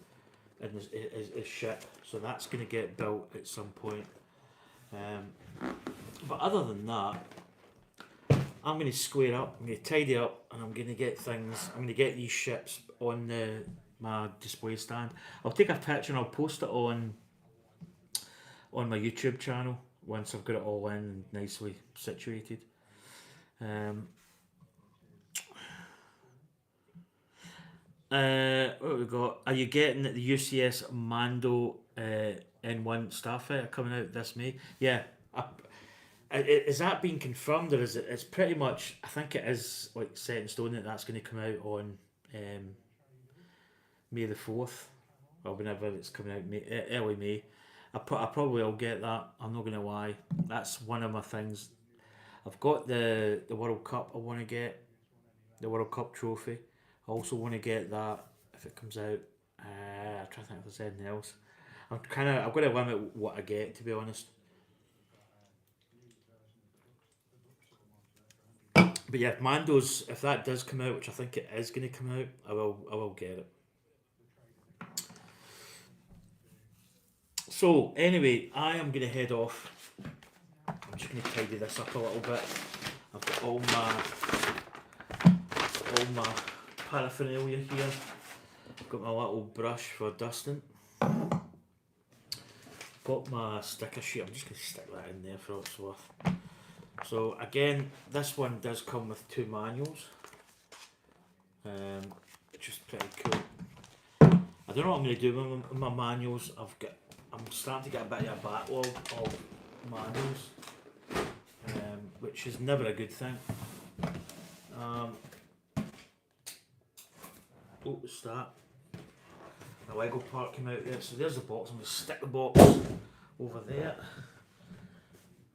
and his ship, so that's going to get built at some point. But other than that, I'm going to square up, I'm going to tidy up, and I'm going to get these ships on my display stand. I'll take a picture and I'll post it on my YouTube channel once I've got it all in and nicely situated. What have we got? Are you getting the UCS Mando N1 Starfighter coming out this May? Yeah. Is that being confirmed, or is it? It's pretty much. I think it is like set in stone that that's going to come out on May the 4th, or whenever it's coming out, early May. I probably will get that. I'm not going to lie. That's one of my things. I've got the World Cup. I want to get the World Cup trophy. I also want to get that if it comes out. I'm trying to think if there's anything else. I've got to limit what I get, to be honest. But yeah, Mando's, if that does come out, which I think it is going to come out, I will get it. So anyway, I am going to head off. I'm just going to tidy this up a little bit. I've got all my paraphernalia here. I've got my little brush for dusting. Got my sticker sheet. I'm just going to stick that in there for what it's worth. So again, this one does come with 2 manuals, which is pretty cool. I don't know what I'm going to do with my manuals. I'm starting to get a bit of a backlog of manuals, which is never a good thing. What's that? The Lego part came out there, so there's the box. I'm going to stick the box over there.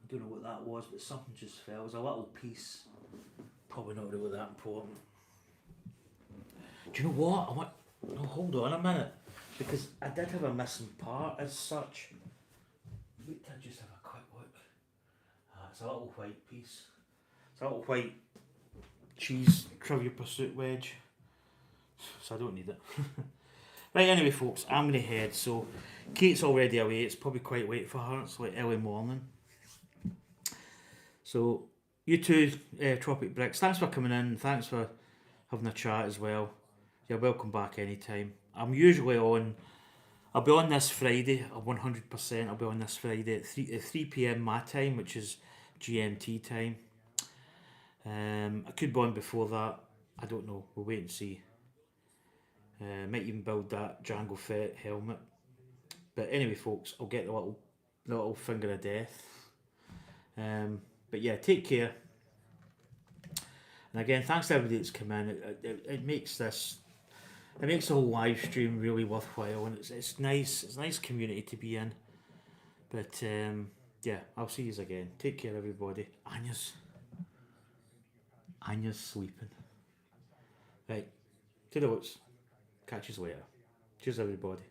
I don't know what that was, but something just fell. It was a little piece. Probably not really that important. Do you know what? Hold on a minute. Because I did have a missing part as such. Wait till I just have a quick look. It's a little white piece. It's a little white cheese Trivial Pursuit wedge. So I don't need it. Right, anyway folks, I'm going to head. So Kate's already away. It's probably quite late for her. It's like early morning. So, you too, Tropic Bricks, thanks for coming in, thanks for having a chat as well. You're welcome back anytime. I'm usually on, I'll be on this Friday, 100%, I'll be on this Friday at 3 p.m. my time, which is GMT time. I could be on before that, I don't know, we'll wait and see. Might even build that Jango Fett helmet. But anyway folks, I'll get the little finger of death. But yeah, take care. And again, thanks to everybody that's come in. It makes the whole live stream really worthwhile, and it's nice. It's a nice community to be in. But yeah, I'll see you again. Take care, everybody. Anya's sleeping. Right, toodaloots. Catch you later. Cheers, everybody.